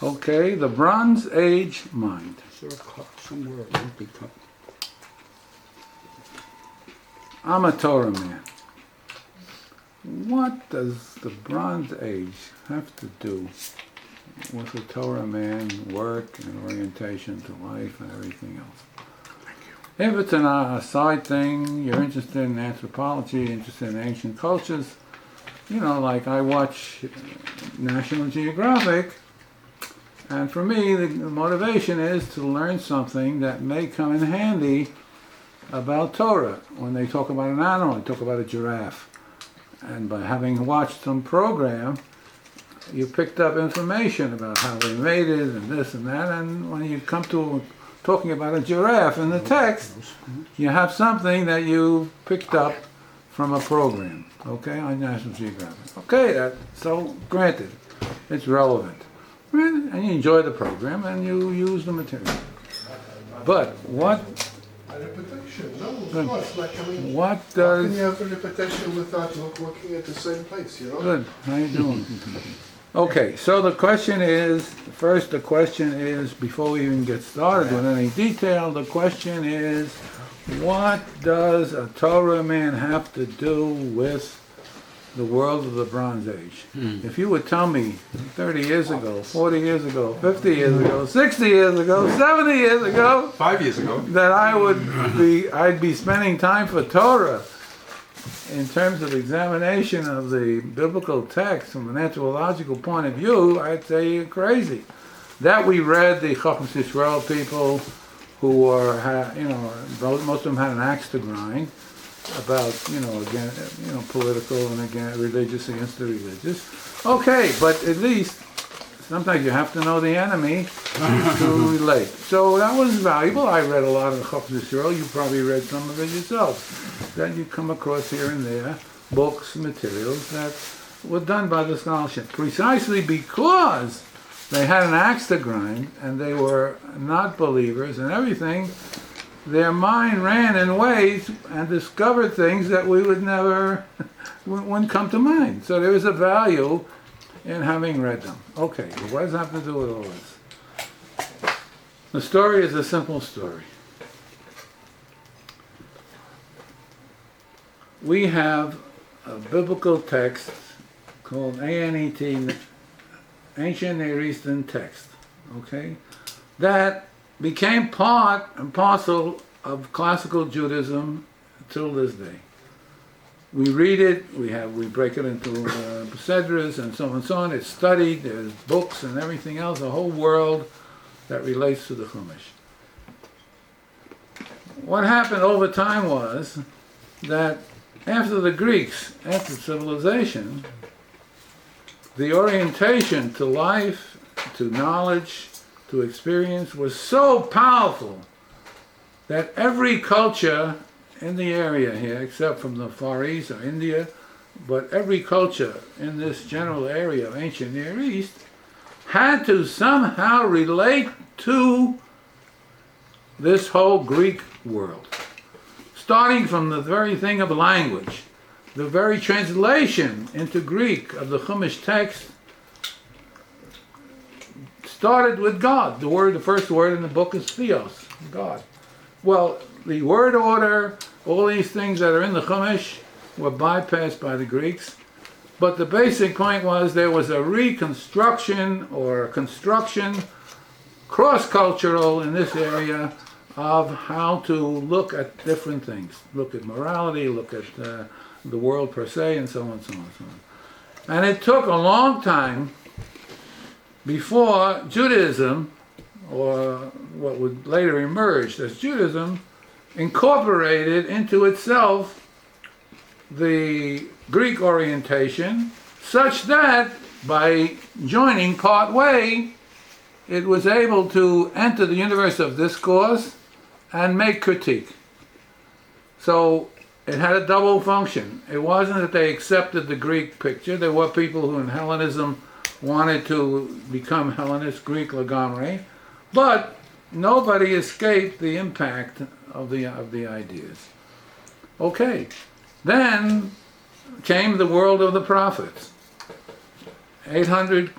Okay, the Bronze Age mind. Is there a cup somewhere? An empty cup? I'm a Torah man. What does the Bronze Age have to do with a Torah man, work and orientation to life and everything else? If it's a side thing, you're interested in anthropology, interested in ancient cultures, you know, like I watch National Geographic, and for me the motivation is to learn something that may come in handy about Torah. When they talk about an animal, they talk about a giraffe. And by having watched some program, you picked up information about how they made it and this and that, and when you come to talking about a giraffe in the text, you have something that you picked up from a program, okay, on National Geographic. Okay, so granted, it's relevant. And you enjoy the program and you use the material. But what Repetition, no, of course. Like, I mean, what how does... can you have a repetition without looking at the same place, you know? Good, how you doing? Okay, so the question is, first the question is, before we even get started with any detail, the question is, what does a Torah man have to do with the world of the Bronze Age? If you would tell me 30 years ago, 40 years ago, 50 years ago, 60 years ago, 70 years ago, 5 years ago, that I'd be spending time for Torah in terms of examination of the biblical text from an anthropological point of view, I'd say you're crazy. That we read the Chachmas Yisrael people who were, you know, most of them had an axe to grind about, you know, again, you know, political and again, religious against the religious. Okay, but at least sometimes you have to know the enemy to relate. So that was valuable. I read a lot of the Chachmas Yisrael. You probably read some of it yourself. Then you come across here and there books, materials that were done by the scholarship, precisely because they had an axe to grind and they were not believers and everything. Their mind ran in ways and discovered things that we would never, wouldn't come to mind. So there was a value in having read them. Okay, what does that have to do with all this? The story is a simple story. We have a biblical text called ANET, Ancient Near Eastern Text, okay, that became part and parcel of classical Judaism till this day. We read it, we break it into sedras and so on and so on. It's studied, there's books and everything else, a whole world that relates to the Chumash. What happened over time was that after the Greeks, after civilization, the orientation to life, to knowledge, to experience was so powerful that every culture in the area here, except from the Far East or India, but every culture in this general area of ancient Near East had to somehow relate to this whole Greek world. Starting from the very thing of language, the very translation into Greek of the Chumash text started with God. The first word in the book is theos, God. Well, the word order, all these things that are in the Chumash were bypassed by the Greeks. But the basic point was there was a reconstruction or construction, cross-cultural in this area, of how to look at different things. Look at morality, look at the world per se, and so on and so on and so on. And it took a long time before Judaism, or what would later emerge as Judaism, incorporated into itself the Greek orientation, such that by joining part way, it was able to enter the universe of discourse and make critique. So it had a double function. It wasn't that they accepted the Greek picture. There were people who in Hellenism wanted to become Hellenist, Greek legamre, but nobody escaped the impact of the ideas. Okay, then came the world of the prophets. 800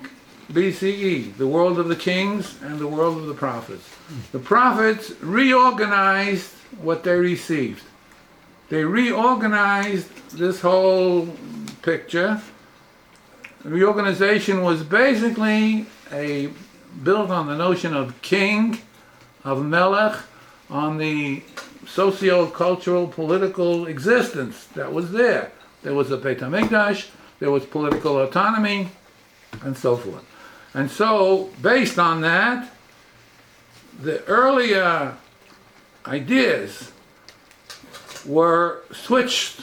BCE, the world of the kings and the world of the prophets. The prophets reorganized what they received. They reorganized this whole picture. Reorganization was basically built on the notion of king, of melech, on the socio-cultural, political existence that was there. There was a Beit HaMikdash, there was political autonomy, and so forth. And so, based on that, the earlier ideas were switched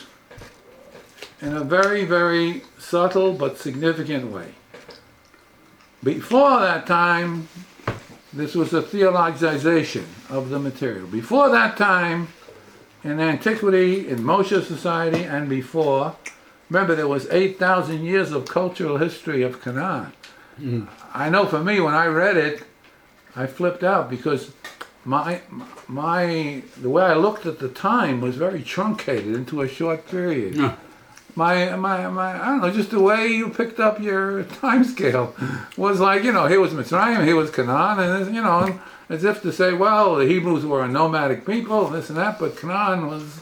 in a very, very subtle but significant way. Before that time, this was a theologization of the material. Before that time, in antiquity, in Moshe society, and before, remember there was 8,000 years of cultural history of Canaan. I know for me, when I read it, I flipped out because the way I looked at the time was very truncated into a short period. Yeah. I don't know, just the way you picked up your time scale was like, here was Mitzrayim, here was Canaan, and as if to say, well, the Hebrews were a nomadic people, this and that, but Canaan was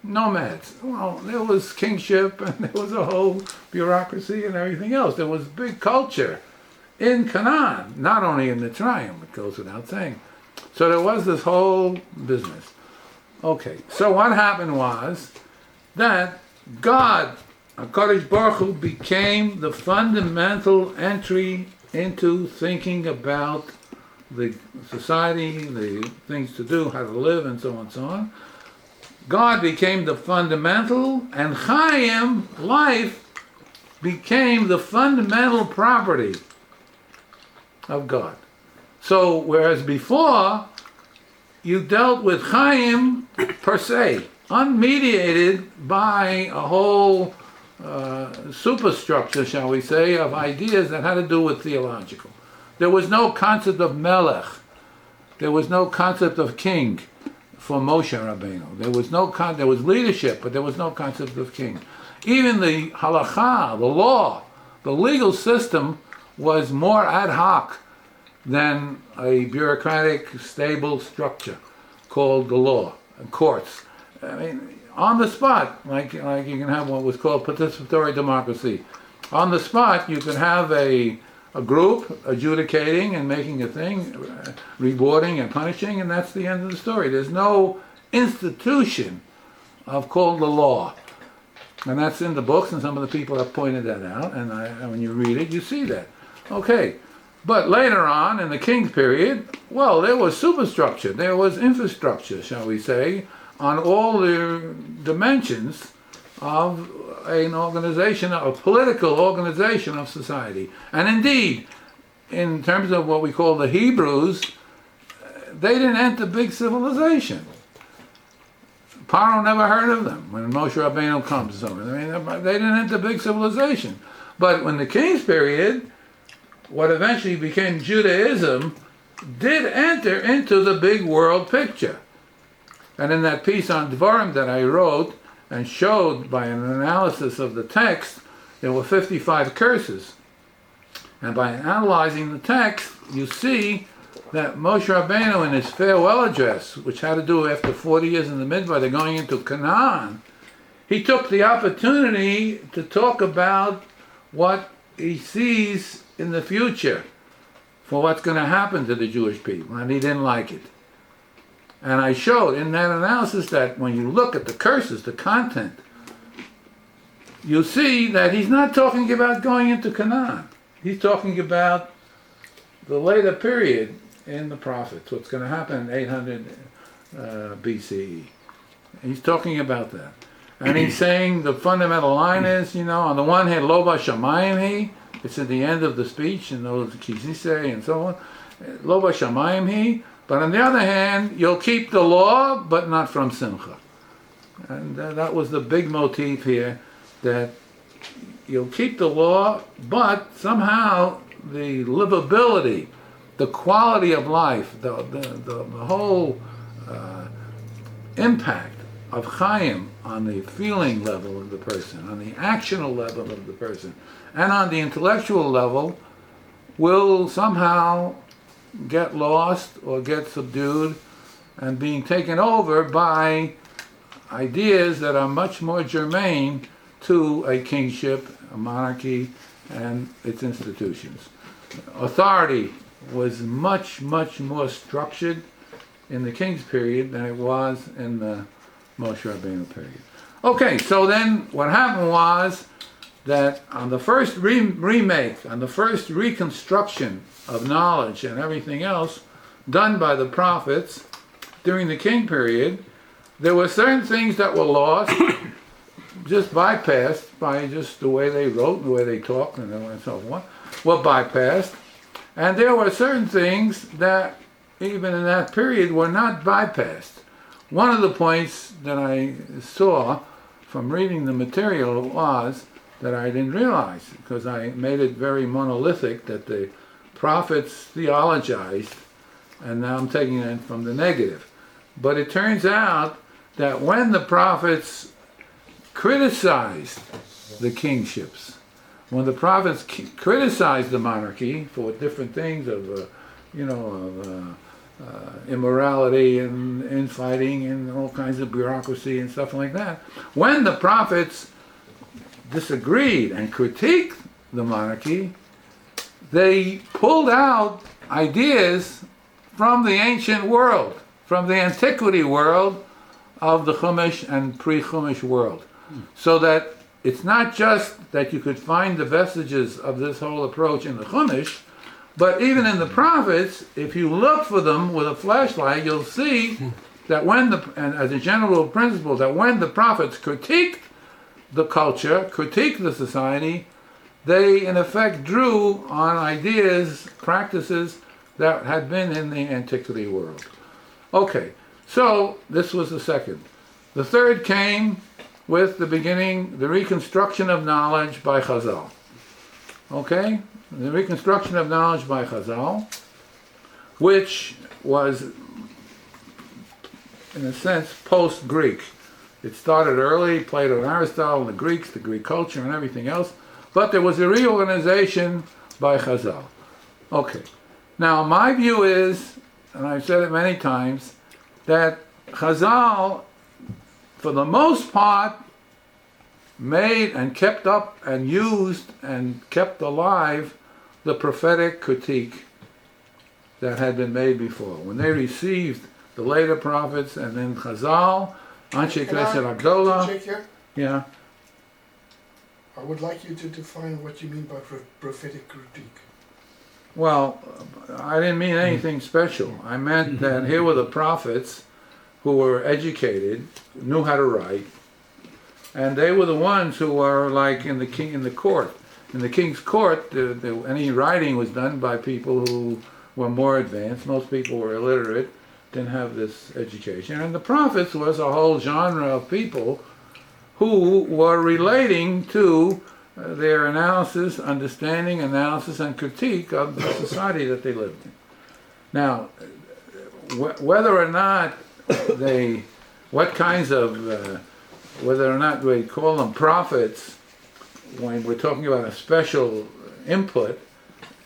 nomads. Well, there was kingship, and there was a whole bureaucracy and everything else. There was big culture in Canaan, not only in Mitzrayim, it goes without saying. So there was this whole business. Okay, so what happened was that God, HaKadosh Baruch Hu, became the fundamental entry into thinking about the society, the things to do, how to live, and so on and so on. God became the fundamental, and Chaim, life, became the fundamental property of God. So, whereas before, you dealt with Chaim per se, unmediated by a whole superstructure, shall we say, of ideas that had to do with theological. There was no concept of melech. There was no concept of king for Moshe Rabbeinu. There was leadership, but there was no concept of king. Even the halakha, the law, the legal system was more ad hoc than a bureaucratic, stable structure called the law, courts. I mean, on the spot, like you can have what was called participatory democracy. On the spot, you can have a group adjudicating and making a thing, rewarding and punishing, and that's the end of the story. There's no institution called the law. And that's in the books, and some of the people have pointed that out, and when you read it, you see that. Okay, but later on, in the King's period, well, there was superstructure, there was infrastructure, shall we say, on all the dimensions of an organization, a political organization of society. And indeed, in terms of what we call the Hebrews, they didn't enter big civilization. Paro never heard of them when Moshe Rabbeinu comes. I mean, they didn't enter big civilization. But when the King's period, what eventually became Judaism, did enter into the big world picture. And in that piece on Dvarim that I wrote and showed by an analysis of the text, there were 55 curses. And by analyzing the text, you see that Moshe Rabbeinu in his farewell address, which had to do after 40 years in the Midbar, they're going into Canaan, he took the opportunity to talk about what he sees in the future for what's going to happen to the Jewish people, and he didn't like it. And I showed in that analysis that when you look at the curses, the content, you see that he's not talking about going into Canaan. He's talking about the later period in the prophets, what's going to happen in 800 BCE. He's talking about that. And he's saying the fundamental line is, on the one hand, Lo Bashamayim Hi, it's at the end of the speech, and those Kizisei and so on, Lo Bashamayim Hi, but on the other hand, you'll keep the law, but not from Simcha. And that was the big motif here, that you'll keep the law, but somehow the livability, the quality of life, the whole impact of Chaim on the feeling level of the person, on the actional level of the person, and on the intellectual level will somehow get lost or get subdued and being taken over by ideas that are much more germane to a kingship, a monarchy, and its institutions. Authority was much, much more structured in the king's period than it was in the Moshe Rabbeinu period. Okay, so then what happened was that on the first remake, on the first reconstruction of knowledge and everything else done by the prophets during the king period, there were certain things that were lost, just bypassed by just the way they wrote, the way they talked, and so forth, were bypassed. And there were certain things that, even in that period, were not bypassed. One of the points that I saw from reading the material was that I didn't realize, because I made it very monolithic, that the prophets theologized, and now I'm taking it from the negative. But it turns out that when the prophets criticized the kingships, when the prophets criticized the monarchy for different things of, immorality and infighting and all kinds of bureaucracy and stuff like that, when the prophets disagreed and critiqued the monarchy, they pulled out ideas from the ancient world, from the antiquity world of the Chumash and pre-Chumash world. So that it's not just that you could find the vestiges of this whole approach in the Chumash, but even in the prophets, if you look for them with a flashlight, you'll see that and as a general principle, that when the prophets critiqued the culture, critiqued the society, they in effect drew on ideas, practices that had been in the antiquity world. Okay, so this was the second. The third came with the beginning, the reconstruction of knowledge by Chazal. Okay? The reconstruction of knowledge by Chazal, which was, in a sense, post-Greek. It started early, Plato and Aristotle, and the Greeks, the Greek culture and everything else, but there was a reorganization by Chazal. Okay. Now, my view is, and I've said it many times, that Chazal, for the most part, made and kept up and used and kept alive the prophetic critique that had been made before. When they received the later prophets and then Chazal, Anshe Knesset Agdola, yeah. I would like you to define what you mean by prophetic critique. Well, I didn't mean anything special. I meant that here were the prophets who were educated, knew how to write, and they were the ones who were like in the court. In the king's court, any writing was done by people who were more advanced. Most people were illiterate, didn't have this education. And the prophets was a whole genre of people who were relating to their analysis, understanding, analysis, and critique of the society that they lived in. Now, whether or not whether or not we call them prophets when we're talking about a special input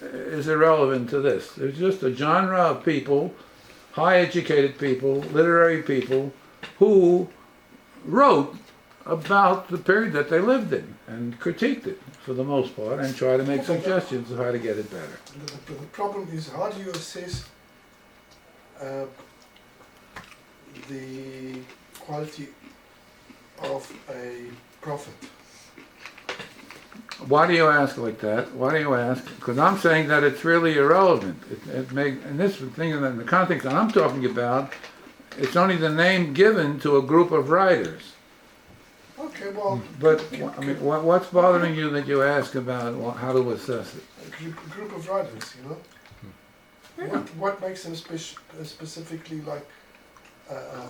is irrelevant to this. There's just a genre of people, high educated people, literary people, who wrote about the period that they lived in and critiqued it for the most part and try to make suggestions of how to get it better. The problem is, how do you assess the quality of a prophet? Why do you ask like that? Why do you ask? Because I'm saying that it's really irrelevant. In this thing, in the context that I'm talking about, it's only the name given to a group of writers. Okay, well... But, I mean, what's bothering you that you ask about how to assess it? A group of writers, you know? Yeah. What makes them specifically like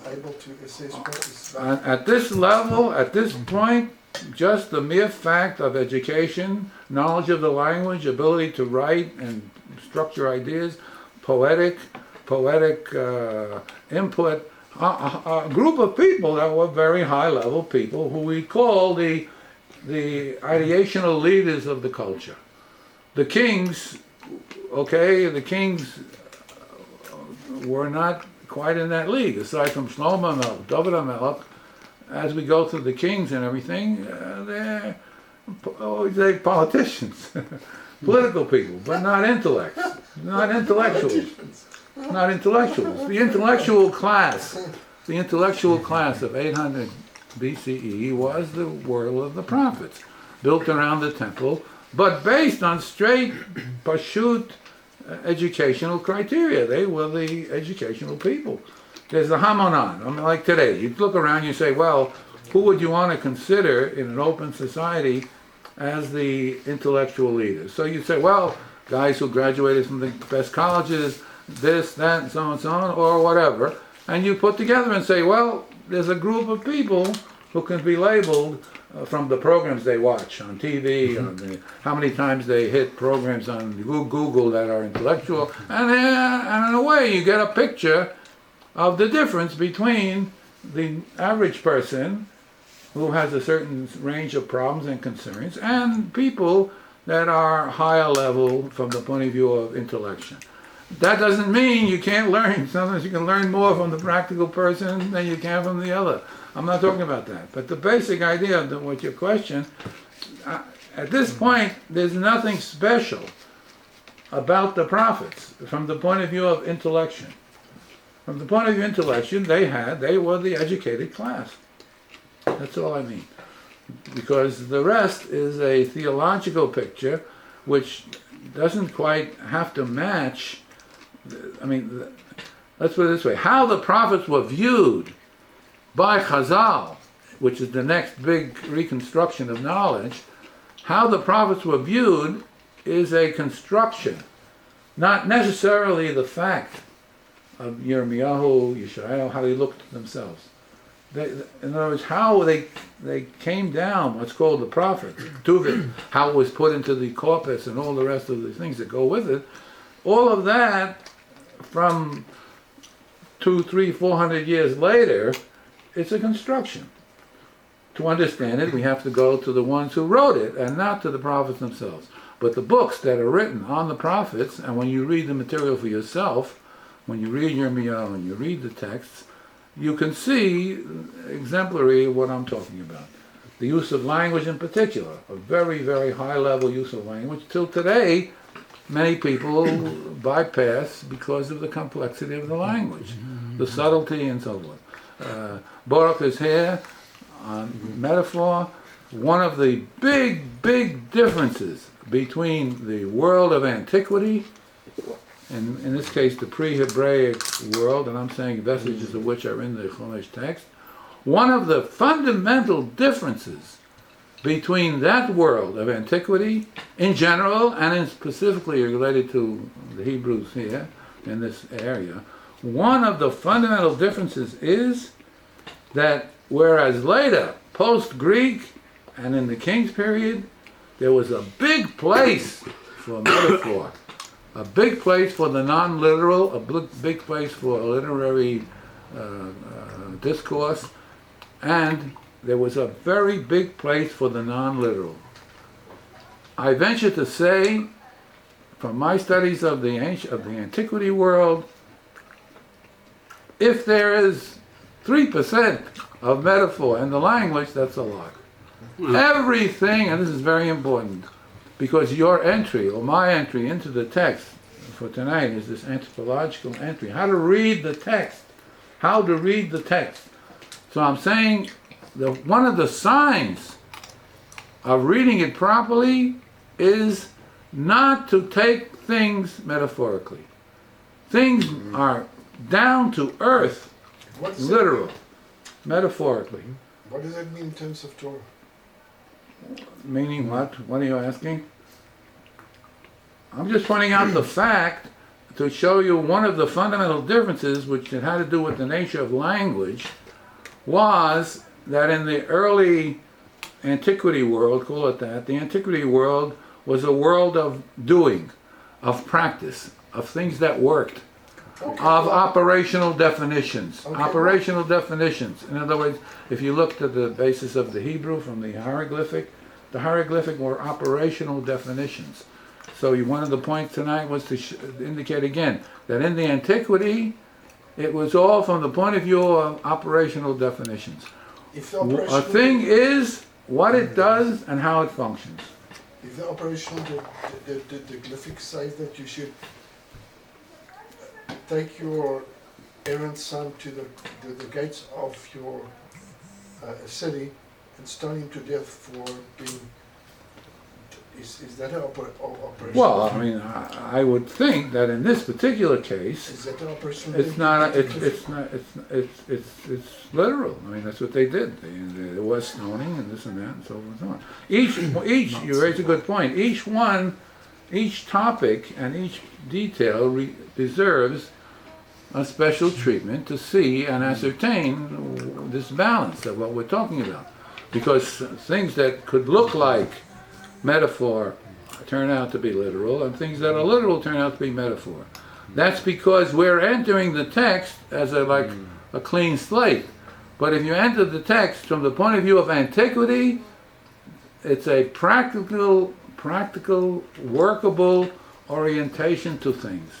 able to assess what is... At this level, at this point, just the mere fact of education, knowledge of the language, ability to write and structure ideas, poetic input, a group of people that were very high-level people who we call the ideational leaders of the culture. The kings okay, the kings were not quite in that league, aside from Shlomo HaMelech, David HaMelech. As we go through the kings and everything, they're politicians, political people, but not intellects, not intellectuals, not intellectuals. The intellectual class of 800 BCE was the world of the prophets, built around the temple, but based on straight, pashut educational criteria. They were the educational people. There's the Hamonan. I mean, like today, you look around and you say, well, who would you want to consider in an open society as the intellectual leaders? So you say, well, guys who graduated from the best colleges, this, that, and so on, or whatever. And you put together and say, well, there's a group of people who can be labeled from the programs they watch on TV, on how many times they hit programs on Google that are intellectual, and in a way you get a picture of the difference between the average person who has a certain range of problems and concerns and people that are higher level from the point of view of intellection. That doesn't mean you can't learn. Sometimes you can learn more from the practical person than you can from the other. I'm not talking about that. But the basic idea of what your question, at this point, there's nothing special about the prophets from the point of view of intellection. From the point of view of intellection, they were the educated class. That's all I mean. Because the rest is a theological picture which doesn't quite have to match. I mean, let's put it this way. How the prophets were viewed by Chazal, which is the next big reconstruction of knowledge, how the prophets were viewed is a construction, not necessarily the fact of Yirmiyahu, Yeshayahu, how they looked at themselves. In other words, how they came down, what's called the prophets, Tuvim, how it was put into the corpus and all the rest of the things that go with it, all of that from 200, 300, 400 years later, it's a construction. To understand it, we have to go to the ones who wrote it and not to the prophets themselves. But the books that are written on the prophets, and when you read the material for yourself, when you read Yirmiyahu and you read the texts, you can see exemplary of what I'm talking about. The use of language in particular, a very, very high level use of language. Till today, many people bypass because of the complexity of the language, the subtlety and so forth. Baruch is here on metaphor. One of the big, big differences between the world of antiquity, and in this case the pre-Hebraic world, and I'm saying vestiges of which are in the Chumash text, one of the fundamental differences between that world of antiquity in general and in specifically related to the Hebrews here in this area, one of the fundamental differences is that whereas later, post-Greek and in the King's period, there was a big place for metaphor, a big place for the non-literal, a big place for literary discourse, and there was a very big place for the non-literal. I venture to say, from my studies of the antiquity world, if there is 3% of metaphor in the language, that's a lot. Everything, and this is very important, because your entry, or my entry into the text for tonight is this anthropological entry, how to read the text, how to read the text. So I'm saying that one of the signs of reading it properly is not to take things metaphorically. Things are down to earth, literal, metaphorically. What does that mean in terms of Torah? Meaning what? What are you asking? I'm just pointing out the fact to show you one of the fundamental differences which had to do with the nature of language was that in the early antiquity world, call it that, the antiquity world was a world of doing, of practice, of things that worked, of operational definitions. Operational definitions. In other words, if you looked at the basis of the Hebrew from the hieroglyphic were operational definitions. So one of the points tonight was to indicate again that in the antiquity, it was all from the point of view of operational definitions. If the A operational, thing is what it does and how it functions. if the operational, the glyphic says that you should take your errant son to the gates of your city and stone him to death for being. Is that an operation? Well, I mean, I would think that in this particular case, Is that an operation? it's not. It's not. It's literal. I mean, that's what they did. There was stoning and this and that and so on and so on. Each. You raise a good point. Each topic and each detail deserves a special treatment to see and ascertain this balance of what we're talking about, because things that could look like metaphor turn out to be literal, and things that are literal turn out to be metaphor. That's because we're entering the text as a clean slate. But if you enter the text from the point of view of antiquity, it's a practical, workable orientation to things.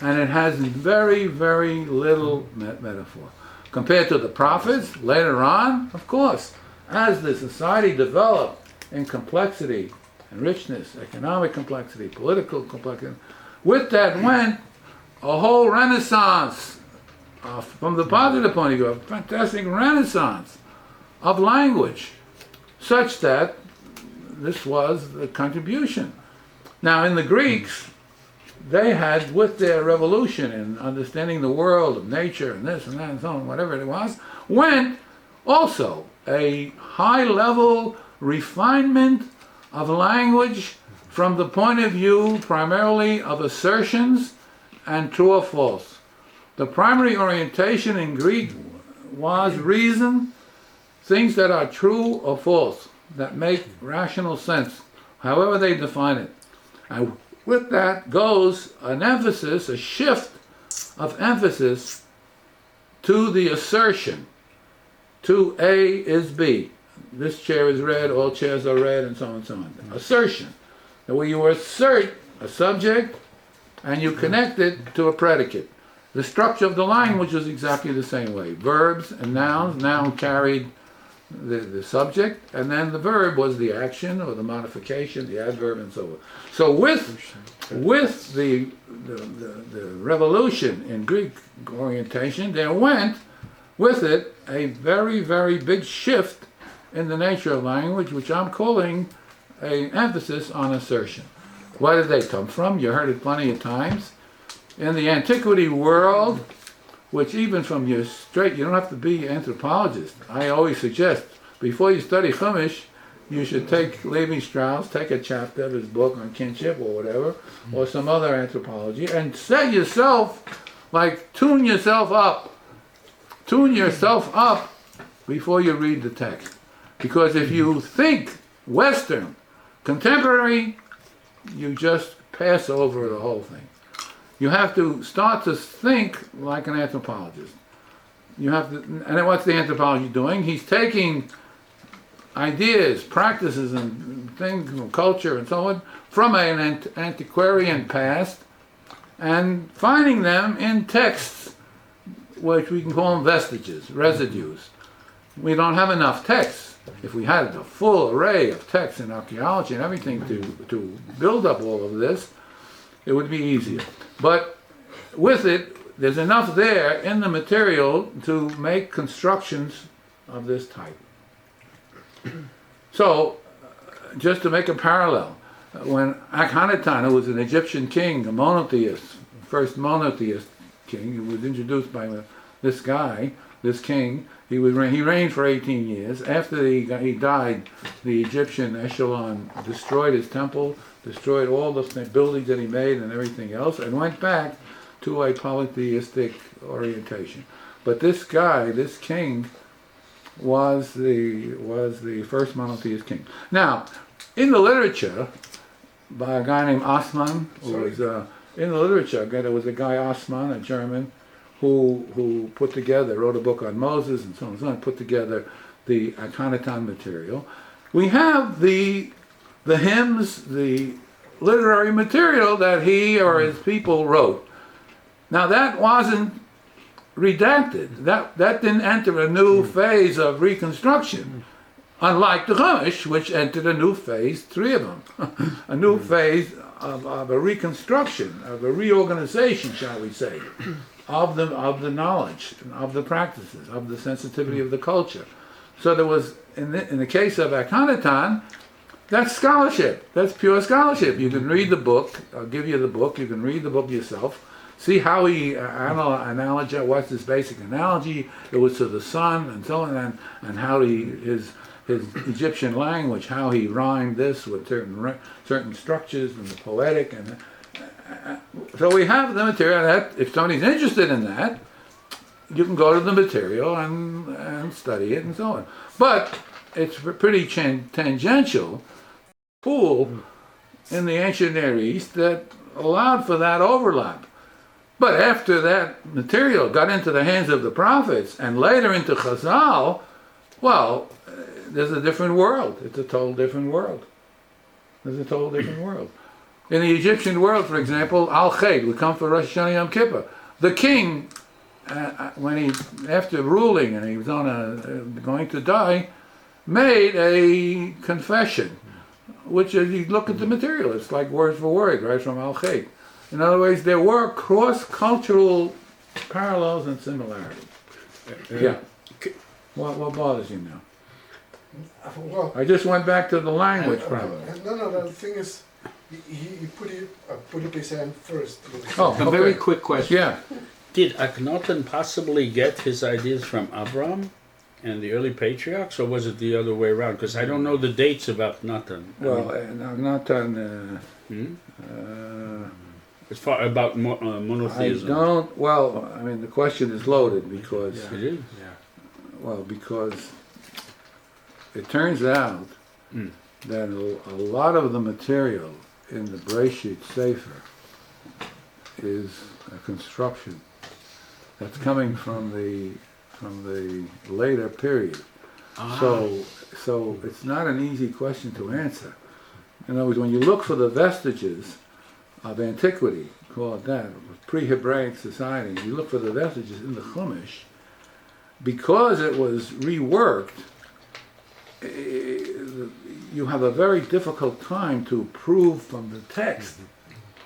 And it has very, very little metaphor. Compared to the prophets, later on, of course, as the society developed in complexity and richness, economic complexity, political complexity. With that went a whole renaissance, from the positive point of view, a fantastic renaissance of language, such that this was the contribution. Now in the Greeks, they had, with their revolution in understanding the world of nature and this and that and so on, whatever it was, went also a high-level refinement of language from the point of view primarily of assertions and true or false. The primary orientation in Greek was reason, things that are true or false, that make rational sense, however they define it. And with that goes an emphasis, a shift of emphasis to the assertion, to A is B. This chair is red, all chairs are red, and so on and so on. Assertion, where you assert a subject and you connect it to a predicate. The structure of the language was exactly the same way. Verbs and nouns, noun carried the subject, and then the verb was the action or the modification, the adverb, and so on. So with the revolution in Greek orientation, there went with it a very, very big shift in the nature of language, which I'm calling an emphasis on assertion. Where did they come from? You heard it plenty of times. In the antiquity world, which even from your straight, you don't have to be an anthropologist. I always suggest, before you study Chumash, you should take Levi Strauss, take a chapter of his book on kinship or whatever, or some other anthropology, and set yourself, tune yourself up. Tune yourself up before you read the text. Because if you think Western, contemporary, you just pass over the whole thing. You have to start to think like an anthropologist. You have to, and what's the anthropology doing? He's taking ideas, practices, and things from culture and so on from an antiquarian past and finding them in texts, which we can call them vestiges, residues. We don't have enough texts. If we had a full array of texts in archaeology and everything to build up all of this, it would be easier. But with it, there's enough there in the material to make constructions of this type. So, just to make a parallel, when Akhenaten, who was an Egyptian king, a monotheist, first monotheist king, who was introduced by this guy, this king, he reigned for 18 years. After he died, the Egyptian echelon destroyed his temple, destroyed all the buildings that he made and everything else, and went back to a polytheistic orientation. But this guy, this king, was the first monotheist king. Now, in the literature, by a guy named Osman, who was in the literature, there was a guy Osman, a German, who wrote a book on Moses and so on and so on, put together the Akhenaten material. We have the hymns, the literary material that he or his people wrote. Now that wasn't redacted. That didn't enter a new phase of reconstruction. Unlike the Chumash, which entered a new phase, 3 of them, a new phase of a reconstruction, of a reorganization, shall we say, of the knowledge, of the practices, of the sensitivity of the culture. So there was, in the case of Akhenaten, that's scholarship. That's pure scholarship. You can read the book. I'll give you the book. You can read the book yourself. See how he analogized. What's his basic analogy? It was to the sun and so on, and how his Egyptian language, how he rhymed this with certain structures and the poetic, and so we have the material. That if somebody's interested in that, you can go to the material and study it and so on. But it's pretty tangential pool in the ancient Near East that allowed for that overlap. But after that material got into the hands of the prophets and later into Chazal, well, there's a different world. It's a total different world. There's a total different world. In the Egyptian world, for example, Al-Khayd, we come for Rosh Hashanah Yom Kippur. The king, when he, after ruling and he was going to die, made a confession, which is, you look at the material, it's like word for word, right from Al-Khayd. In other words, there were cross-cultural parallels and similarities. Yeah. What bothers you now? Well, I just went back to the language problem. No, the thing is, he put up his hand first. Oh, A very quick question. Yeah. Did Akhenaten possibly get his ideas from Avram and the early patriarchs, or was it the other way around? Because I don't know the dates of Akhenaten. Well, Akhenaten, As far about I monotheism. don't, well, I mean, the question is loaded because, It is. because it turns out that a lot of the material in the Breshit Sefer is a construction that's coming from the later period. So it's not an easy question to answer. In other words, when you look for the vestiges of antiquity, call it that, pre-Hebraic society, you look for the vestiges in the Chumash, because it was reworked, you have a very difficult time to prove from the text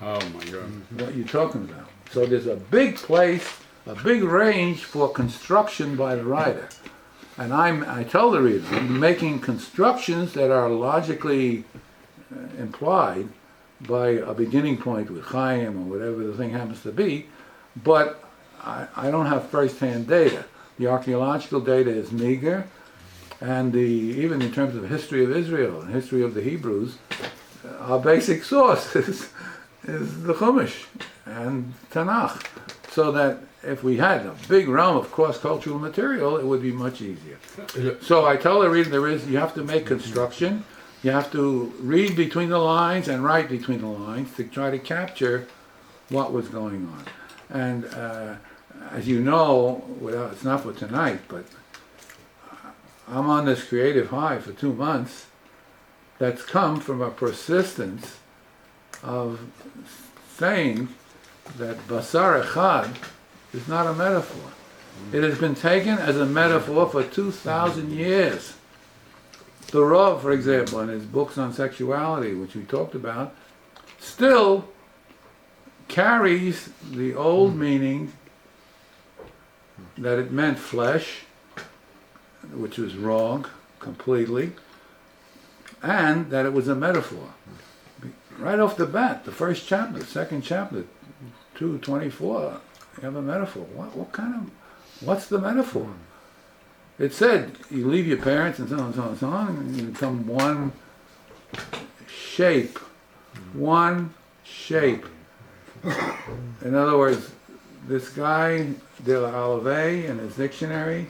Oh my God. what you're talking about. So there's a big place, a big range for construction by the writer. And I tell the reader, I'm making constructions that are logically implied by a beginning point with Chaim or whatever the thing happens to be, but I don't have first-hand data. The archaeological data is meager, and even in terms of history of Israel and history of the Hebrews, our basic source is the Chumash and Tanakh. So that if we had a big realm of cross-cultural material, it would be much easier. So I tell the reader you have to make construction, you have to read between the lines and write between the lines to try to capture what was going on. And as you know, it's not for tonight, but I'm on this creative high for 2 months that's come from a persistence of saying that basar echad is not a metaphor. It has been taken as a metaphor for 2,000 years. The Rav, for example, in his books on sexuality, which we talked about, still carries the old meaning that it meant flesh, which was wrong completely, and that it was a metaphor. Right off the bat, the first chapter, second chapter, 2:24, you have a metaphor. What's the metaphor? It said you leave your parents and so on and so on and so on, and you become one shape. One shape. In other words, this guy, De La Olave, in his dictionary,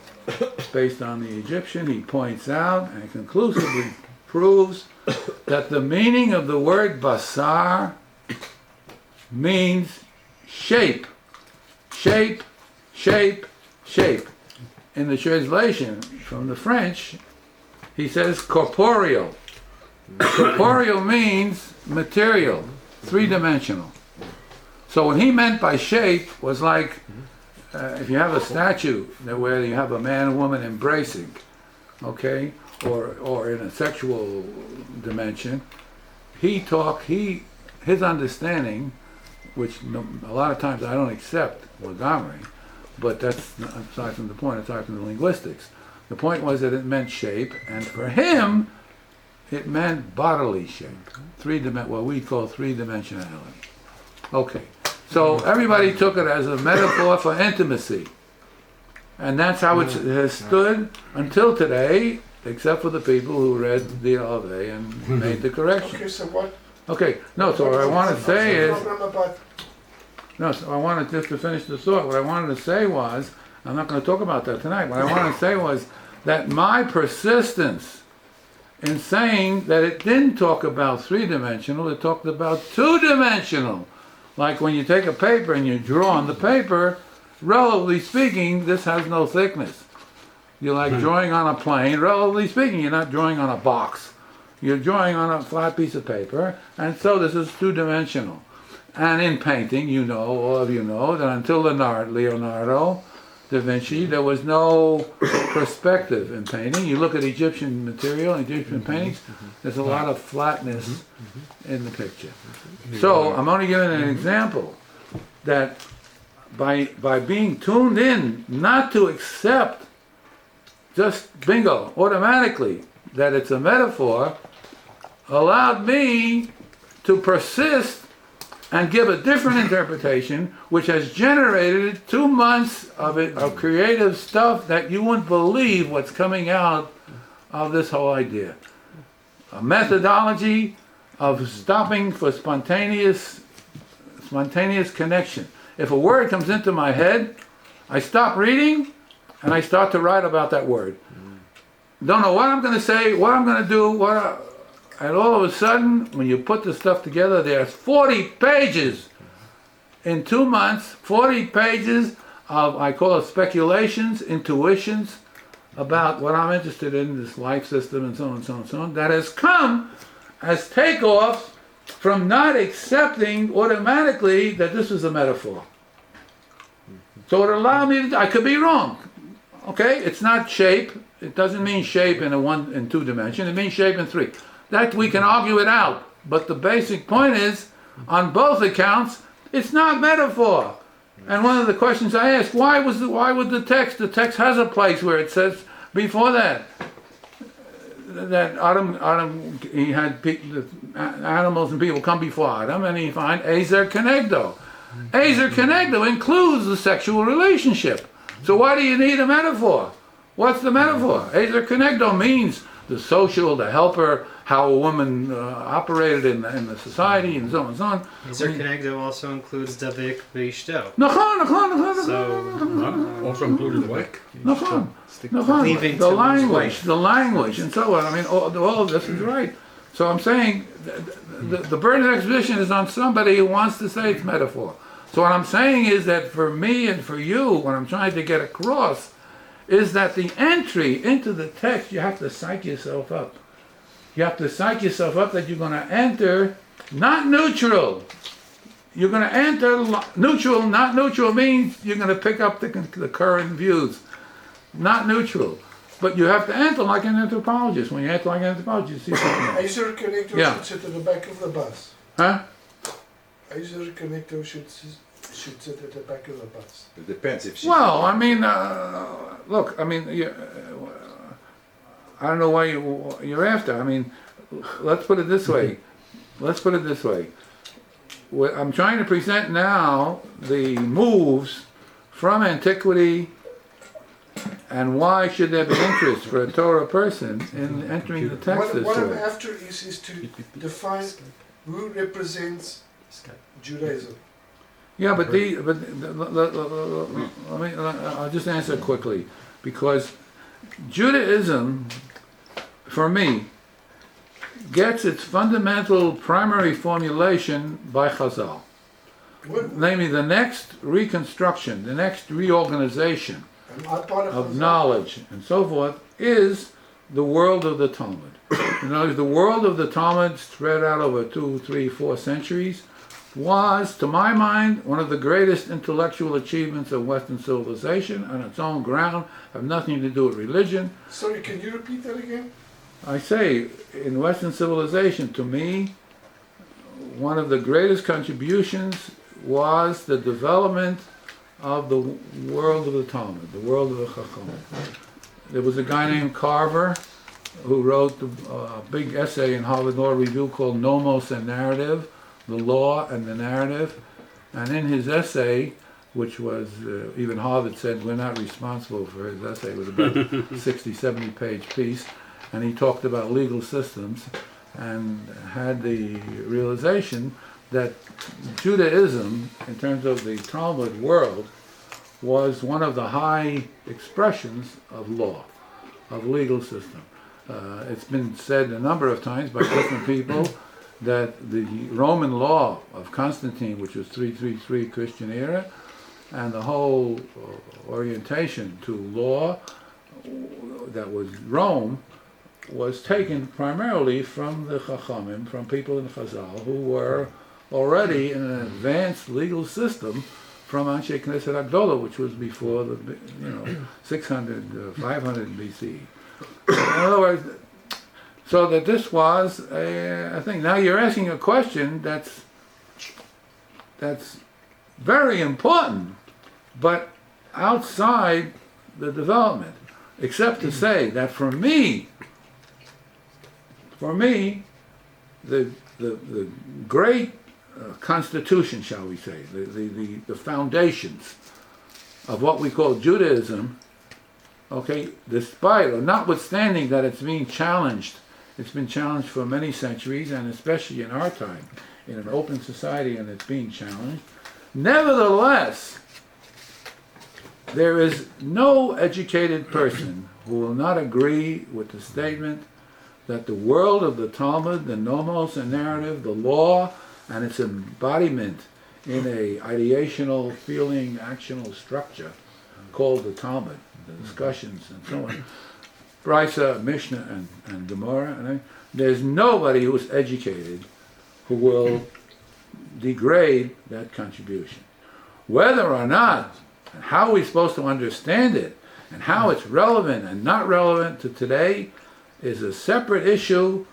based on the Egyptian, he points out and conclusively proves that the meaning of the word basar means shape. Shape, shape, shape. In the translation from the French, he says corporeal. Corporeal means material. three-dimensional. So what he meant by shape was like, if you have a statue where you have a man and woman embracing, okay, or in a sexual dimension, his understanding, which a lot of times I don't accept Montgomery, but that's aside from the point, aside from the linguistics. The point was that it meant shape, and for him, it meant bodily shape, what we call three-dimensionality. Okay, so everybody took it as a metaphor for intimacy, and that's how it has stood until today, except for the people who read the Alve and made the correction. Okay, so what? Okay, no, so what I want to say is, Problem about no, so I wanted just to finish the thought. What I wanted to say was, I'm not going to talk about that tonight. What I wanted to say was that my persistence in saying that it didn't talk about three-dimensional, it talked about two-dimensional. Like when you take a paper and you draw on the paper, relatively speaking, this has no thickness. You're like drawing on a plane, relatively speaking, you're not drawing on a box. You're drawing on a flat piece of paper, and so this is two-dimensional. And in painting, you know, all of you know, that until Leonardo da Vinci, there was no perspective in painting. You look at Egyptian material, Egyptian paintings, there's a lot of flatness in the picture. So I'm only giving an example that by being tuned in, not to accept just bingo, automatically, that it's a metaphor, allowed me to persist and give a different interpretation, which has generated 2 months of creative stuff that you wouldn't believe what's coming out of this whole idea. A methodology of stopping for spontaneous connection. If a word comes into my head, I stop reading and I start to write about that word. Don't know what I'm going to say, what I'm going to do, and all of a sudden, when you put the stuff together, there's 40 pages in 2 months, 40 pages of, I call it speculations, intuitions about what I'm interested in, this life system and so on and so on and so on, that has come as takeoff from not accepting automatically that this is a metaphor. So it allowed me I could be wrong. Okay, it's not shape. It doesn't mean shape in in 2 dimension. It means shape in 3. That we can argue it out, but the basic point is, on both accounts, it's not metaphor. And one of the questions I asked, why would the text has a place where it says before that Adam he had animals and people come before Adam, and he find Ezer Kenegdo. Ezer Kenegdo includes the sexual relationship. So why do you need a metaphor? What's the metaphor? Ezer Kenegdo means the social, the helper, how a woman operated in the society, and so on and so on. Ezer Kenegdo also includes Davik V'Ishto. Also included what? Leaving The to language, and so on. I mean, all of this is right. So I'm saying the burden of exposition is on somebody who wants to say it's metaphor. So what I'm saying is that for me and for you, what I'm trying to get across is that the entry into the text, you have to psych yourself up. You have to psych yourself up that you're going to enter not neutral. You're going to enter neutral. Not neutral means you're going to pick up the current views. Not neutral. But you have to enter like an anthropologist. When you enter like an anthropologist, you see something. Ezer Kenegdo should sit at the back of the bus. Huh? Ezer Kenegdo should sit at the back of the bus. It depends if she. Well, I mean, look, I mean, I don't know why you're after. I mean, let's put it this way. I'm trying to present now the moves from antiquity, and why should there be interest for a Torah person in entering the text this What I'm way? after is to define who represents Judaism. Yeah, but I'll just answer quickly, because Judaism, for me, gets its fundamental primary formulation by Chazal. Namely, the next reconstruction, the next reorganization of knowledge and so forth is the world of the Talmud. In other words, the world of the Talmud spread out over 2, 3, 4 centuries was, to my mind, one of the greatest intellectual achievements of Western civilization on its own ground, have nothing to do with religion. Sorry, can you repeat that again? I say, in Western civilization, to me, one of the greatest contributions was the development of the world of the Talmud, the world of the Chacham. There was a guy named Carver who wrote a big essay in Harvard Law Review called Nomos and Narrative, the law and the narrative. And in his essay, which was, even Harvard said, we're not responsible for his essay, it was about 60, 70 page piece, and he talked about legal systems and had the realization that Judaism, in terms of the Talmud world, was one of the high expressions of law, of legal system. It's been said a number of times by different people that the Roman law of Constantine, which was 333 Christian era, and the whole orientation to law that was Rome, was taken primarily from the Chachamim, from people in Chazal, who were already in an advanced legal system from Anshe Knesset Agdola, which was before the 600, 500 BC. In other words, so that this was I think now you're asking a question that's very important, but outside the development, except to say that for me, the great constitution, shall we say, the foundations of what we call Judaism, okay, despite or notwithstanding that it's being challenged, it's been challenged for many centuries, and especially in our time, in an open society, and it's being challenged. Nevertheless, there is no educated person who will not agree with the statement that the world of the Talmud, the nomos and narrative, the law, and its embodiment in a ideational, feeling, actional structure called the Talmud, the discussions and so on, Brisa, Mishnah, and Gemara, and there's nobody who's educated who will degrade that contribution. Whether or not, and how we're supposed to understand it, and how it's relevant and not relevant to today, is a separate issue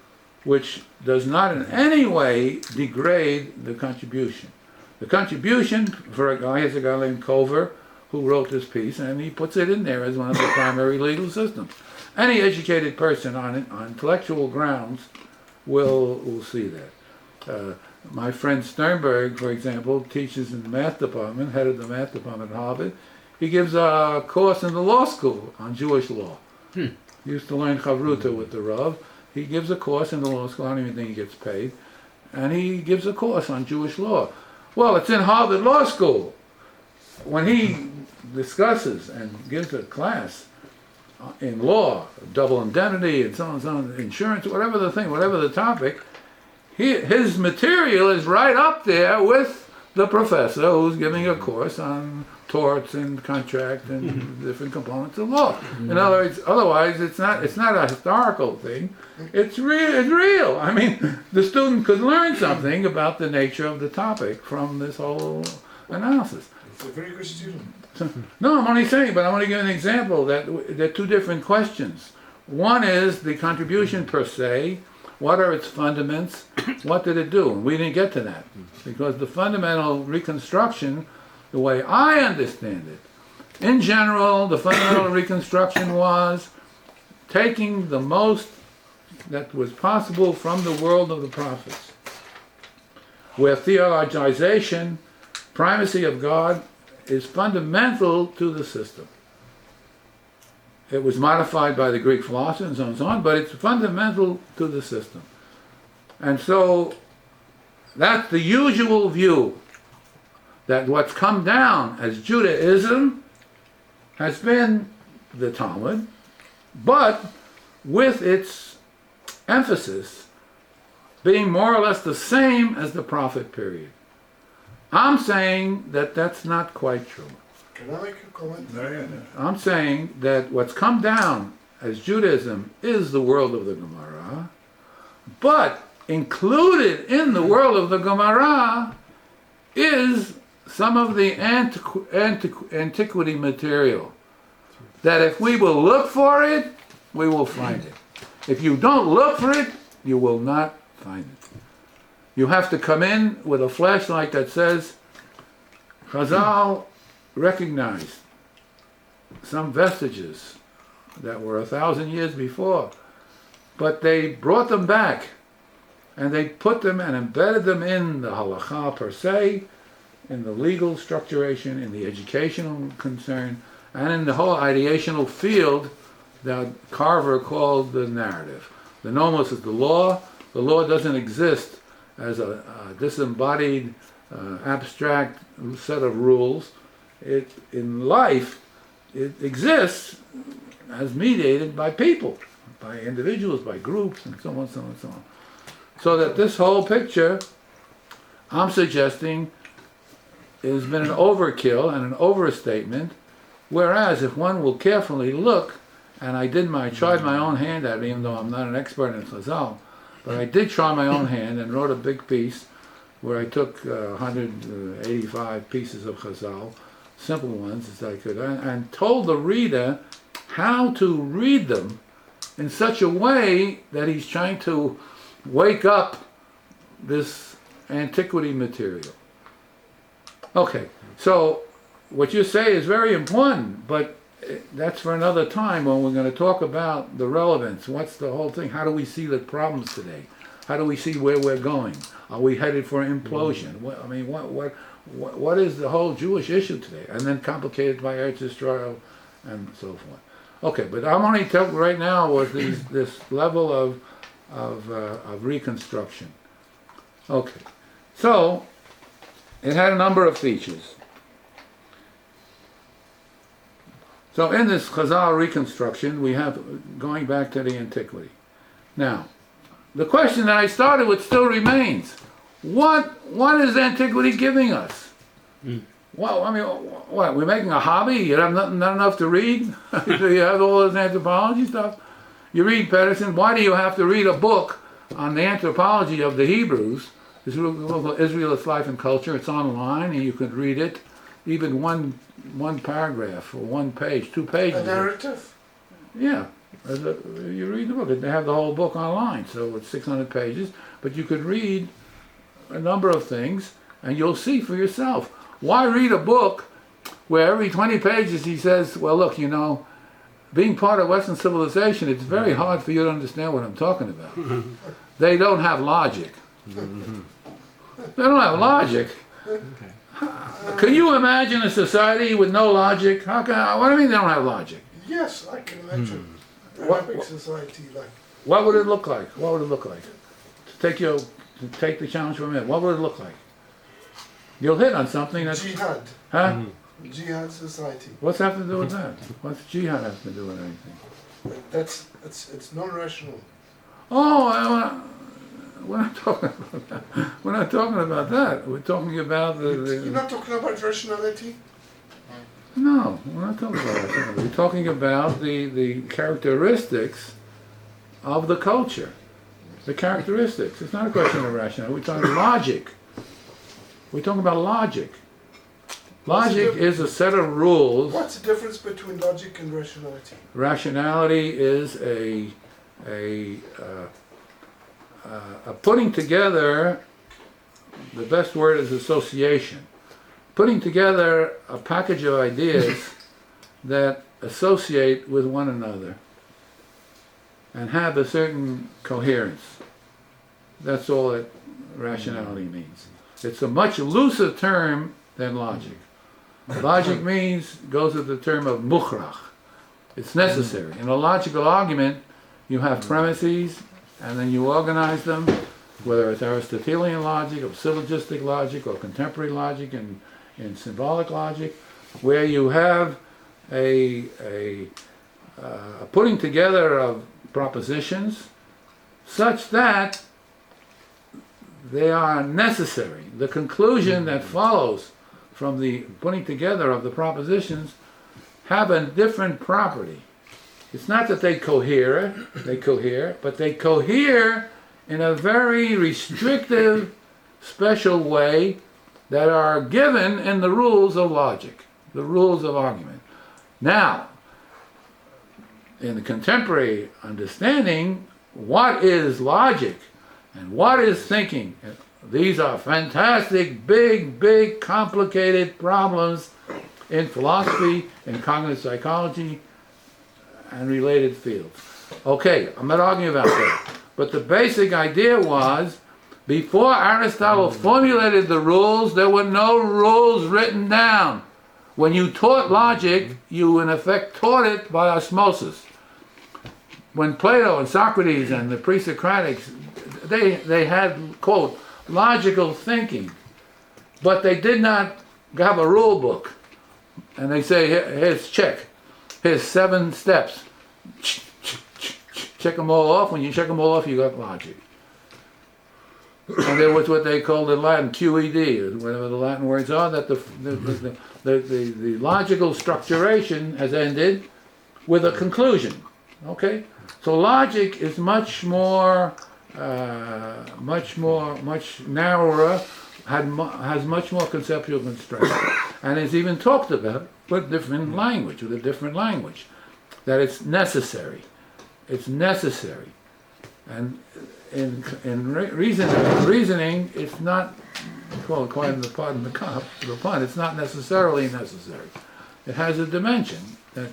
which does not in any way degrade the contribution. The contribution, for a guy, here's a guy named Culver, who wrote this piece, and he puts it in there as one of the primary legal systems. Any educated person on intellectual grounds will see that. My friend Sternberg, for example, teaches in the math department, head of the math department at Harvard. He gives a course in the law school on Jewish law. He used to learn Chavruta with the Rav. He gives a course in the law school, I don't even think he gets paid, and he gives a course on Jewish law. Well, it's in Harvard Law School. When he discusses and gives a class in law, double indemnity and so on, insurance, whatever the thing, whatever the topic, his material is right up there with the professor who's giving a course on torts and contract and different components of law. In other words, otherwise it's not a historical thing. It's real. I mean, the student could learn something about the nature of the topic from this whole analysis. It's a very good student. No, I'm only saying, but I want to give an example that there are two different questions. One is the contribution per se. What are its fundaments? What did it do? And we didn't get to that because the fundamental reconstruction, the way I understand it, in general, the fundamental reconstruction was taking the most that was possible from the world of the prophets, where theologization, primacy of God, is fundamental to the system. It was modified by the Greek philosophers and so on, but it's fundamental to the system. And so that's the usual view, that what's come down as Judaism has been the Talmud, but with its emphasis being more or less the same as the prophet period. I'm saying that that's not quite true. Can I make a comment? I'm saying that what's come down as Judaism is the world of the Gemara, but included in the world of the Gemara is some of the antiquity material that if we will look for it, we will find it. If you don't look for it, you will not find it. You have to come in with a flashlight that says, Chazal recognized some vestiges that were 1,000 years before, but they brought them back and they put them and embedded them in the halakha per se, in the legal structuration, in the educational concern, and in the whole ideational field that Carver called the narrative. The nomos is the law. The law doesn't exist as a disembodied, abstract set of rules. In life, it exists as mediated by people, by individuals, by groups, and so on, so on, so on. So that this whole picture, I'm suggesting, has been an overkill and an overstatement, whereas if one will carefully look, and I tried my own hand at it, even though I'm not an expert in Chazal, but I did try my own hand and wrote a big piece where I took 185 pieces of Chazal, simple ones as I could, and told the reader how to read them in such a way that he's trying to wake up this antiquity material. Okay, so what you say is very important, but that's for another time when we're going to talk about the relevance. What's the whole thing? How do we see the problems today? How do we see where we're going? Are we headed for implosion? What is the whole Jewish issue today? And then complicated by Eretz Yisrael and so forth. Okay, but I'm only talking right now was this level of reconstruction. Okay, so it had a number of features. So in this Chazal reconstruction, we have going back to the antiquity. Now, the question that I started with still remains. What is antiquity giving us? Well, I mean, what, we're making a hobby? You have not enough to read? So you have all this anthropology stuff? You read Pedersen, why do you have to read a book on the anthropology of the Hebrews? Israel's Life and Culture, it's online and you could read it, even one paragraph or one page, 2 pages. A narrative? Yeah, you read the book. They have the whole book online, so it's 600 pages, but you could read a number of things and you'll see for yourself. Why read a book where every 20 pages he says, well look, you know, being part of Western civilization, it's very hard for you to understand what I'm talking about. They don't have logic. They don't have logic. Can you imagine a society with no logic? What do you mean they don't have logic? Yes, I can imagine. Arabic society like. What would it look like? What would it look like? To take the challenge for a minute. What would it look like? You'll hit on something that's... Jihad. Huh? Jihad society. What's that have to do with that? What's jihad have to do with anything? It's non-rational. Oh, we're not talking about that. We're not talking about that. We're talking about You're not talking about rationality? No, we're not talking about that. We're talking about the characteristics of the culture. The characteristics. It's not a question of rationality. We're talking logic. We're talking about logic. Logic is a set of rules. What's the difference between logic and rationality? Rationality is a putting together, the best word is association. Putting together a package of ideas that associate with one another and have a certain coherence. That's all that rationality means. It's a much looser term than logic. Logic goes with the term of mukhrach. It's necessary. In a logical argument, you have premises and then you organize them, whether it's Aristotelian logic or syllogistic logic or contemporary logic and symbolic logic, where you have a putting together of propositions such that they are necessary. The conclusion that follows from the putting together of the propositions have a different property. It's not that they cohere, but they cohere in a very restrictive, special way that are given in the rules of logic, the rules of argument. Now, in the contemporary understanding, what is logic and what is thinking? These are fantastic, big, complicated problems in philosophy, in cognitive psychology, and related fields. Okay, I'm not arguing about that. But the basic idea was, before Aristotle formulated the rules, there were no rules written down. When you taught logic, you in effect taught it by osmosis. When Plato and Socrates and the pre-Socratics, they had, quote, logical thinking, but they did not have a rule book. And they say, here's check, here's 7 steps. Check them all off. When you check them all off, you got logic. And there was what they called in Latin QED, or whatever the Latin words are, that the logical structuration has ended with a conclusion. Okay? So logic is much narrower, has much more conceptual constraint, and is even talked about with a different language, that it's necessary. It's necessary. And in reasoning, it's not, well, pardon the pun, it's not necessarily necessary. It has a dimension that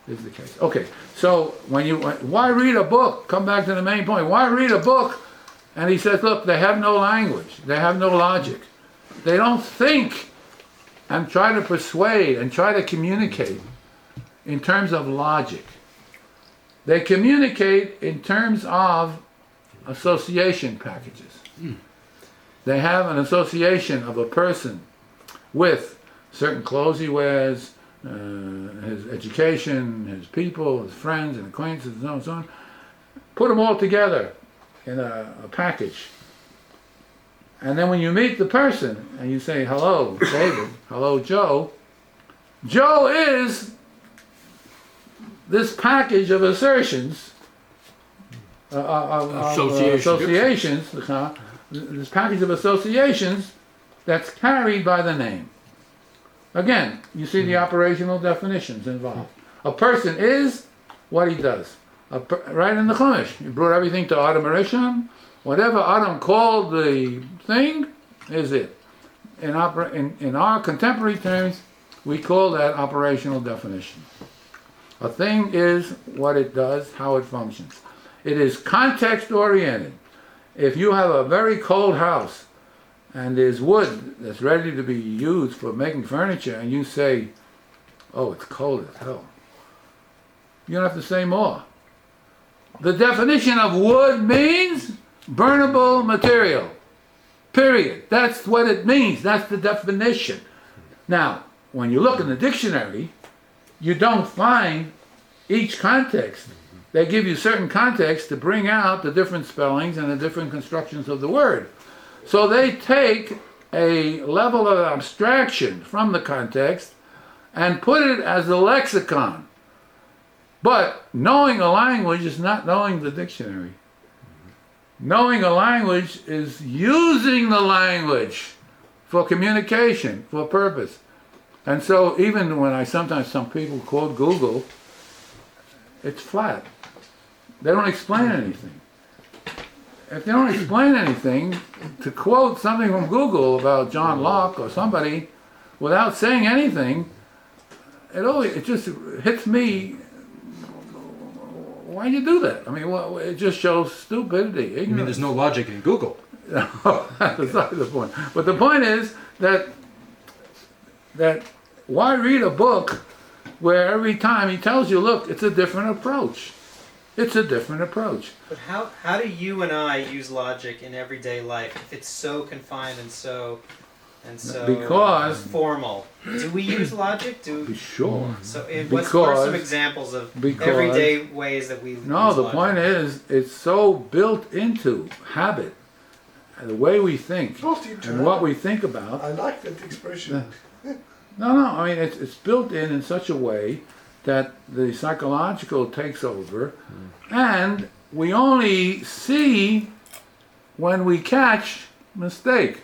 is the case. Okay, so why read a book? Come back to the main point. Why read a book? And he says, look, they have no language. They have no logic. They don't think and try to persuade and try to communicate in terms of logic. They communicate in terms of association packages. They have an association of a person with certain clothes he wears, his education, his people, his friends and acquaintances, and so on and so on. Put them all together in a package. And then when you meet the person and you say, hello, David, hello, Joe, Joe is this package of assertions, associations, this package of associations that's carried by the name. Again, you see the operational definitions involved. A person is what he does. Right in the Chumash, you brought everything to Adam Rishon. Whatever Adam called the thing is it. In our contemporary terms, we call that operational definition. A thing is what it does, how it functions. It is context oriented. If you have a very cold house and there's wood that's ready to be used for making furniture and you say, oh, it's cold as hell, you don't have to say more. The definition of wood means burnable material. Period. That's what it means. That's the definition. Now, when you look in the dictionary, you don't find each context. They give you certain context to bring out the different spellings and the different constructions of the word. So they take a level of abstraction from the context and put it as a lexicon. But knowing a language is not knowing the dictionary. Knowing a language is using the language for communication, for purpose. And so even when sometimes some people quote Google, it's flat. They don't explain anything. If they don't explain anything, to quote something from Google about John Locke or somebody without saying anything, it just hits me. Why do you do that? I mean, it just shows stupidity. I mean, there's no logic in Google. That's not the point. But the point is that why read a book where every time he tells you, look, it's a different approach. It's a different approach. But how do you and I use logic in everyday life if it's so confined and so because formal? Do we use logic? Sure. So what are some examples of everyday ways that we use logic? The point is, it's so built into habit, and the way we think, and what we think about. I like that expression. No, I mean, it's built in such a way that the psychological takes over, and we only see when we catch mistake.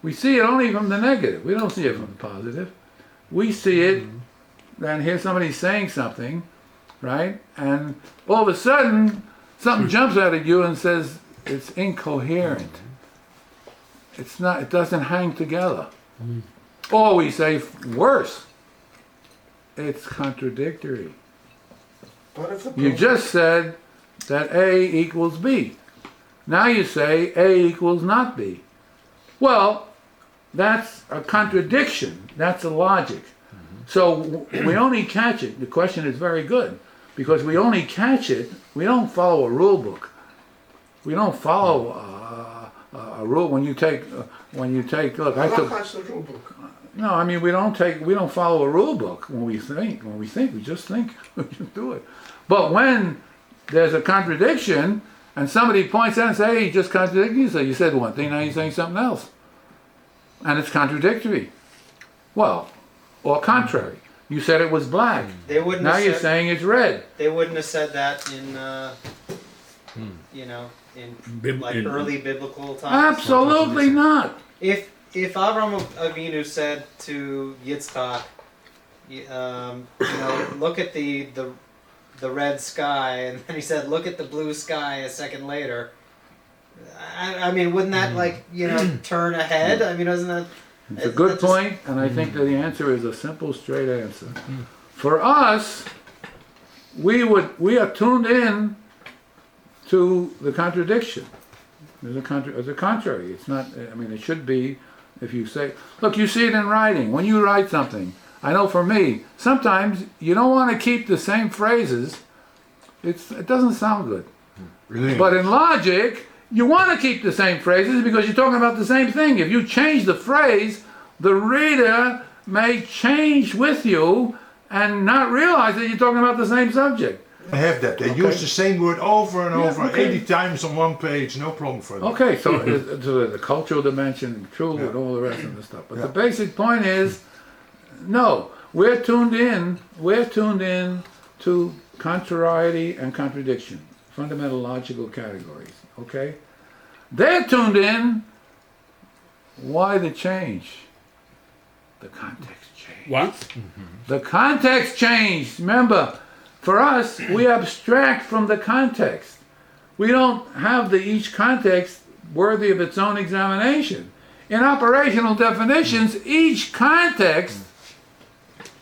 We see it only from the negative. We don't see it from the positive. We see it, then hear somebody saying something, right? And all of a sudden, something jumps out at you and says it's incoherent. It's not. It doesn't hang together. Or we say worse. It's contradictory. But if the You person- just said that A equals B. Now you say A equals not B. Well, that's a contradiction. That's a logic. So we only catch it. The question is very good because we only catch it. We don't follow a rule book. We don't follow a rule when you take. Look, I Allah took. has the rule book. No, I mean we don't follow a rule book when we think. We just think. We just do it. But when there's a contradiction and somebody points out and says, "Hey, you just contradicted you." So you said one thing, now you're saying something else, and it's contradictory. Well, or contrary. You said it was black. They wouldn't. Now have you're said, saying it's red. They wouldn't have said that in, you know, in like in- early biblical times. Absolutely not. If Avram Avinu said to Yitzchak, you know, look at the red sky, and then he said, look at the blue sky a second later. I mean, wouldn't that like turn ahead? I mean, doesn't that? It's a good point, and I think that the answer is a simple, straight answer. For us, we are tuned in to the contradiction. There's a contrary. It's not. I mean, it should be. If you say, look, you see it in writing. When you write something, I know for me, sometimes you don't want to keep the same phrases. It doesn't sound good. Really? But in logic, you want to keep the same phrases because you're talking about the same thing. If you change the phrase, the reader may change with you and not realize that you're talking about the same subject. I have that. They use the same word over and Yeah, over, okay. 80 times on one page, no problem for them. Okay, so the cultural dimension, true, and all the rest of the stuff. But the basic point is, no, we're tuned in to contrariety and contradiction, fundamental logical categories, okay? They're tuned in, why the change? The context changed. What? The context changed. Remember, for us, we abstract from the context. We don't have each context worthy of its own examination. In operational definitions, each context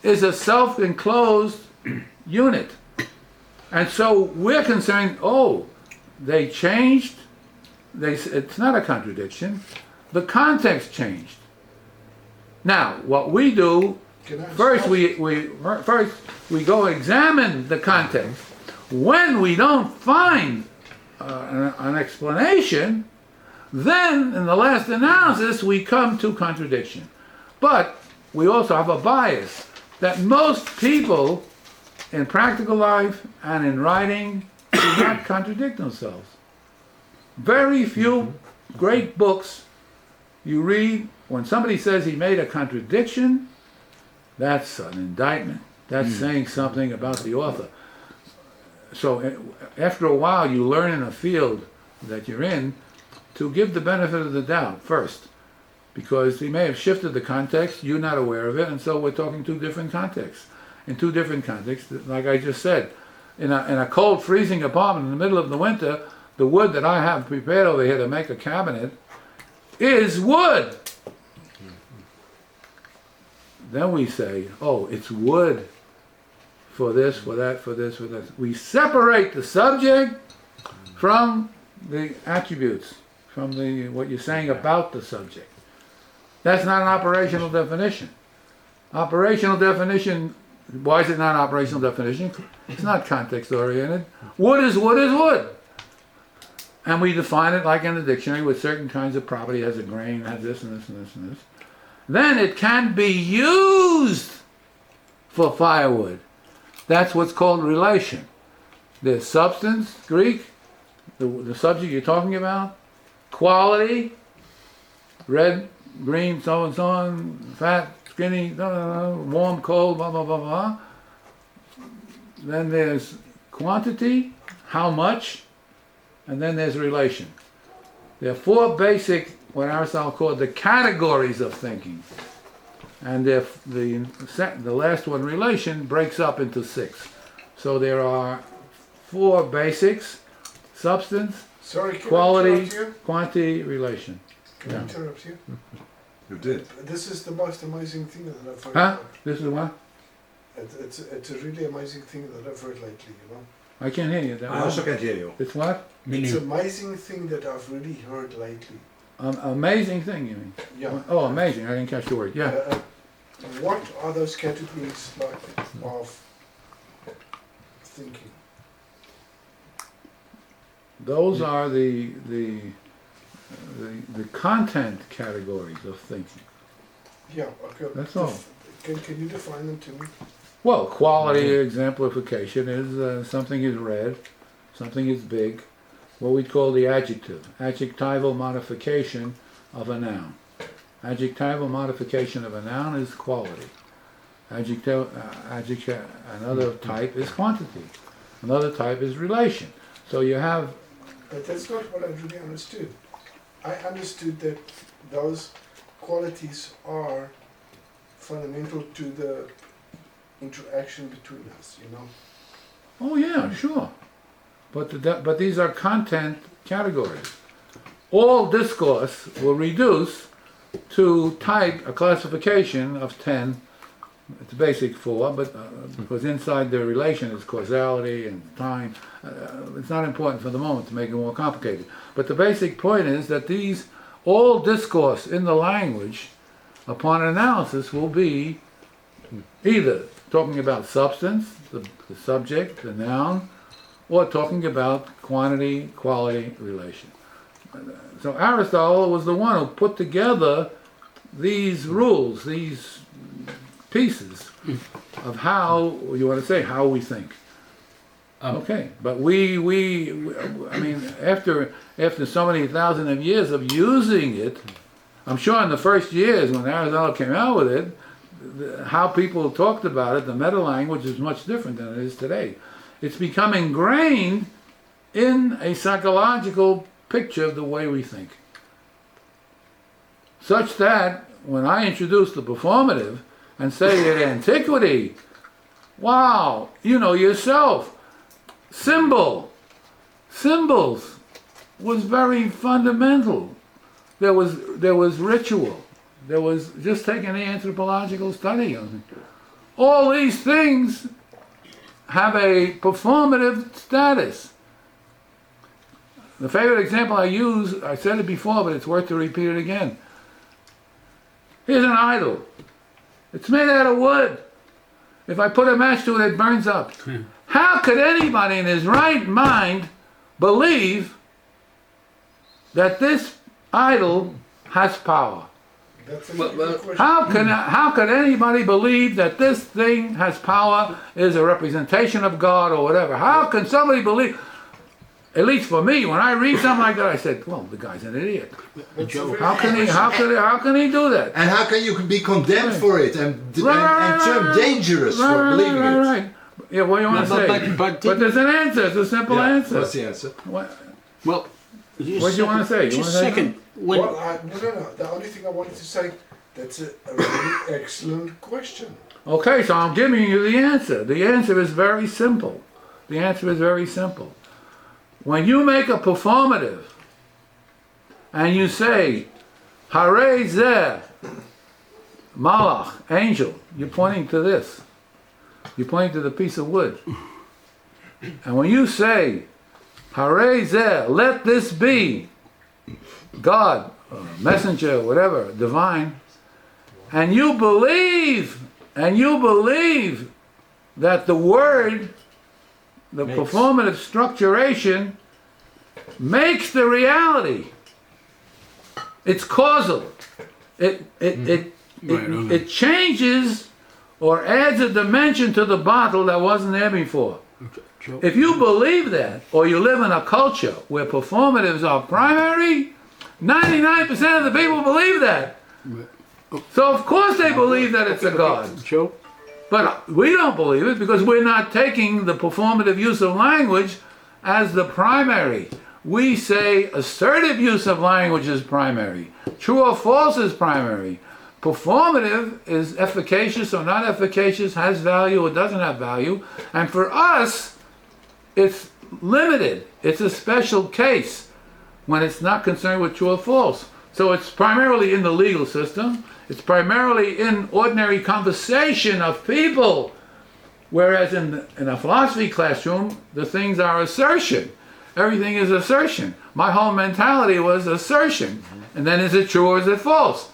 is a self-enclosed unit. And so we're concerned, they changed. It's not a contradiction. The context changed. Now, what we do, Can I first stop? we go examine the context. When we don't find an explanation, then in the last analysis we come to contradiction. But we also have a bias that most people in practical life and in writing do not contradict themselves. Very few great books you read, when somebody says he made a contradiction, that's an indictment. That's saying something about the author. So after a while you learn in a field that you're in to give the benefit of the doubt first. Because he may have shifted the context, you're not aware of it, and so we're talking two different contexts. In two different contexts, like I just said, in a cold, freezing apartment in the middle of the winter, the wood that I have prepared over here to make a cabinet is wood. Then we say, it's wood for this, for that, for this, for that. We separate the subject from the attributes, from what you're saying about the subject. That's not an operational definition. Operational definition, why is it not an operational definition? It's not context oriented. Wood is wood is wood. And we define it like in the dictionary with certain kinds of property, it has a grain, it has this and this and this and this. Then it can be used for firewood. That's what's called relation. There's substance, Greek, the subject you're talking about, quality, red, green, so and so on, fat, skinny, warm, cold, blah, blah, blah, blah. Then there's quantity, how much, and then there's relation. There are four basic what Aristotle called the categories of thinking. And if the last one, relation, breaks up into 6. So there are 4 basics: substance, Sorry, can I quality, interrupt you? quantity, relation. Can I Yeah. interrupt you? You did. This is the most amazing thing that I've heard. Huh? This is what? It's a really amazing thing that I've heard lately, you know. I can't hear you. That I also can't hear you. It's what? It's an amazing thing that I've really heard lately. Amazing thing, you mean? Yeah. Oh, amazing. I didn't catch the word. Yeah. What are those categories like of thinking? Those are the content categories of thinking. Yeah, okay. That's all. Can you define them to me? Well, quality exemplification is something is red, something is big, what we call the adjective, adjectival modification of a noun. Adjectival modification of a noun is quality. Another type is quantity. Another type is relation. So you have, But that's not what I really understood. I understood that those qualities are fundamental to the interaction between us, you know? oh yeah, sure. But these are content categories. All discourse will reduce to type, a classification of 10. It's basic 4, but because inside the relation is causality and time. It's not important for the moment to make it more complicated. But the basic point is that all discourse in the language, upon analysis, will be either talking about substance, the subject, the noun, or talking about quantity, quality, relation. So Aristotle was the one who put together these rules, these pieces of how, you want to say, how we think. Okay, but I mean, after so many thousand of years of using it, I'm sure in the first years when Aristotle came out with it, how people talked about it, the meta language is much different than it is today. It's become ingrained in a psychological picture of the way we think. Such that when I introduce the performative and say in antiquity, wow, you know yourself, symbols was very fundamental. There was ritual. There was, just taking the anthropological study of it. All these things have a performative status. The favorite example I use, I said it before, but it's worth to repeat it again. Here's an idol. It's made out of wood. If I put a match to it, it burns up. How could anybody in his right mind believe that this idol has power? That's a really good question. How could anybody believe that this thing has power, is a representation of God or whatever? How can somebody believe? At least for me, when I read something like that, I said, "Well, the guy's an idiot. That's a very How can he? good How can he do that?" And how can you be condemned for it and termed dangerous for believing it? Right. Yeah, what do you want to say? But there's an answer. It's a simple Yeah, answer. what's the answer? What Well, do you want to say? You Just a wanna say second. When, No. The only thing I wanted to say, that's a really excellent question. Okay, so I'm giving you the answer. The answer is very simple. The answer is very simple. When you make a performative and you say, Hare Zeh, Malach, angel, you're pointing to this. You're pointing to the piece of wood. And when you say, Hare Zeh, let this be, God, messenger, whatever, divine, and you believe that the word, the performative structuration, makes the reality. It's causal. It changes or adds a dimension to the bottle that wasn't there before. If you believe that, or you live in a culture where performatives are primary, 99% of the people believe that. So of course they believe that it's a God. Joe? But we don't believe it because we're not taking the performative use of language as the primary. we say assertive use of language is primary. True or false is primary. Performative is efficacious or not efficacious, has value or doesn't have value. And for us, it's limited. It's a special case when it's not concerned with true or false. So it's primarily in the legal system. It's primarily in ordinary conversation of people. Whereas in a philosophy classroom, the things are assertion. Everything is assertion. My whole mentality was assertion. And then is it true or is it false?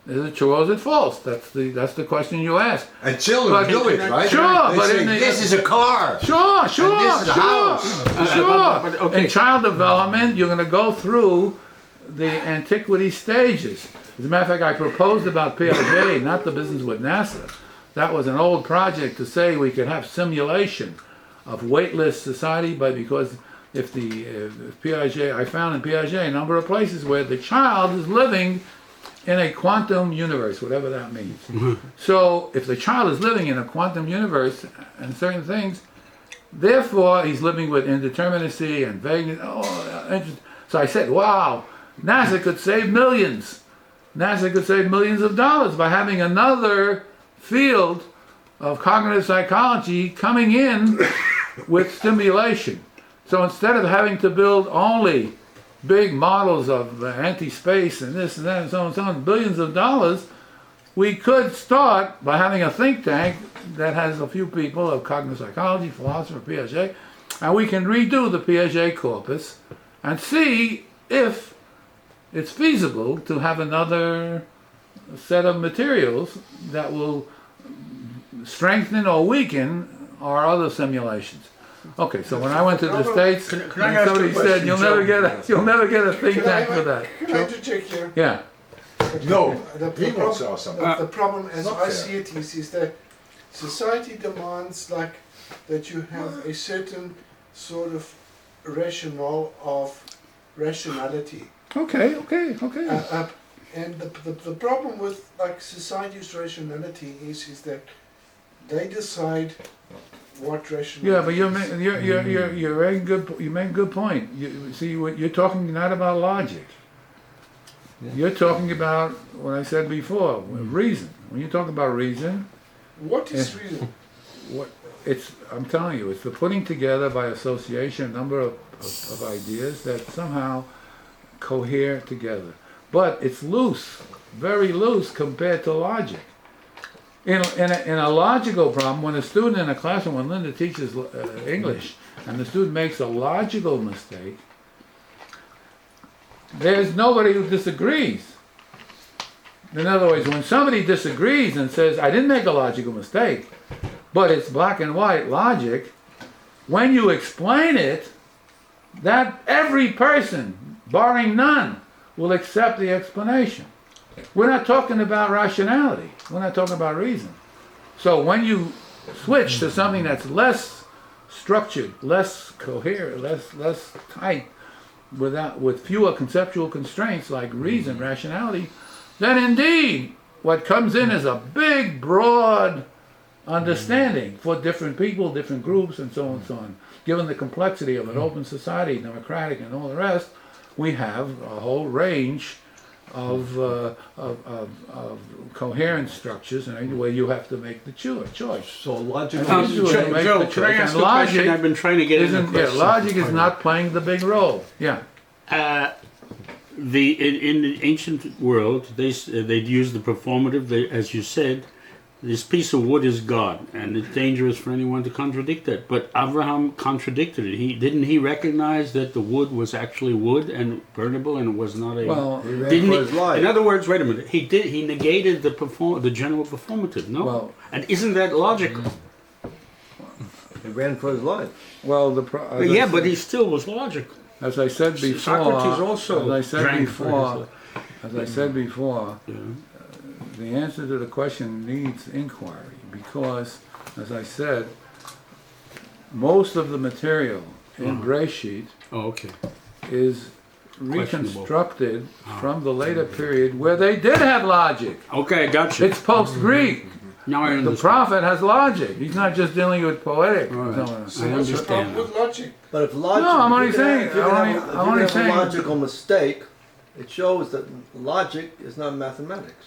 Is it true or is it false? That's the question you ask. And children But- do it, right? Sure, They but say, in the- this is a car. Sure, sure, this is the sure, house. sure. but okay. In child development, you're going to go through the antiquity stages. As a matter of fact, I proposed about Piaget, not the business with NASA. That was an old project to say we could have simulation of weightless society, but because if Piaget, I found in Piaget a number of places where the child is living in a quantum universe, whatever that means. So if the child is living in a quantum universe and certain things, therefore he's living with indeterminacy and vagueness. So I said, wow, NASA could save millions. NASA could save millions of dollars by having another field of cognitive psychology coming in with stimulation. So instead of having to build only big models of anti-space and this and that and so on and so on, billions of dollars, we could start by having a think tank that has a few people of cognitive psychology, philosopher, Piaget, and we can redo the Piaget corpus and see if it's feasible to have another set of materials that will strengthen or weaken our other simulations. Okay, so when I went to the States, Can I ask somebody a said, question, you'll never get a think tank for that. Can I interject here? Yeah, No, The he wants to ask something. The problem, as Not I fair. see it, is that society demands like that you have a certain sort of rationale of rationality. okay. And the problem with like society's rationality is that they decide what rationality. Yeah, but is. you're very good. You make a good point. You see, you're talking not about logic. You're talking about what I said before, reason. When you talk about reason, What is reason? I'm telling you, it's the putting together by association a number of ideas that somehow cohere together. But it's loose, very loose compared to logic. In a logical problem, when a student in a classroom, when Linda teaches English, and the student makes a logical mistake, there's nobody who disagrees. In other words, when somebody disagrees and says, I didn't make a logical mistake, but it's black and white logic, when you explain it, that every person, barring none, will accept the explanation. We're not talking about rationality. We're not talking about reason. So when you switch to something that's less structured, less coherent, less tight, with fewer conceptual constraints like reason, rationality, then indeed what comes in is a big, broad understanding for different people, different groups, and so on and so on. Given the complexity of an open society, democratic, and all the rest, we have a whole range of coherent structures, and where you have to make the choice. So logical. Joe, can I ask a question? I've been trying to get in a question. Logic is not playing the big role. Yeah. In the ancient world, they'd use the performative. As you said, this piece of wood is God, and it's dangerous for anyone to contradict that. But Abraham contradicted it. Didn't he recognize that the wood was actually wood and burnable, and it was not a? Well, He ran didn't for he? his life. In other words, wait a minute. He negated the general performative. No, Well- and isn't that logical? He ran for his life. well, Yeah, but he still was logical. as I said before, Socrates also as I said drank for his before, life. as I said before, Yeah. the answer to the question needs inquiry because, as I said, most of the material in Breshit Oh, okay. is Questionable. reconstructed from the later period where they did have logic. Okay, I got you. It's post-Greek. Now I The understand. prophet has logic. He's not just dealing with poetic. All right. No, no. So I what's the problem understand. with logic? But if logic, No, I'm only if you can saying- have- if you I'm can only- have a- if I'm you only can have saying- a logical mistake, it shows that logic is not mathematics.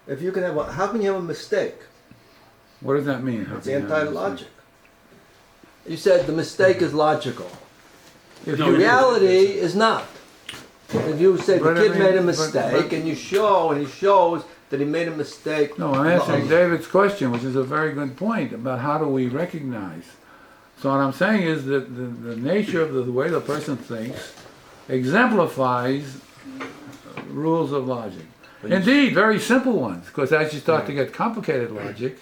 If you can have, how can you have a mistake? What does that mean? It's anti-logic. You said the mistake is logical. If The you- reality is not. If you say the But I kid mean, made a but- mistake but- and you show and he shows that he made a mistake. No, I'm answering David's question, which is a very good point about how do we recognize. So what I'm saying is that the nature of the way the person thinks exemplifies rules of logic. Indeed, very simple ones, because as you start to get complicated logic,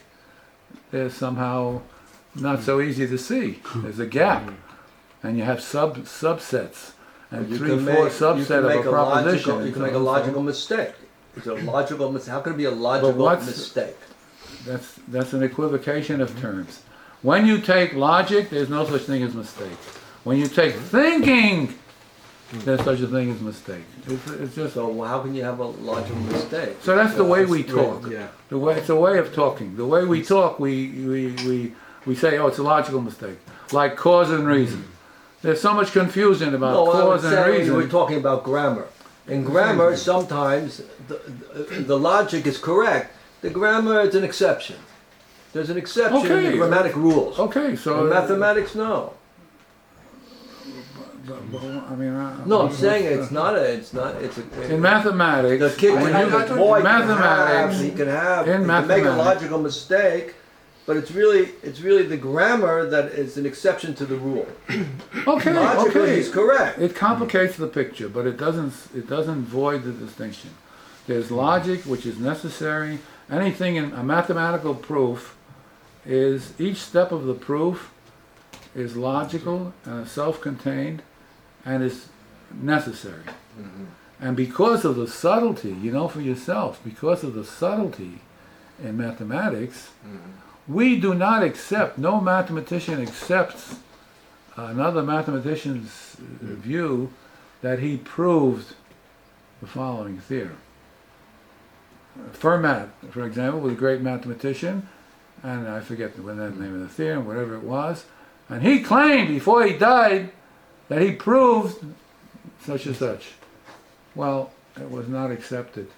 they're somehow not so easy to see. There's a gap, and you have subsets, and You three, can four make, subset you can of make a a proposition. logical, you can make a logical mistake. It's a logical mistake. How can it be a logical what's- mistake? That's an equivocation of terms. When you take logic, there's no such thing as mistake. When you take thinking, there's such a thing as mistake. It's just So how can you have a logical mistake? so that's the way we talk. Yeah. It's a way of talking. The way we talk, we say, oh, it's a logical mistake, like cause and reason. There's so much confusion about No, I would cause and say reason. we're talking about grammar. In grammar, sometimes the logic is correct. The grammar is an exception. There's an exception in Okay. the grammatic rules. Okay, so In mathematics, no. I mean, No, I'm saying it's not a. It's not. It's a. in mathematics, The kid when can you- have, the boy mathematics, he can have, in he can make a mathematics- logical mistake, but it's really the grammar that is an exception to the rule. okay, Logically, okay. he's correct. It complicates the picture, but it doesn't void the distinction. There's logic which is necessary. Anything in a mathematical proof is each step of the proof is logical and self-contained and is necessary. And because of the subtlety, you know for yourself, because of the subtlety in mathematics, we do not accept, no mathematician accepts another mathematician's view that he proved the following theorem. Fermat, for example, was a great mathematician, and I forget the name of the theorem, whatever it was, and he claimed before he died that he proved such and such. Well, it was not accepted.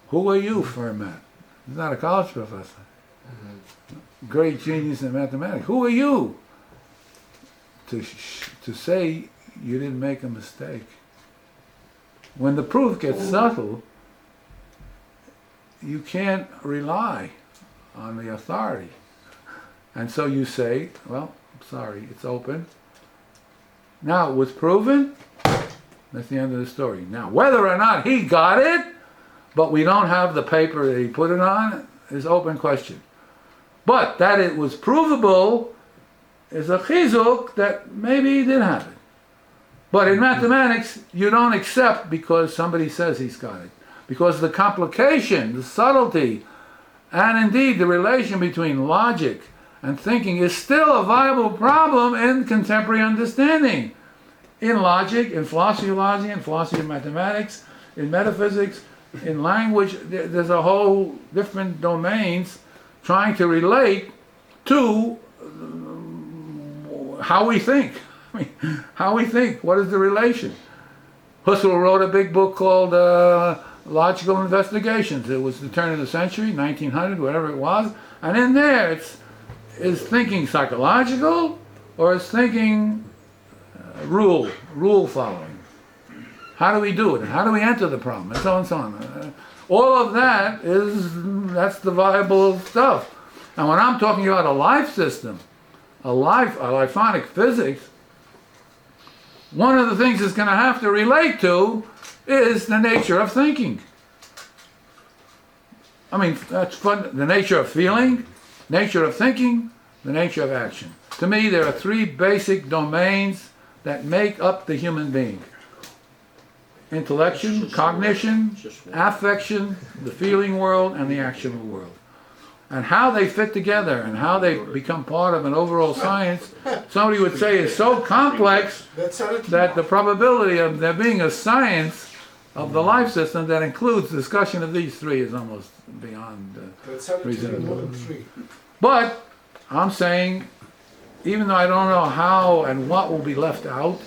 Who are you, Fermat? He's not a college professor. Great genius in mathematics. Who are you to say you didn't make a mistake? When the proof gets subtle, you can't rely on the authority. And so you say, well, I'm sorry, it's open. Now, it was proven, that's the end of the story. Now, whether or not he got it, but we don't have the paper that he put it on, is open question. But that it was provable is a chizuk that maybe he did have it. But in mathematics, you don't accept because somebody says he's got it. Because the complication, the subtlety, and indeed the relation between logic and thinking is still a viable problem in contemporary understanding. In logic, in philosophy of logic, in philosophy of mathematics, in metaphysics, in language, there's a whole different domains trying to relate to how we think. I mean, how we think, what is the relation? Husserl wrote a big book called Logical Investigations. It was the turn of the century, 1900, whatever it was. And in there, is thinking psychological or is thinking rule following? How do we do it? And how do we enter the problem? And so on and so on. All of that that's the viable stuff. And when I'm talking about a life system, a liphonic physics, one of the things it's going to have to relate to is the nature of thinking. I mean, that's fun. The nature of feeling, nature of thinking, the nature of action. To me, there are three basic domains that make up the human being. Intellection, cognition, affection, the feeling world, and the actional world. And how they fit together and how they become part of an overall science, somebody would say is so complex That's how it that the probability of there being a science of the life system that includes discussion of these three is almost beyond. That sounded to me more than Reasonable. three. But I'm saying, even though I don't know how and what will be left out,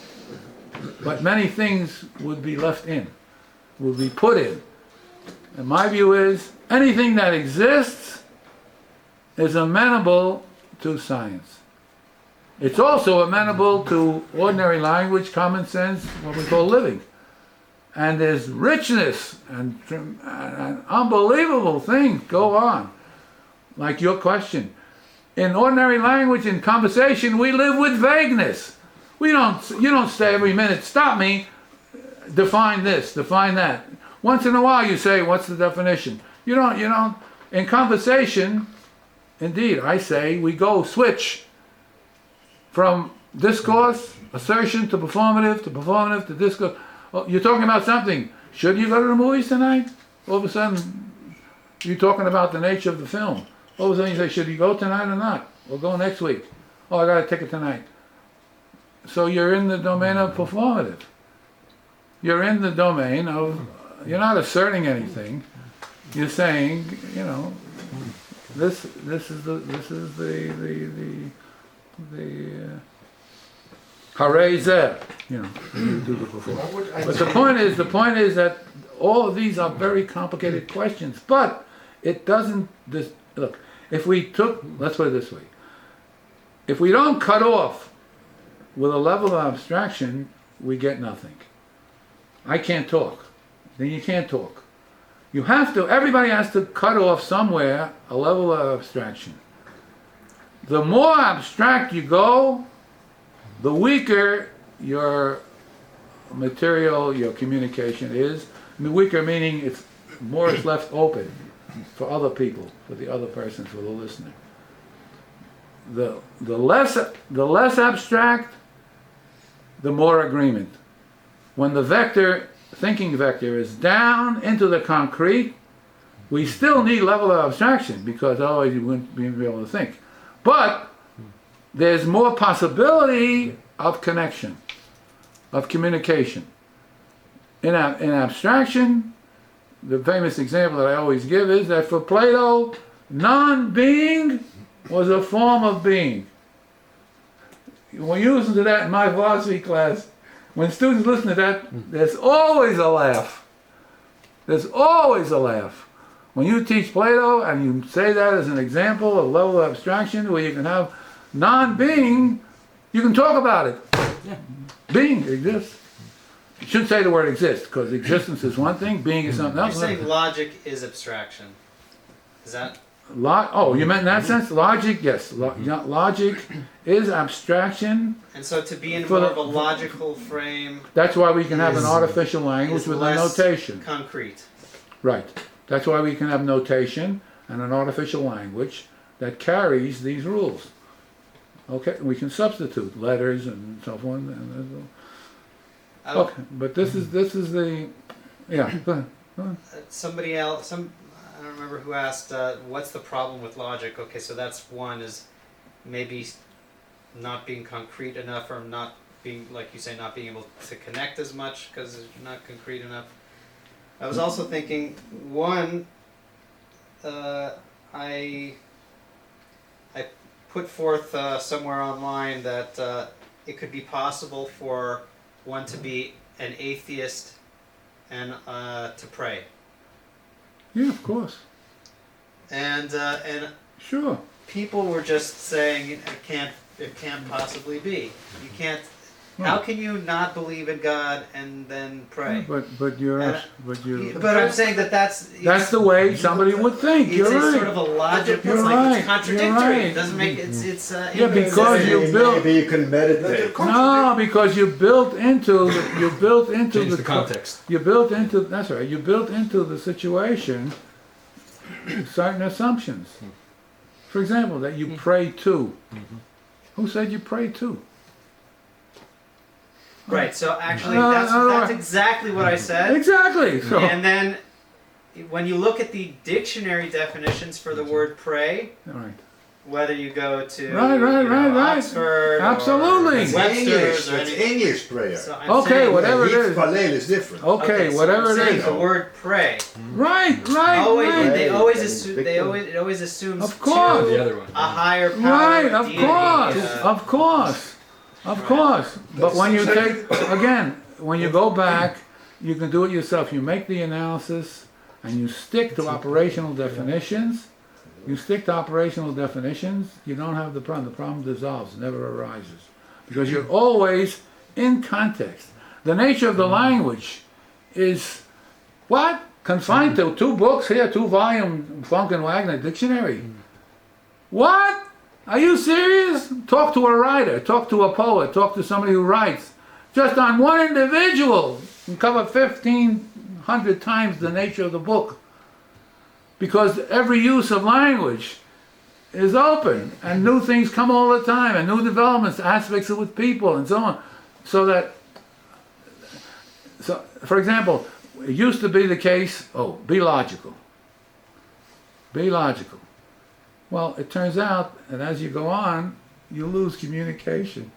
but many things would be left in, will be put in. And my view is, anything that exists is amenable to science. It's also amenable to ordinary language, common sense, what we call living. And there's richness and unbelievable things go on. Like your question. In ordinary language, in conversation, we live with vagueness. You don't say every minute, stop me, define this, define that. Once in a while you say, what's the definition? You don't, in conversation, indeed, I say, we go switch from discourse, assertion to performative to discourse. Oh, you're talking about something. Should you go to the movies tonight? All of a sudden, you're talking about the nature of the film. All of a sudden you say, should you go tonight or not? We'll go next week. Oh, I got a ticket tonight. So you're in the domain of performative. You're in the domain of, you're not asserting anything. You're saying, this is the hooray there, you do the performance. But the point is that all of these are very complicated questions, but it doesn't, look, if we took, let's put it this way, if we don't cut off with a level of abstraction, we get nothing. I can't talk, then you can't talk. You have to, everybody has to cut off somewhere a level of abstraction. The more abstract you go, the weaker your material, your communication is. Weaker meaning it's more is left open for other people, for the other person, for the listener. The less abstract, the more agreement. When the thinking vector is down into the concrete, we still need level of abstraction because otherwise you wouldn't be able to think. But there's more possibility of connection, of communication. In abstraction, the famous example that I always give is that for Plato, non-being was a form of being. When you listen to that in my philosophy class, when students listen to that, there's always a laugh. There's always a laugh. When you teach Plato and you say that as an example of level of abstraction where you can have non-being, you can talk about it. Yeah. Being exists. You shouldn't say the word exist, because existence is one thing, being is something You're else. saying logic is abstraction. Is that? Oh, you meant in that sense? Logic, yes. Logic is abstraction. And so to be in For more the- of a logical frame That's why we can have an Is- artificial language is with a less notation. concrete. Right. That's why we can have notation and an artificial language that carries these rules. Okay, we can substitute letters and so forth. I don't- Okay, but this is the, yeah, go ahead. Somebody else, I don't remember who asked, what's the problem with logic? Okay, so that's one, is maybe not being concrete enough, or not being, like you say, not being able to connect as much because it's not concrete enough. I was also thinking, one, I put forth somewhere online that it could be possible for one to be an atheist and to pray. Yeah, of course. And Sure. people were just saying it can't possibly be. You can't. How can you not believe in God and then pray? But you're, And- but I'm saying that's the way somebody would think. it's You're a right. sort of a logic. You're It's like right. it's contradictory. You're right. It doesn't make it's Yeah, because you built. Maybe you can meditate. No, because you built into Change the the context. You built into, that's right, you built into the situation certain assumptions. For example, that you pray to. Who said you pray to? right. So actually, No, that's no, that's no. exactly what I said. Exactly. So, And then when you look at the dictionary definitions for the word pray, all right. whether you go to Right. Oxford Absolutely. or It's Webster's English. or It's anything. English prayer. So I'm Okay, saying, whatever it Hebrew is. Palel is different. Okay, so whatever I'm it saying is. the word pray. Right. Always, Right. they always And assume. victim. It always assumes Of course. to The other one. a higher power. Right, of deity, course. Of course. But when you take, again, when you go back, you can do it yourself. You make the analysis and you stick to operational definitions. You stick to operational definitions, you don't have the problem. The problem dissolves, never arises. Because you're always in context. The nature of the language is what? Confined to 2 books here, 2-volume Funk and Wagner dictionary. What? Are you serious? Talk to a writer, talk to a poet, talk to somebody who writes. Just on one individual, you cover 1,500 times the nature of the book. Because every use of language is open, and new things come all the time, and new developments, aspects with people, and so on. So, for example, it used to be the case, be logical. Be logical. Well, it turns out that as you go on, you lose communication.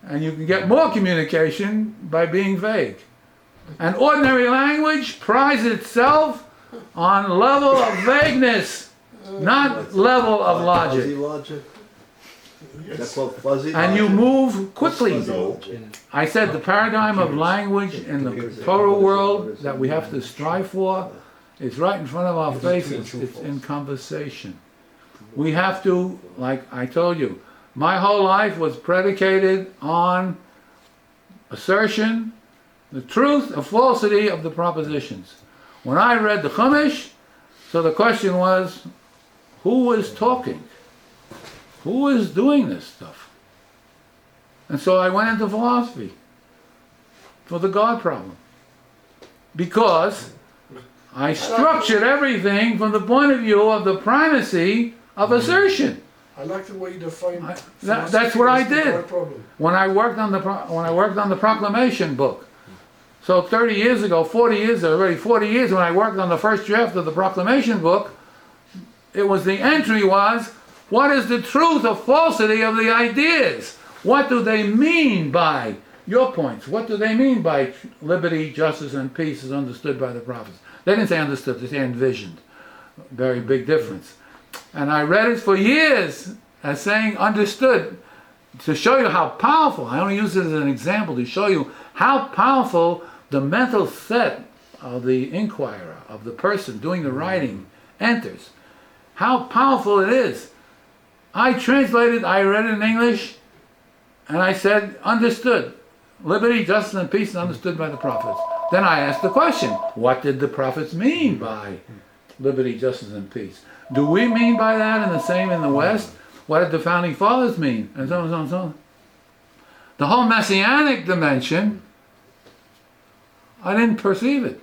And you can get more communication by being vague. And ordinary language prides itself on level of vagueness, not level of Fuzzy logic. logic? Yes. That's called fuzzy And you logic? move quickly. No. I said the paradigm of language in the Torah world that we have to strive for is right in front of our faces. It's in conversation. We have to, like I told you, my whole life was predicated on assertion, the truth or falsity of the propositions. When I read the Chumash, so the question was, who is talking? Who is doing this stuff? And so I went into philosophy for the God problem. Because I structured everything from the point of view of the primacy of assertion. I like the way you define. That's what I philosophy as the did. God problem. When I worked on the proclamation book. So 30 years ago, 40 years, already 40 years, when I worked on the first draft of the proclamation book, it was the entry was, what is the truth or falsity of the ideas? What do they mean by your points? What do they mean by liberty, justice, and peace as understood by the prophets? They didn't say understood, they say envisioned. Very big difference. And I read it for years as saying understood, to show you how powerful, I only use it as an example to show you how powerful the mental set of the inquirer, of the person doing the writing, enters. How powerful it is. I translated, I read it in English, and I said, understood. Liberty, justice, and peace understood by the prophets. Then I asked the question, what did the prophets mean by liberty, justice, and peace? Do we mean by that and the same in the West? What did the founding fathers mean? And so on and so on and so on. The whole messianic dimension, I didn't perceive it.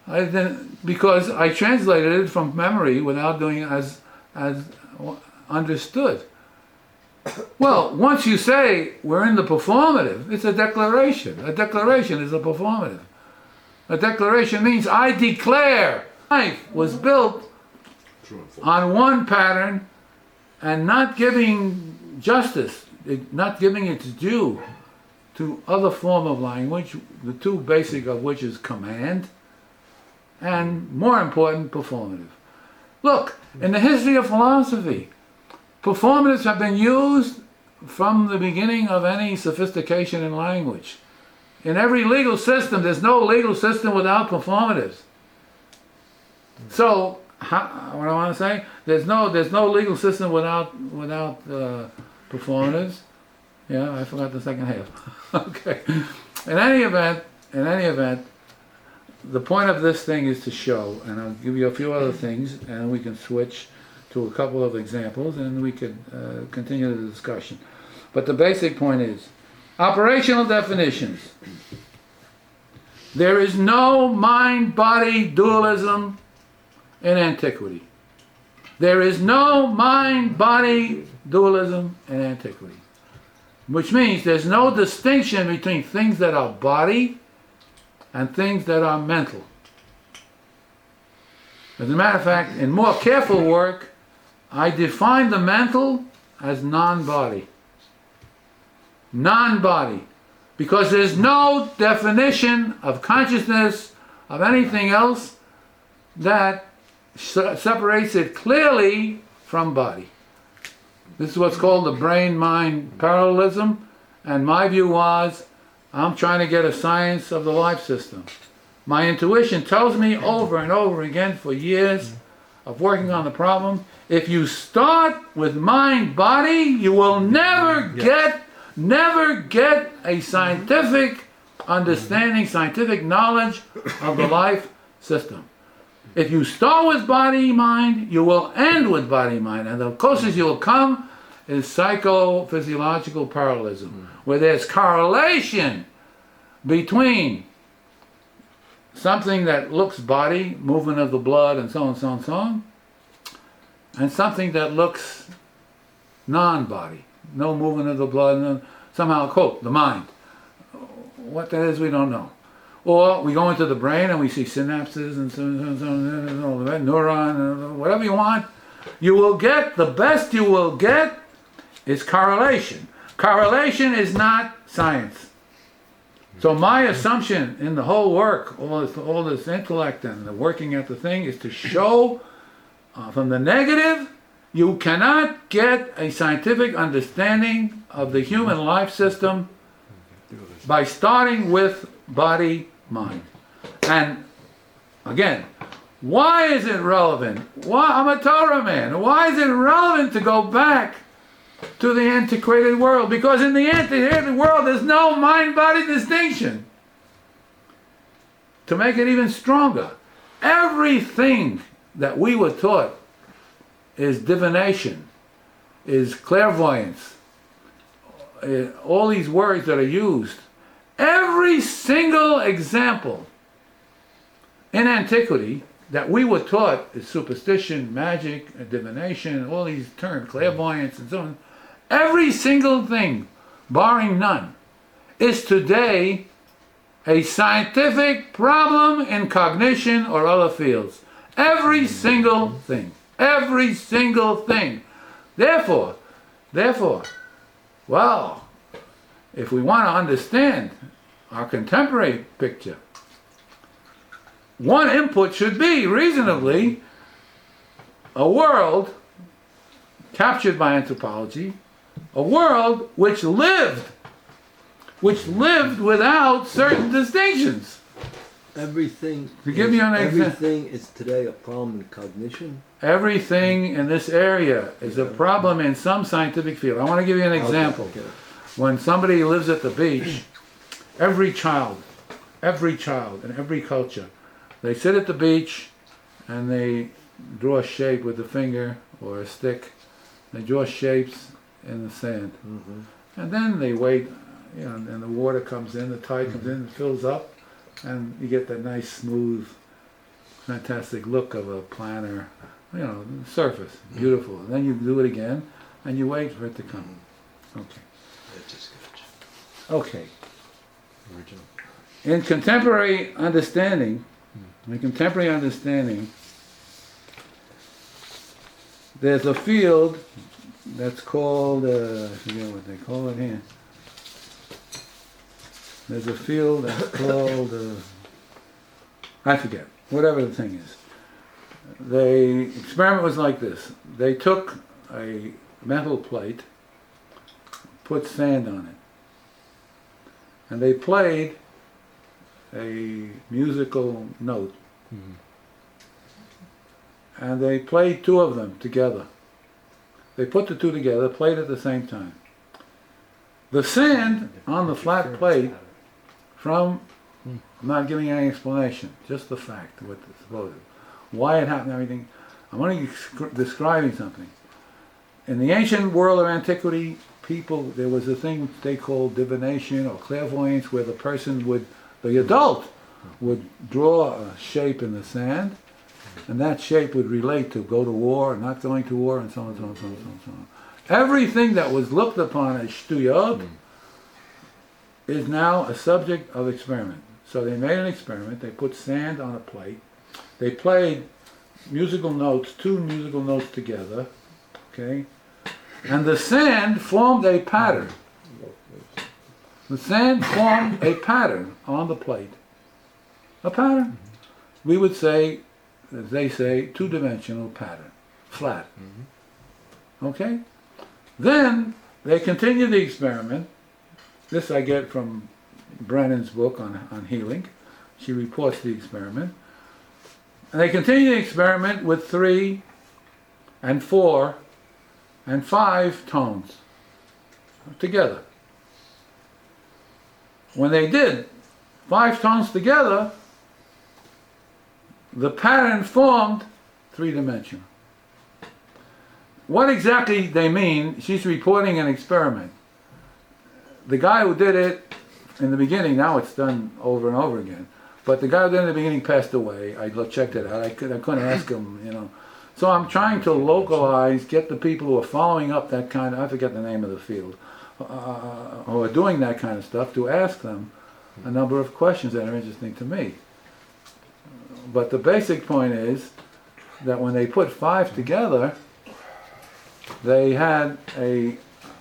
I didn't, because I translated it from memory without doing it as understood. Well, once you say we're in the performative, it's a declaration. A declaration is a performative. A declaration means I declare. Life was built on one pattern and not giving justice, not giving its due to other form of language, the 2 basic of which is command, and more important, performative. Look, in the history of philosophy, performatives have been used from the beginning of any sophistication in language. In every legal system, there's no legal system without performatives. So, what I want to say, there's no legal system without performatives. Yeah, I forgot the second half. Okay. In any event, the point of this thing is to show, and I'll give you a few other things, and we can switch to a couple of examples, and we could continue the discussion. But the basic point is, operational definitions. There is no mind-body dualism in antiquity. There is no mind-body dualism in antiquity. Which means there's no distinction between things that are body and things that are mental. As a matter of fact, in more careful work, I define the mental as non-body. Non-body. Because there's no definition of consciousness, of anything else, that separates it clearly from body. This is what's called the brain-mind parallelism, and my view was, I'm trying to get a science of the life system. My intuition tells me over and over again for years of working on the problem, if you start with mind-body, you will never get a scientific understanding, scientific knowledge of the life system. If you start with body-mind, you will end with body-mind, and the closest you'll come is psychophysiological parallelism, where there's correlation between something that looks body, movement of the blood, and so on, so on, so on, and something that looks non-body, no movement of the blood, and somehow, quote, the mind. What that is, we don't know. Or we go into the brain and we see synapses and so on, neuron, whatever you want. You will get, the best you will get is correlation. Correlation is not science. So my assumption in the whole work, all this intellect and the working at the thing, is to show from the negative, you cannot get a scientific understanding of the human life system by starting with body-mind. And again, why is it relevant? Why, I'm a Torah man. Why is it relevant to go back to the antiquated world? Because in the antiquated world there's no mind-body distinction. To make it even stronger, everything that we were taught is divination, is clairvoyance, all these words that are used. Every single example in antiquity that we were taught is superstition, magic, divination, all these terms, clairvoyance and so on. Every single thing, barring none, is today a scientific problem in cognition or other fields. Every single thing. Every single thing. Therefore, well, if we want to understand our contemporary picture, one input should be, reasonably, a world captured by anthropology, a world which lived without certain distinctions. Everything. To give you an example. Everything is today a problem in cognition. Everything in this area is a problem in some scientific field. I want to give you an example. Okay. When somebody lives at the beach, every child in every culture, they sit at the beach and they draw a shape with a finger or a stick. They draw shapes in the sand. Mm-hmm. And then they wait, and the water comes in, the tide comes in, it fills up, and you get that nice, smooth, fantastic look of a planner, surface, beautiful. And then you do it again, and you wait for it to come. Okay. Okay. In contemporary understanding, there's a field that's called, I forget what they call it here. There's a field that's called, I forget, whatever the thing is. The experiment was like this. They took a metal plate, put sand on it, and they played a musical note. Mm-hmm. And they played two of them together. They put the two together, played at the same time. The sand on the flat plate, I'm not giving any explanation, just the fact, what it's supposed to, why it happened, everything. I'm only describing something. In the ancient world of antiquity, there was a thing they called divination or clairvoyance, where the adult would draw a shape in the sand, and that shape would relate to go to war or not going to war, and so on, so on, so on, so on, so on. Everything that was looked upon as shtuyot is now a subject of experiment. So they made an experiment, they put sand on a plate, they played musical notes, two musical notes together, okay? And the sand formed a pattern. The sand formed a pattern on the plate. A pattern. We would say, as they say, two-dimensional pattern. Flat. Okay? Then they continue the experiment. This I get from Brennan's book on healing. She reports the experiment. And they continue the experiment with 3 and 4 and 5 tones together. When they did 5 tones together, the pattern formed 3-dimensional. What exactly they mean, she's reporting an experiment. The guy who did it in the beginning, now it's done over and over again, but the guy who did it in the beginning passed away. I checked it out. I couldn't ask him, you know. So I'm trying to localize, get the people who are following up that kind of, I forget the name of the field, who are doing that kind of stuff, to ask them a number of questions that are interesting to me. But the basic point is that when they put 5 together, they had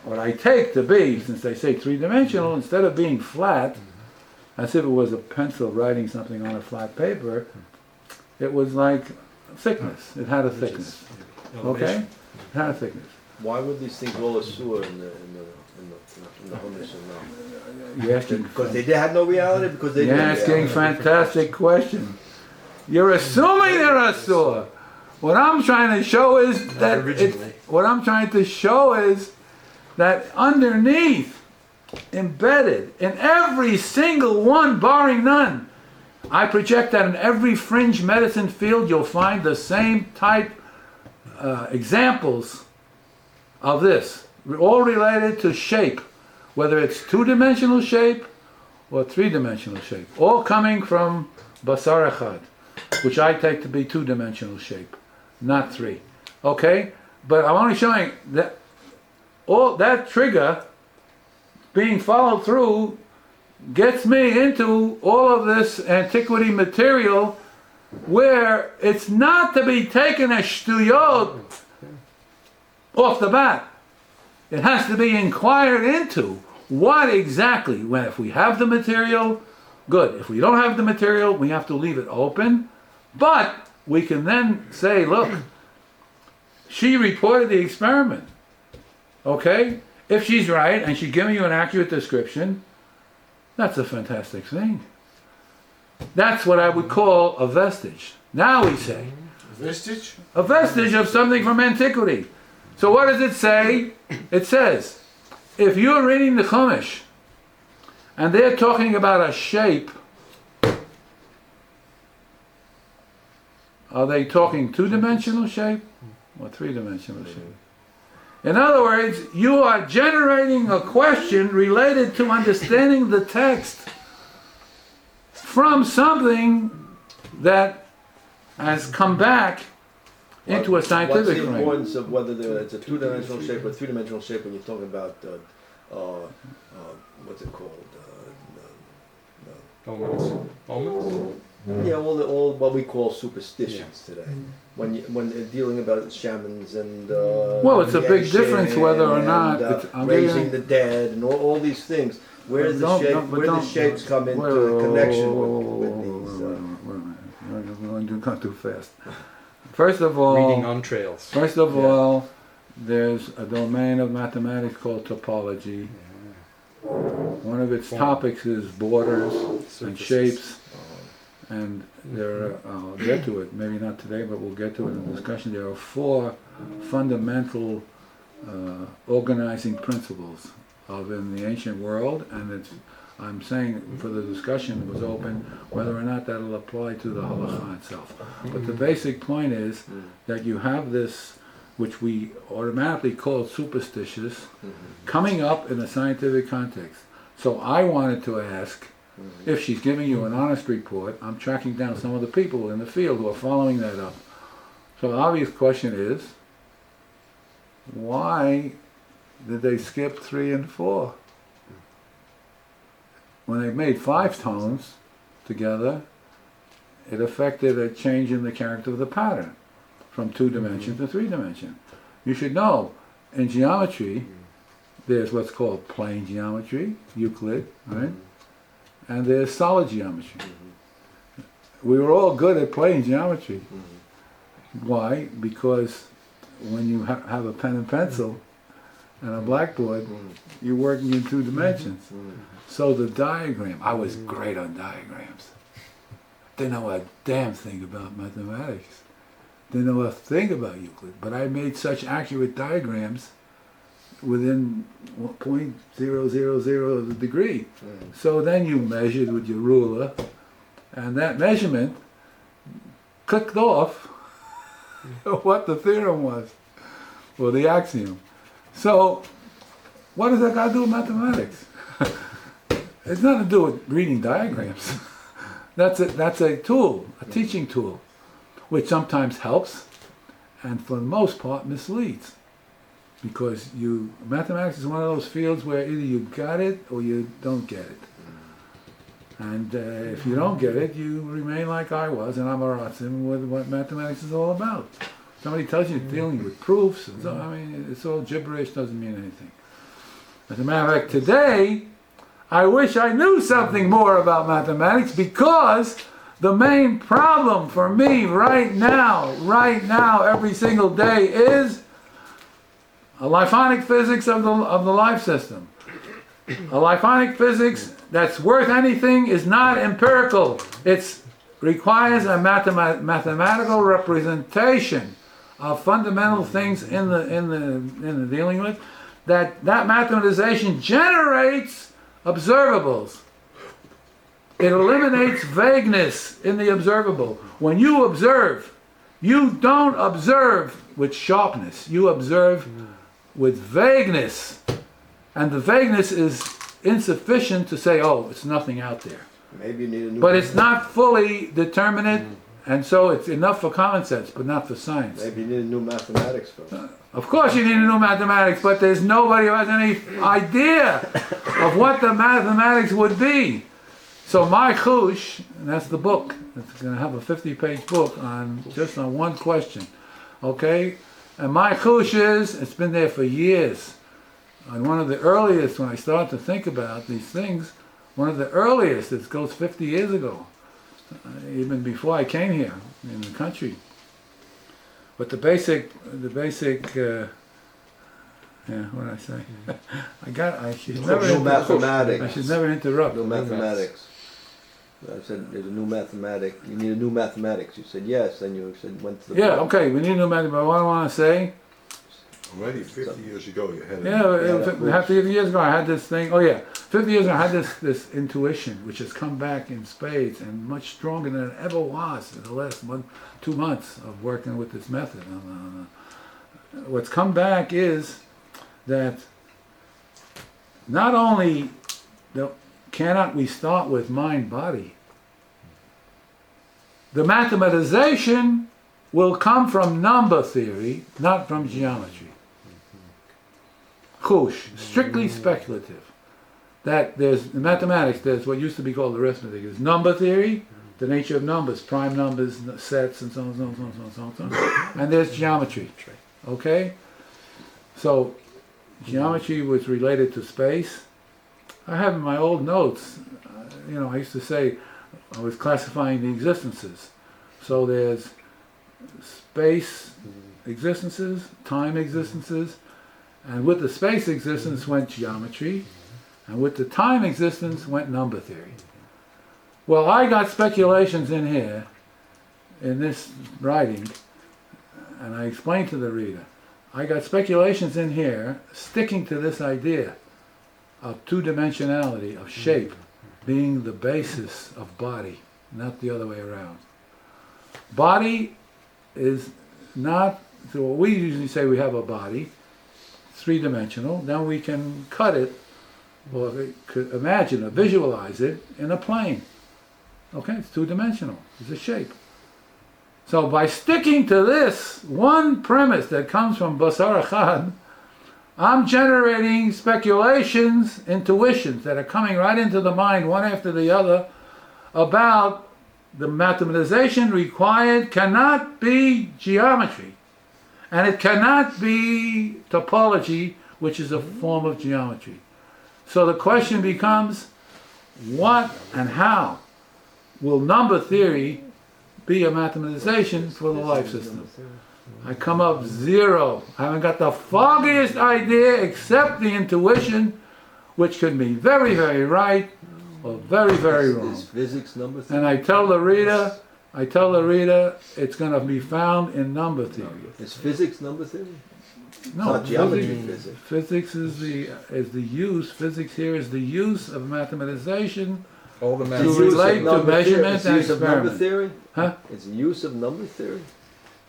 what I take to be, since they say 3-dimensional, instead of being flat, as if it was a pencil writing something on a flat paper, it was like thickness. It had a thickness. Okay? It had a thickness. Why would these things all assure in the hummus and You're asking, because they had no reality? Because they you're didn't asking reality. fantastic question. You're assuming they're a saw. What I'm trying to show is that that underneath, embedded in every single one, barring none, I project that in every fringe medicine field you'll find the same type examples of this, all related to shape, whether it's 2-dimensional shape or 3-dimensional shape, all coming from basar echad, which I take to be 2-dimensional shape, not 3. Okay? But I'm only showing that all that trigger being followed through gets me into all of this antiquity material where it's not to be taken as shtuyot off the bat. It has to be inquired into. What exactly? When if we have the material, good. If we don't have the material, we have to leave it open. But we can then say, look, she reported the experiment. Okay? If she's right and she's giving you an accurate description, that's a fantastic thing. That's what I would call a vestige. Now we say. Vestige? A vestige of something from antiquity. So what does it say? It says, if you're reading the Chumash and they're talking about a shape, are they talking 2-dimensional shape or 3-dimensional shape? In other words, you are generating a question related to understanding the text from something that has come back into a scientific What's the frame. importance of whether it's a 2-dimensional shape or a 3-dimensional shape when you're talking about what's it called? Yeah, all what we call superstitions today. When they're dealing about shamans and Well, it's a big difference whether or not and, it's, I'm raising getting- the dead and all these things. Where does the Don't- shape? don't- but Where do the don't- shapes come into wait, connection wait, with these? wait a minute. You're going to go too fast. First of all, Reading on trails. First of all, there's a domain of mathematics called topology. One of its topics is borders and Surfaces. shapes, and I'll get to it, maybe not today, but we'll get to it in the discussion. There are 4 fundamental organizing principles in the ancient world, and I'm saying for the discussion it was open whether or not that'll apply to the halakha itself. But the basic point is that you have this, which we automatically call superstitious, coming up in a scientific context. So I wanted to ask, if she's giving you an honest report, I'm tracking down some of the people in the field who are following that up. So the obvious question is, why did they skip 3 and 4? When they made 5 tones together, it affected a change in the character of the pattern from 2 dimension to 3 dimension. You should know, in geometry, there's what's called plane geometry, Euclid, right? And there's solid geometry. We were all good at plane geometry. Why? Because when you have a pen and pencil and a blackboard, you're working in 2 dimensions. So the diagram, I was great on diagrams. Didn't know a damn thing about mathematics. Didn't know a thing about Euclid, but I made such accurate diagrams within 0.000 of the degree. So then you measured with your ruler, and that measurement clicked off what the theorem was, or the axiom. So what does that got to do with mathematics? It's nothing to do with reading diagrams. That's a tool, a teaching tool, which sometimes helps, and for the most part misleads. Because mathematics is one of those fields where either you got it or you don't get it. And if you don't get it, you remain like I was, and I'm a Ratzim with what mathematics is all about. Somebody tells you dealing with proofs, and so, I mean, it's all gibberish, doesn't mean anything. As a matter of fact, today, I wish I knew something more about mathematics, because the main problem for me right now, every single day, is a liphonic physics of the life system. A liphonic physics that's worth anything is not empirical. It requires a mathematical representation of fundamental things in the dealing with. That mathematization generates observables. It eliminates vagueness in the observable. When you observe, you don't observe with sharpness. You observe with vagueness. And the vagueness is insufficient to say, oh, it's nothing out there. Maybe you need a new. But it's not fully determinate, and so it's enough for common sense, but not for science. Maybe you need a new mathematics book. Of course you need a new mathematics, but there's nobody who has any idea of what the mathematics would be. So my chush, and that's the book, it's going to have a 50-page book just on one question, okay? And my chush is, it's been there for years. And one of the earliest, when I started to think about these things, one of the earliest, it goes 50 years ago, even before I came here in the country. But the basic, what did I say? I should never New mathematics. I should never interrupt. New mathematics. I said there's a new mathematic. You need a new mathematics. You said yes, and you said went to the. Yeah, okay, we need a new mathematics, but what I want to say, Already 50 years ago, you had it. yeah, 50 years ago I had this thing, 50 years ago I had this intuition, which has come back in spades and much stronger than it ever was in the last 2 months of working with this method. What's come back is that not only cannot we start with mind-body, the mathematization will come from number theory, not from geometry. Chush, strictly speculative. That there's in mathematics, there's what used to be called arithmetic. There's number theory, the nature of numbers, prime numbers, sets, and so on, so on, so on, so on, so on. And there's geometry. Okay? So, geometry was related to space. I have in my old notes, I used to say I was classifying the existences. So there's space existences, time existences, and with the space existence went geometry, and with the time existence went number theory. Well, I got speculations in here, in this writing, and I explained to the reader, I got speculations in here sticking to this idea of two-dimensionality, of shape, being the basis of body, not the other way around. Body is not, so what we usually say we have a body, three-dimensional, then we can cut it, or we could imagine or visualize it in a plane. Okay, it's two-dimensional, it's a shape. So by sticking to this one premise that comes from Basar Echad, I'm generating speculations, intuitions that are coming right into the mind, one after the other, about the mathematization required cannot be geometry. And it cannot be topology, which is a form of geometry. So the question becomes, what and how will number theory be a mathematization for the life system? I come up zero. I haven't got the foggiest idea except the intuition, which could be very, very right or very, very wrong. Is physics number theory? And I tell the reader it's going to be found in number theory. Is physics number theory? No, Not geometry physics, physics. physics is the use. Physics here is the use of mathematization All the to math. It's use of relate to number theory. measurement It's and use of number experiment. theory? Huh? It's use of number theory?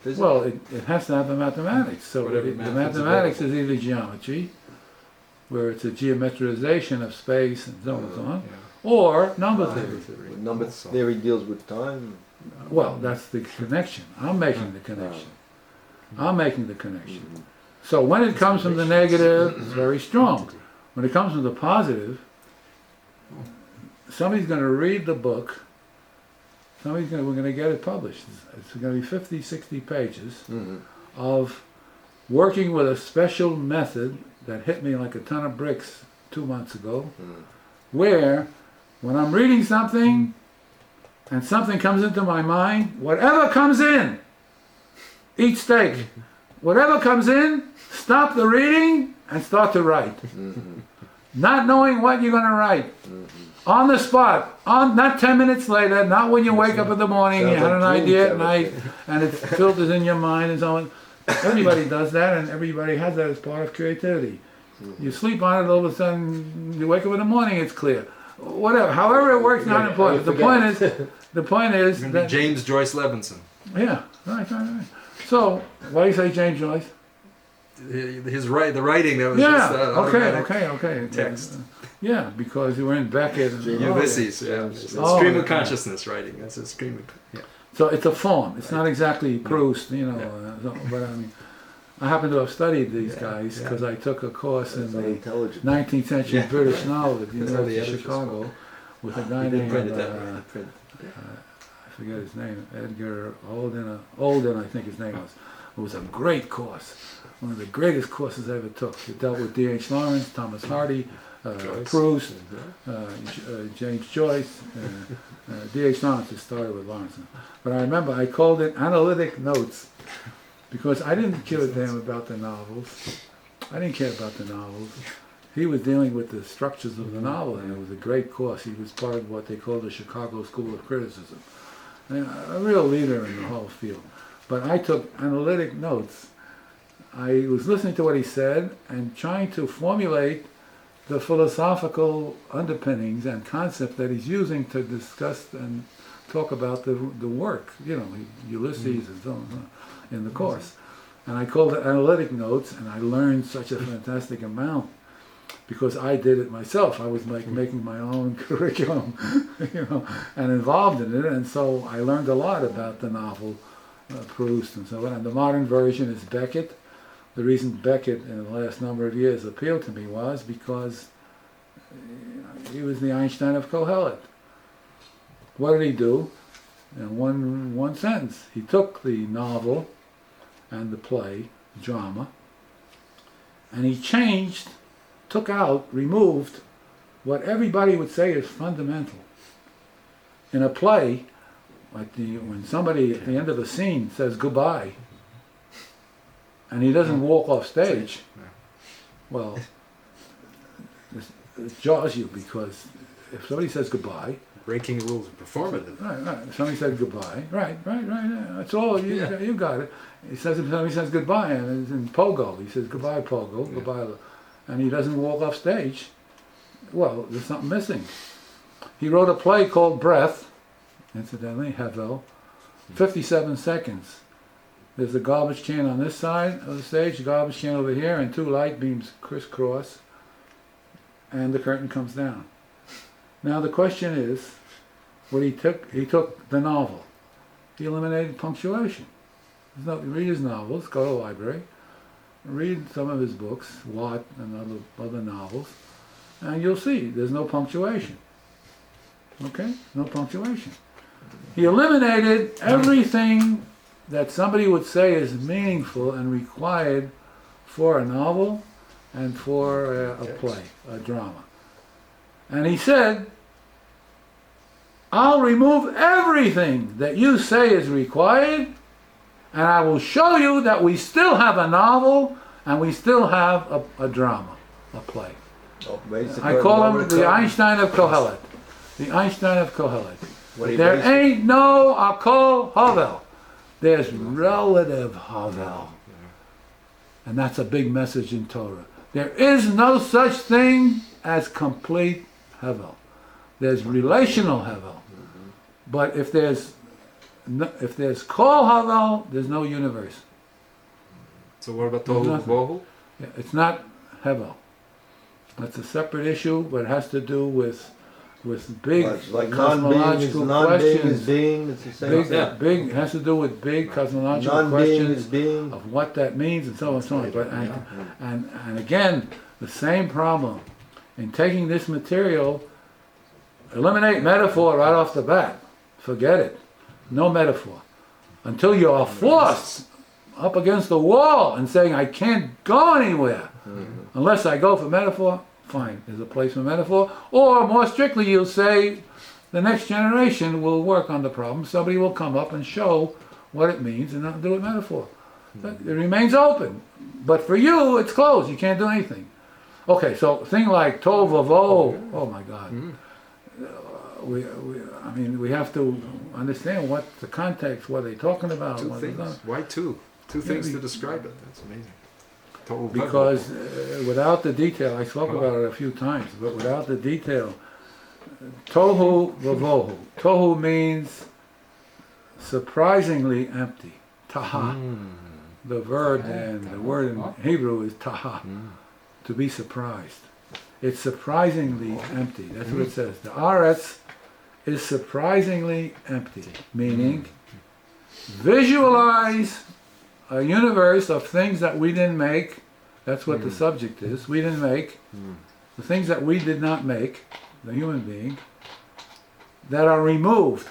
Physics? Well, it has to have the mathematics. So Whatever the math is mathematics is available. either geometry, where it's a geometrization of space and so on and so on, or number theory. Number theory deals with time. Well, that's the connection. I'm making the connection. I'm making the connection. So when it comes from the negative, it's very strong. When it comes from the positive, somebody's going to read the book. We're going to get it published. It's going to be 50, 60 pages of working with a special method that hit me like a ton of bricks 2 months ago, where when I'm reading something and something comes into my mind, whatever comes in, eat steak. Whatever comes in, stop the reading and start to write. Not knowing what you're going to write. On the spot, not 10 minutes later, not when you wake up in the morning, you Sounds had an like idea at dream night, and it filters in your mind and so on. Everybody does that, and everybody has that as part of creativity. You sleep on it, all of a sudden, you wake up in the morning, it's clear. Whatever, however it works, not important. The point is You're gonna be that, James Joyce Levinson. yeah, right. So, why do you say James Joyce? The writing that was Yeah, just okay. text. Yeah, because you were in Beckett and Ulysses, yeah. It's Oh, stream of yeah. consciousness writing. That's a stream of, yeah. So it's a form. It's not exactly Proust, but I mean, I happen to have studied these guys because I took a course in So the intelligent. 19th century British novel at the That's how the University of editors Chicago with a guy He did named, print it that way. I forget his name, Edgar Alden, I think his name was. It was a great course. One of the greatest courses I ever took. It dealt with D.H. Lawrence, Thomas Hardy, Proust, James Joyce. D.H. Lawrence just started with Lawrence. But I remember I called it analytic notes because I didn't give a damn about the novels. I didn't care about the novels. He was dealing with the structures of the novel, and it was a great course. He was part of what they call the Chicago School of Criticism. And a real leader in the whole field. But I took analytic notes. I was listening to what he said and trying to formulate the philosophical underpinnings and concept that he's using to discuss and talk about the work, Ulysses and so on in the course. And I called it analytic notes, and I learned such a fantastic amount because I did it myself. I was making my own curriculum, and involved in it, and so I learned a lot about the novel, Proust and so on. And the modern version is Beckett. The reason Beckett in the last number of years appealed to me was because he was the Einstein of Kohelet. What did he do? In one sentence, he took the novel and the play, the drama, and he removed what everybody would say is fundamental. In a play, when somebody at the end of a scene says goodbye, and he doesn't walk off stage, well, it jars you because if somebody says goodbye, Breaking the rules of performative. right, if somebody said goodbye, right, that's all, you got it. If somebody says goodbye, and it's in Pogo, he says goodbye Pogo, goodbye, and he doesn't walk off stage, well, there's something missing. He wrote a play called Breath, incidentally, Havel, 57 seconds. There's a garbage can on this side of the stage, a garbage can over here, and 2 light beams crisscross, and the curtain comes down. Now the question is, he took the novel. He eliminated punctuation. Read his novels, go to the library, read some of his books, Watt and other novels, and you'll see there's no punctuation. Okay? No punctuation. He eliminated everything that somebody would say is meaningful and required for a novel and for a play, a drama. And he said, I'll remove everything that you say is required, and I will show you that we still have a novel and we still have a drama, a play. Oh, raise the I curtain call over him the the curtain. Einstein of Kohelet. The Einstein of Kohelet. When he There raised the- ain't no Akol Havel. There's relative Havel. And that's a big message in Torah. There is no such thing as complete Havel. There's relational Havel. But if there's Kol Havel, there's no universe. So what about There's Tohu nothing. Bohu? Yeah, it's not Hevel. That's a separate issue, but it has to do with big Well, it's like non-being is cosmological non-being is questions. being. It's the same Big, thing. big has to do with big cosmological Non-being questions is being. of what that means and so on and so on. But and again, the same problem in taking this material. Eliminate metaphor right off the bat. Forget it. No metaphor until you are forced up against the wall and saying, I can't go anywhere unless I go for metaphor. Fine, there's a place for metaphor. Or more strictly, you'll say the next generation will work on the problem. Somebody will come up and show what it means and not do it metaphor. It remains open. But for you, it's closed. You can't do anything. Okay, so thing like tov vavo, oh my God. We have to understand what the context, what they're talking about. Two what they're things. not. Why two? Two things we- to describe it. That's amazing. Tohu Bohu. Because without the detail, I spoke about it a few times, but without the detail, tohu vavohu. Tohu means surprisingly empty. Taha. The verb and the word in Hebrew is taha. To be surprised. It's surprisingly empty. That's what it says. The aretz is surprisingly empty, meaning visualize a universe of things that we didn't make. That's what the subject is. We didn't make. The things that we did not make, the human being, that are removed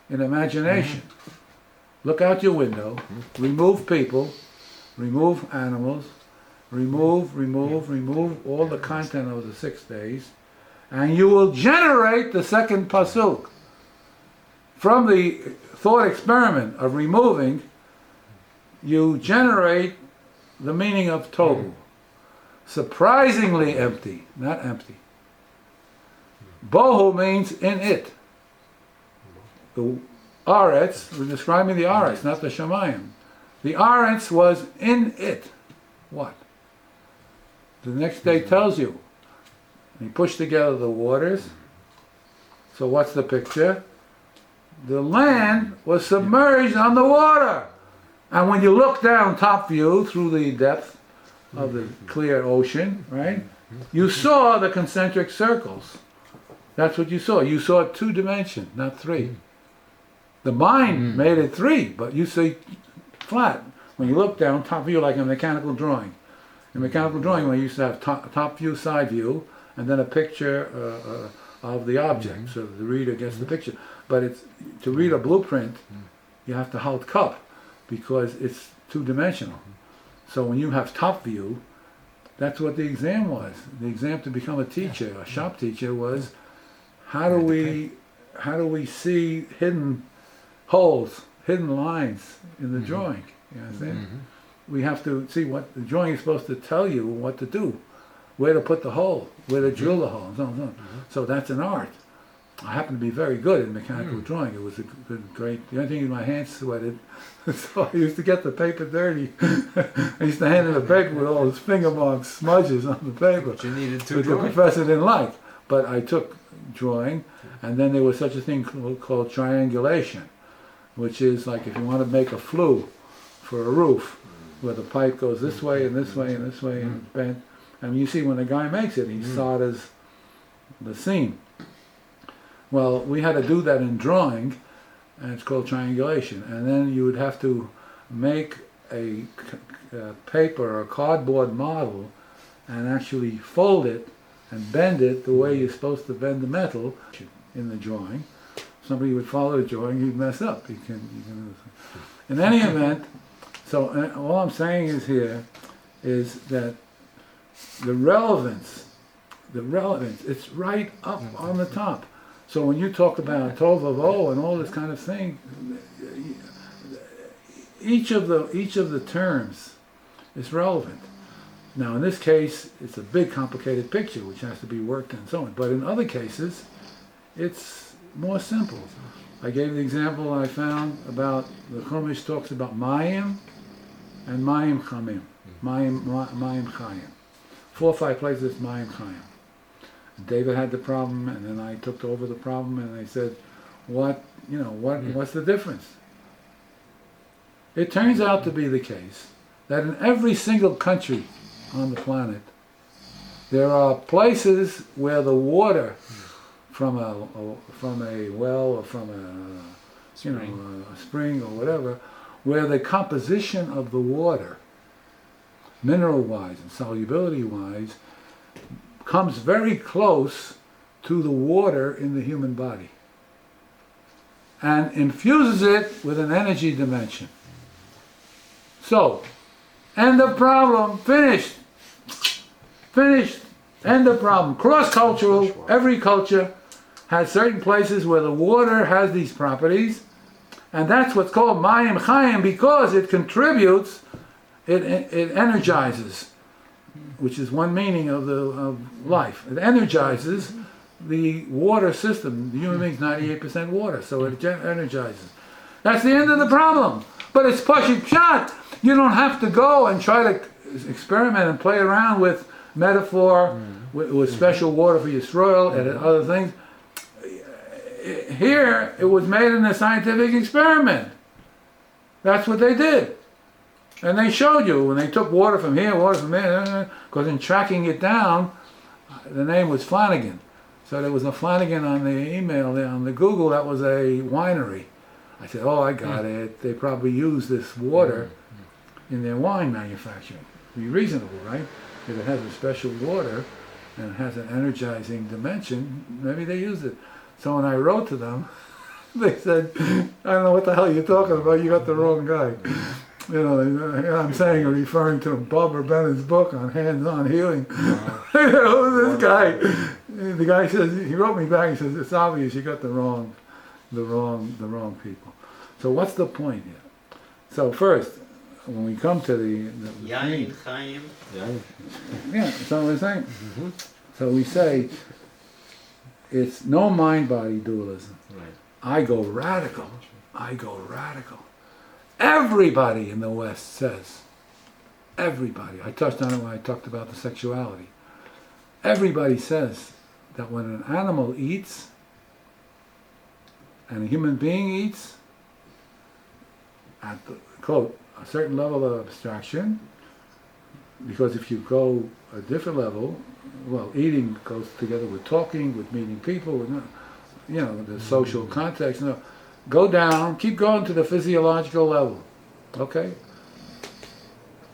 in imagination. Look out your window, remove people, remove animals, remove all the content of the 6 days, and you will generate the second pasuk. From the thought experiment of removing, you generate the meaning of tohu. Surprisingly empty, not empty. Bohu means in it. The aretz, we're describing the aretz, not the shamayim. The aretz was in it. What? The next day tells you. He pushed together the waters. So what's the picture? The land was submerged on the water. And when you look down top view through the depth of the clear ocean, right? You saw the concentric circles. That's what you saw. You saw 2 dimensions, not 3. The mind made it 3, but you see flat. When you look down top view, like a mechanical drawing. In mechanical drawing, we used to have top view, side view, and then a picture of the object, so the reader gets the picture. But it's to read a blueprint, you have to hold cup because it's 2-dimensional. So when you have top view, that's what the exam was. The exam to become a teacher, a shop teacher, was how do we see hidden holes, hidden lines in the drawing? You understand? We have to see what the drawing is supposed to tell you what to do, where to put the hole, where to drill the hole, and so on and so on. So that's an art. I happen to be very good at mechanical drawing. It was a great. The only thing is my hands sweated, so I used to get the paper dirty. I used to hand in the paper with all his finger marks, smudges on the paper. But you needed to Which the draw. professor didn't like. But I took drawing, and then there was such a thing called triangulation, which is like if you want to make a flue for a roof, where the pipe goes this way and this way and this way and it's bent. And you see when the guy makes it, he solders the seam. Well, we had to do that in drawing, and it's called triangulation. And then you would have to make a paper or cardboard model and actually fold it and bend it the way you're supposed to bend the metal in the drawing. somebody would follow the drawing, he'd mess up. In any event, so all I'm saying is here is that the relevance, it's right up on the top. So when you talk about Tovavo and all this kind of thing, each of the terms is relevant. Now in this case, it's a big complicated picture which has to be worked and so on. But in other cases, it's more simple. I gave the example I found about the Chumash talks about Mayim and Mayim Chamim. Mayim Chayim. 4 or 5 places Mayim Chayim. David had the problem, and then I took over the problem, and they said, what's the difference? It turns out to be the case that in every single country on the planet, there are places where the water from a well or from a spring or whatever, where the composition of the water, mineral-wise and solubility-wise, comes very close to the water in the human body and infuses it with an energy dimension. So, end of problem, finished, end of problem. Cross-cultural, every culture has certain places where the water has these properties, and that's what's called Mayim Chayim, because it contributes, it energizes, which is one meaning of life. It energizes the water system. The human being's 98% water, so it energizes. That's the end of the problem. But it's Pashut Pshat. You don't have to go and try to experiment and play around with metaphor, with special water for Yisrael and other things. Here, it was made in a scientific experiment. That's what they did. And they showed you when they took water from here, water from there, because in tracking it down, the name was Flanagan. So there was a Flanagan on the email there, on the Google, that was a winery. I said, oh, I got it. They probably use this water in their wine manufacturing. Be reasonable, right? If it has a special water and it has an energizing dimension, maybe they use it. So when I wrote to them, they said, I don't know what the hell you're talking about, you got the wrong guy. I'm saying, referring to Barbara Bennett's book on hands-on healing. This guy, the guy says, he wrote me back, he says, it's obvious you got the wrong people. So what's the point here? So first, when we come to the Yain Chaim. yeah, so we're saying, so we say, it's no mind-body dualism. Right. I go radical. Everybody in the West says, everybody, I touched on it when I talked about the sexuality. Everybody says that when an animal eats and a human being eats, at the, quote, a certain level of abstraction, because if you go a different level, well, eating goes together with talking, with meeting people, with, the social context. Go down, keep going to the physiological level, okay?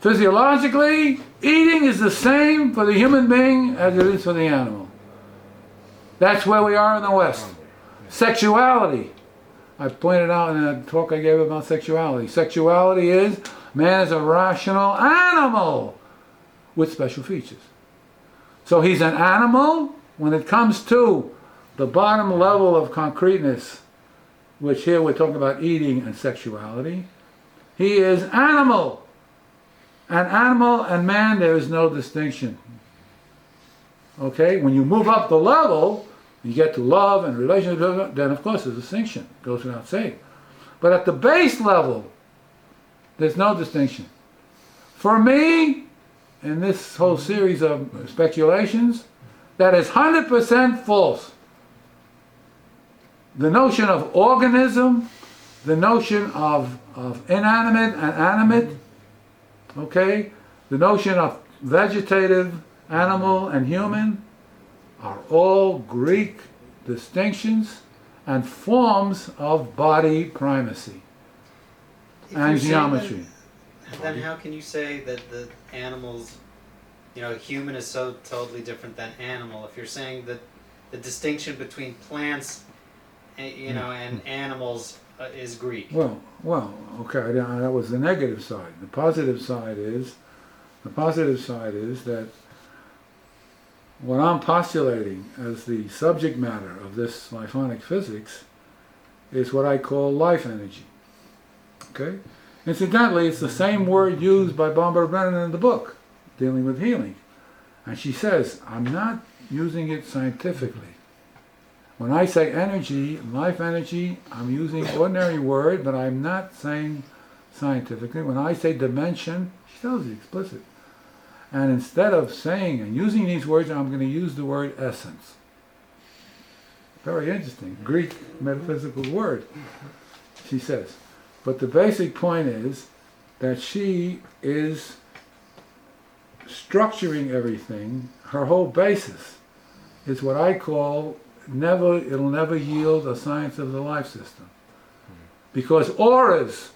Physiologically, eating is the same for the human being as it is for the animal. That's where we are in the West. Sexuality. I pointed out in a talk I gave about sexuality. Sexuality is, man is a rational animal with special features. So he's an animal when it comes to the bottom level of concreteness, which here we're talking about eating and sexuality. He is animal. And animal and man, there is no distinction. Okay? When you move up the level, you get to love and relationship, then of course there's a distinction. It goes without saying. But at the base level, there's no distinction. For me, in this whole series of speculations, that is 100% false. The notion of organism, the notion of inanimate and animate, okay, the notion of vegetative, animal, and human are all Greek distinctions and forms of body primacy and geometry. Then how can you say that the animals, human is so totally different than animal? If you're saying that the distinction between plants and animals is Greek. Well, okay, that was the negative side. The positive side is that what I'm postulating as the subject matter of this liphonic physics is what I call life energy. Okay? Incidentally, it's the same word used by Barbara Brennan in the book, dealing with healing. And she says, I'm not using it scientifically. When I say energy, life energy, I'm using ordinary word, but I'm not saying scientifically. When I say dimension, she tells you explicit. And instead of saying and using these words, I'm going to use the word essence. Very interesting. Greek metaphysical word, she says. But the basic point is that she is structuring everything. Her whole basis is what I call it'll never yield a science of the life system. Because auras,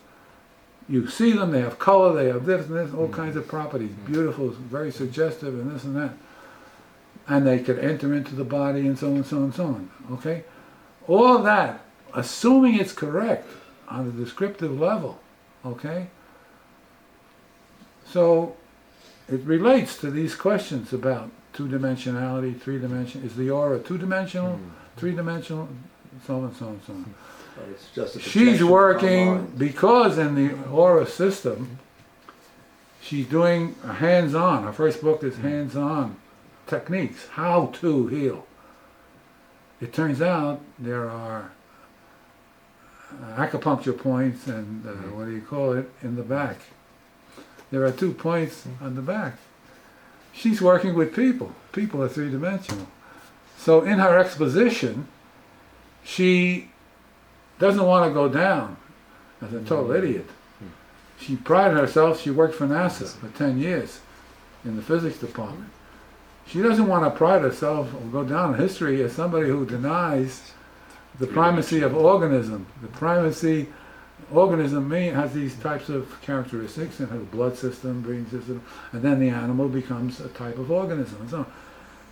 you see them, they have color, they have this, all kinds of properties, beautiful, very suggestive, and this and that. And they could enter into the body and so on and so on and so on, okay? All of that, assuming it's correct on a descriptive level, okay? So it relates to these questions about two-dimensionality, three-dimension. Is the aura two-dimensional, three-dimensional, so on and so on and so on. It's just a She's projection working, online. because in the aura system, she's doing a hands-on. Her first book is hands-on techniques, how to heal. It turns out there are acupuncture points and what do you call it, in the back. There are 2 points on the back. She's working with people. People are three-dimensional. So in her exposition, she doesn't want to go down as a total idiot. She prided herself, she worked for NASA for 10 years in the physics department. She doesn't want to pride herself or go down in history as somebody who denies the primacy of organism. The primacy, organism has these types of characteristics, and has a blood system, breathing system, and then the animal becomes a type of organism and so on.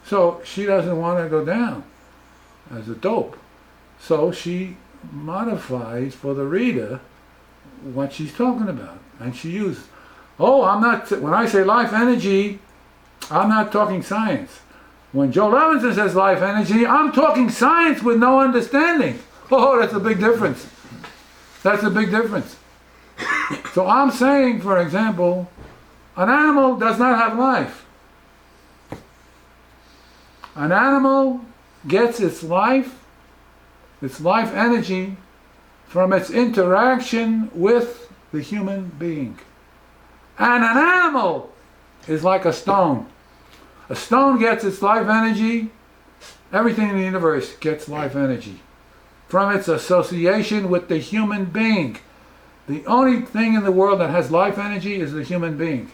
So she doesn't want to go down as a dope. So she modifies for the reader what she's talking about. And she used, when I say life energy, I'm not talking science. When Joe Levinson says life energy, I'm talking science with no understanding. Oh, that's a big difference. That's a big difference. So I'm saying, for example, an animal does not have life. An animal gets its life energy from its interaction with the human being. And an animal is like a stone. A stone gets its life energy, everything in the universe gets life energy from its association with the human being. The only thing in the world that has life energy is the human being.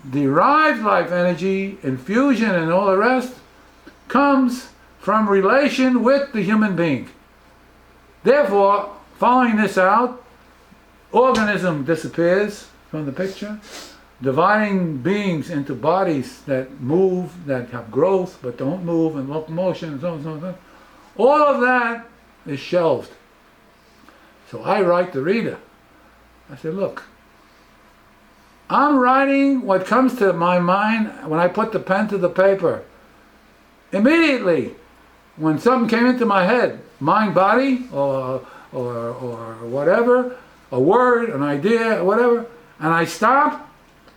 Derived life energy, infusion and all the rest, comes from relation with the human being. Therefore, following this out, organism disappears from the picture, dividing beings into bodies that move, that have growth, but don't move, and locomotion, and so on and so on. And so on. All of that is shelved. So I write the reader. I say, look, I'm writing what comes to my mind when I put the pen to the paper. Immediately, when something came into my head, mind, body, or whatever, a word, an idea, whatever, and I stop,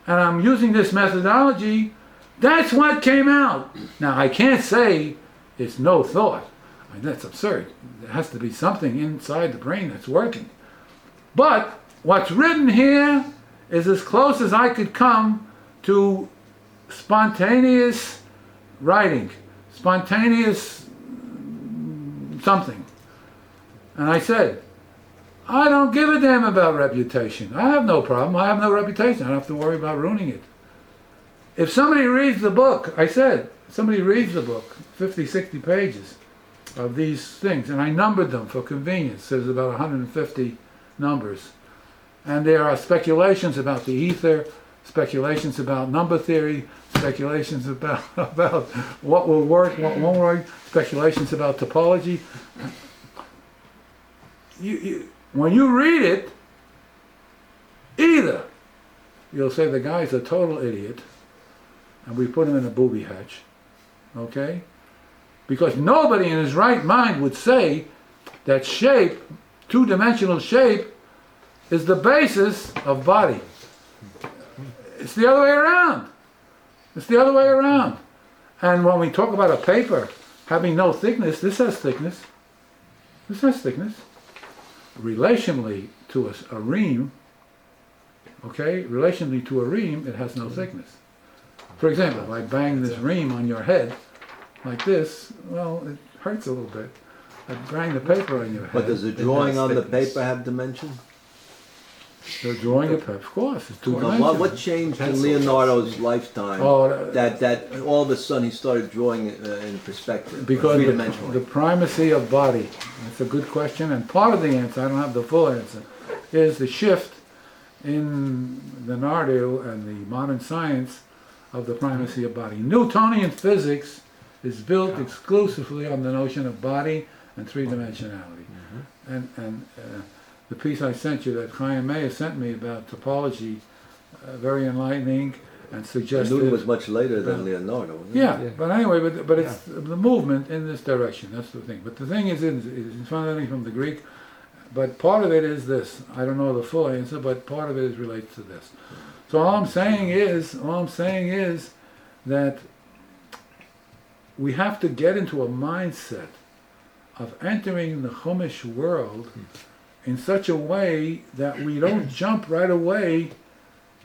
and I'm using this methodology, that's what came out. Now, I can't say it's no thought. I mean, that's absurd. There has to be something inside the brain that's working. But what's written here is as close as I could come to spontaneous writing, spontaneous something. And I said, I don't give a damn about reputation. I have no problem. I have no reputation. I don't have to worry about ruining it. If somebody reads the book, I said, somebody reads the book, 50, 60 pages of these things, and I numbered them for convenience. There's about 150 numbers. And there are speculations about the ether, speculations about number theory, speculations about what will work, what won't work, speculations about topology. when you read it, either you'll say the guy's a total idiot, and we put him in a booby hatch, okay? Because nobody in his right mind would say that shape, two-dimensional shape, is the basis of body. It's the other way around. It's the other way around. And when we talk about a paper having no thickness, this has thickness. This has thickness. Relationally to a ream, okay, relationally to a ream, it has no thickness. For example, if I bang this ream on your head like this, well, it hurts a little bit. I bang the paper on your head. But does the drawing on the paper have dimension? The drawing of paper, of course, it's two Now, dimensions. what changed in Leonardo's lifetime Oh, that all of a sudden he started drawing in perspective, because three-dimensionally? the primacy of body. That's a good question, and part of the answer, I don't have the full answer, is the shift in Leonardo and the modern science of the primacy of body. Newtonian physics is built exclusively on the notion of body and three-dimensionality. And the piece I sent you that Chaim Meir sent me about topology, very enlightening and suggestive. Newton was much later than Leonardo, wasn't he? Yeah, but anyway, but it's the movement in this direction. That's the thing. But the thing is fundamentally from the Greek. But part of it is this. I don't know the full answer, but part of it relates to this. So all I'm saying is that we have to get into a mindset of entering the Chumash world in such a way that we don't jump right away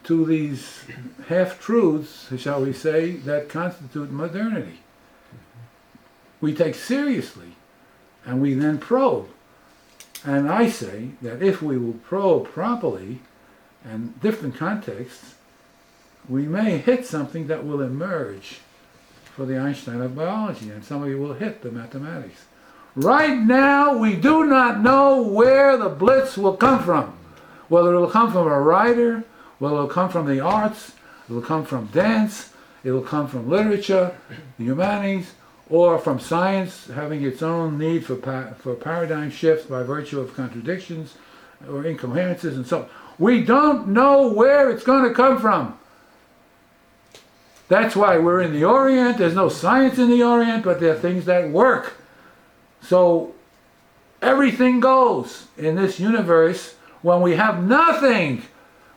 to these half-truths, shall we say, that constitute modernity. We take seriously, and we then probe. And I say that if we will probe properly, and different contexts, we may hit something that will emerge for the Einstein of biology, and some of you will hit the mathematics. Right now, we do not know where the blitz will come from. Whether it will come from a writer, whether it will come from the arts, it will come from dance, it will come from literature, the humanities, or from science having its own need for paradigm shifts by virtue of contradictions or incoherences and so on. We don't know where it's going to come from. That's why we're in the Orient. There's no science in the Orient, but there are things that work. So everything goes in this universe when we have nothing.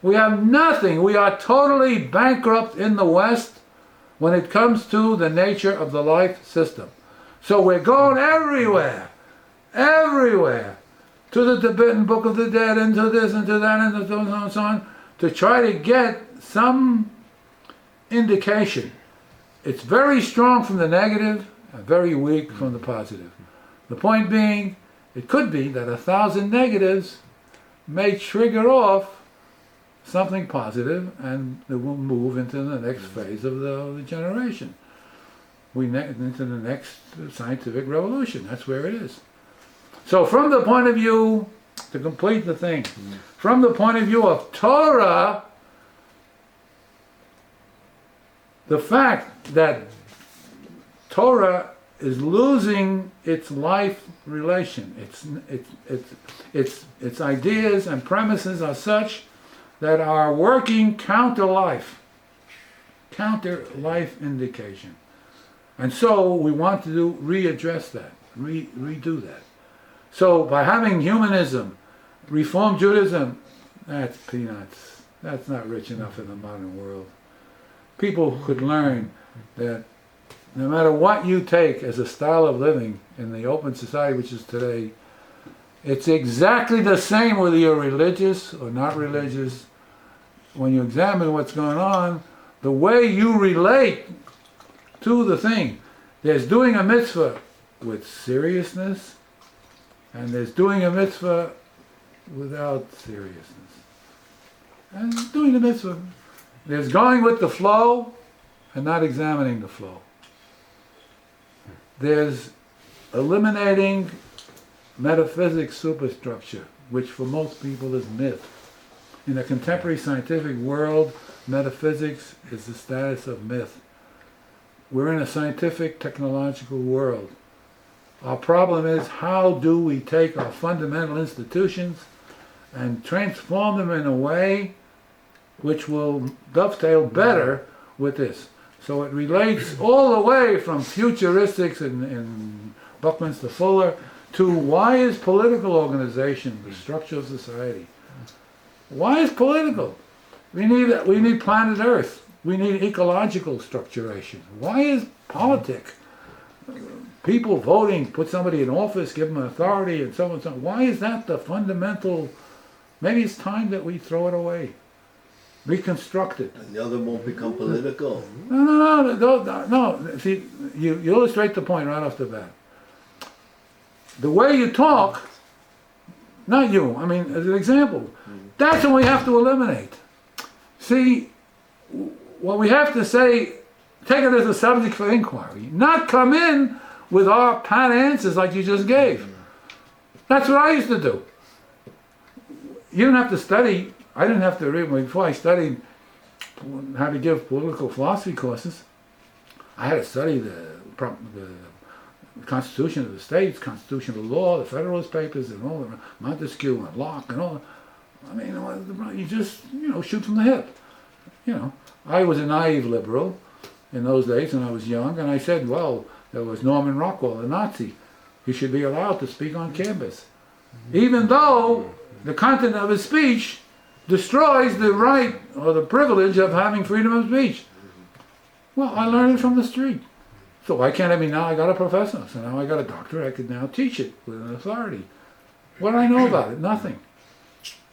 We have nothing. We are totally bankrupt in the West when it comes to the nature of the life system. So we're going everywhere, to the Tibetan Book of the Dead, and to this and to that and so on and so on, to try to get some indication. It's very strong from the negative and very weak from the positive. The point being, it could be that 1,000 negatives may trigger off something positive, and it will move into the next phase of the generation. Into the next scientific revolution. That's where it is. So from the point of view, to complete the thing, from the point of view of Torah, the fact that Torah is losing its life relation, its ideas and premises are such that are working counter life indication. And so we want to readdress that, redo that. So by having humanism, Reform Judaism, that's peanuts. That's not rich enough in the modern world. People could learn that no matter what you take as a style of living in the open society which is today, it's exactly the same whether you're religious or not religious. When you examine what's going on, the way you relate to the thing, there's doing a mitzvah with seriousness, and there's doing a mitzvah without seriousness. And doing the mitzvah, there's going with the flow and not examining the flow. There's eliminating metaphysics superstructure, which for most people is myth. In the contemporary scientific world, metaphysics is the status of myth. We're in a scientific, technological world. Our problem is, how do we take our fundamental institutions and transform them in a way which will dovetail better with this. So it relates all the way from futuristics in Buckminster Fuller to why is political organization the structure of society? Why is political? We need planet Earth. We need ecological structuration. Why is politic? People voting, put somebody in office, give them authority, and so on and so on. Why is that the fundamental? Maybe it's time that we throw it away, reconstruct it. And the other won't become political. No. See, you illustrate the point right off the bat. The way you talk, not you, I mean, as an example, that's what we have to eliminate. See, what we have to say, take it as a subject for inquiry, not come in with our pat answers like you just gave. That's what I used to do. You didn't have to study, I didn't have to read, before I studied how to give political philosophy courses, I had to study the Constitution of the States, Constitutional law, the Federalist Papers, and all the Montesquieu and Locke and all. I mean, you just, shoot from the hip. I was a naive liberal in those days when I was young, and I said, well, there was Norman Rockwell, a Nazi. He should be allowed to speak on campus. Even though the content of his speech destroys the right or the privilege of having freedom of speech. Well, I learned it from the street. So why can't now I got a professor, so now I got a doctorate, I could now teach it with an authority. What do I know about it? Nothing.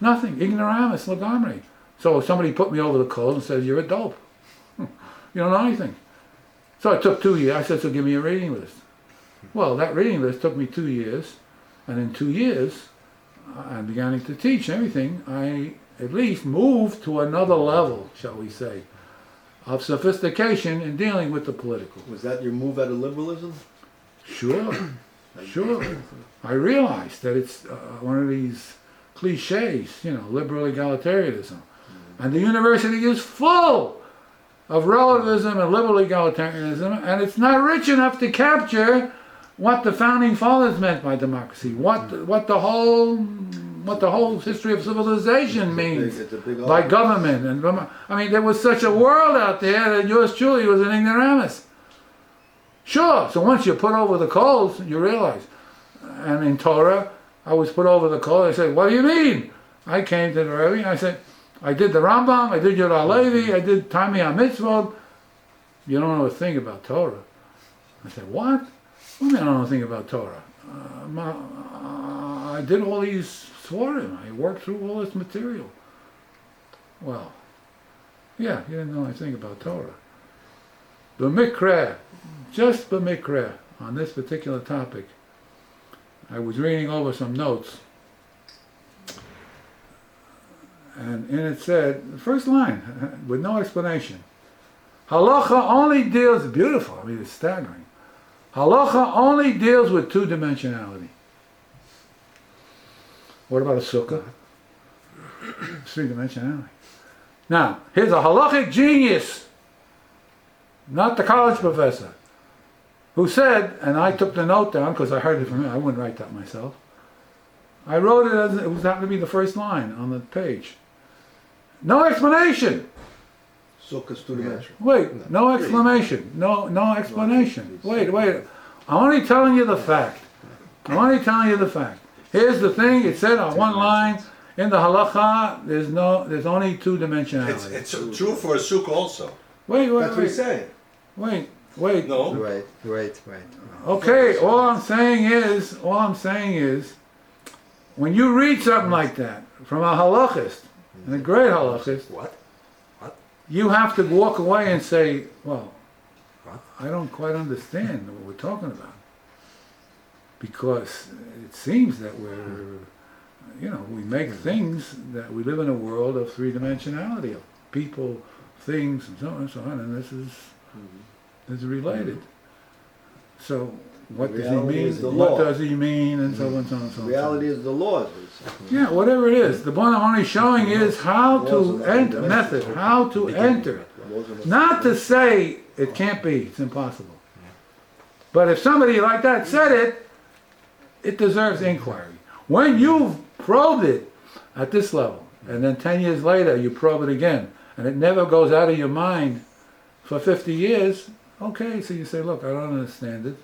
Nothing. Ignoramus, legamre. So if somebody put me over the coals and says, you're a dope. You don't know anything. So it took 2 years. I said, so give me a reading list. Well, that reading list took me 2 years. And in 2 years, I began to teach everything. I at least moved to another level, shall we say, of sophistication in dealing with the political. Was that your move out of liberalism? Sure. I realized that it's one of these cliches, liberal egalitarianism. And the university is full of relativism and liberal egalitarianism, and it's not rich enough to capture what the founding fathers meant by democracy, what the whole history of civilization means by government. And there was such a world out there that yours truly was an ignoramus. Sure, so once you're put over the coals, you realize. And in Torah, I was put over the coals. I said, what do you mean? I came to the Rebbe, I said, I did the Rambam, I did Yud HaLevi, I did Tami HaMitzvot. You don't know a thing about Torah. I said, what? What do you mean I don't know a thing about Torah? I did all these Svarim. I worked through all this material. Well, yeah, you didn't know anything about Torah. B'mikra, just b'mikra, on this particular topic, I was reading over some notes, and in it said, the first line, with no explanation, Halacha only deals, beautiful, it's staggering. Halacha only deals with two-dimensionality. What about a sukkah? Three-dimensionality. Now, here's a halachic genius, not the college professor, who said, and I took the note down because I heard it from him, I wouldn't write that myself. I wrote it as, it was happened to be the first line on the page. No explanation. Sukkah's two-dimensional. Wait, no exclamation, no explanation. Wait, I'm only telling you the fact. Here's the thing, it said on one line, in the halacha, there's only two-dimensionality. It's true for a sukkah also. Wait. That's what he's saying. Wait. No. Right. Okay, all I'm saying is, when you read something like that from a halachist, and a great halachist, What? you have to walk away and say, well, I don't quite understand what we're talking about. Because it seems that we make things that we live in a world of three-dimensionality, of people, things, and so on, and this is related. So, what does he mean? What does he mean? And so on, so on, so on. Reality is the laws. Yeah, whatever it is. The point I'm only showing is how to enter, method, how to enter. Not to say it can't be, it's impossible. But if somebody like that said it, it deserves inquiry. When you've probed it at this level, and then 10 years later you probe it again, and it never goes out of your mind for 50 years, okay, so you say, look, I don't understand it.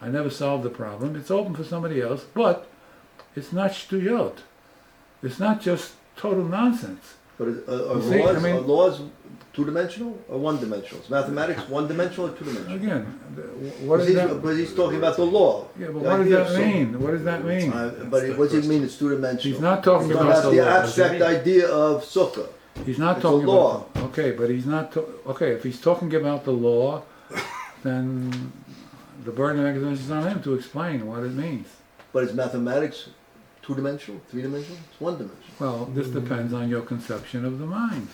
I never solved the problem. It's open for somebody else, but it's not shtuyot. It's not just total nonsense. But are You see, laws, I mean- are laws two-dimensional or one-dimensional? Is mathematics one-dimensional or two-dimensional? Again, what is that? But he's talking about the law. Yeah, but the what does idea of that something. mean? What does that mean? But what does he mean it's two-dimensional? He's not talking He's about the the law. abstract idea of sukkah. He's not It's a talking law. about. Okay, but he's not. Okay, if he's talking about the law, then the burden of explanation is on him to explain what it means. But is mathematics two-dimensional, three-dimensional? It's one-dimensional. Well, this depends on your conception of the mind,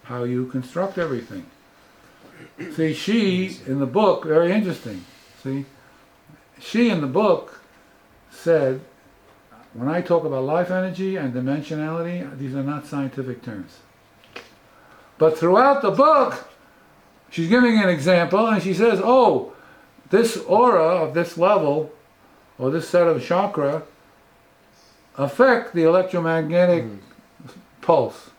how you construct everything. See, she in the book, very interesting. See, she in the book said, when I talk about life energy and dimensionality, these are not scientific terms. But throughout the book, she's giving an example and she says, oh, this aura of this level, or this set of chakra, affect the electromagnetic pulse,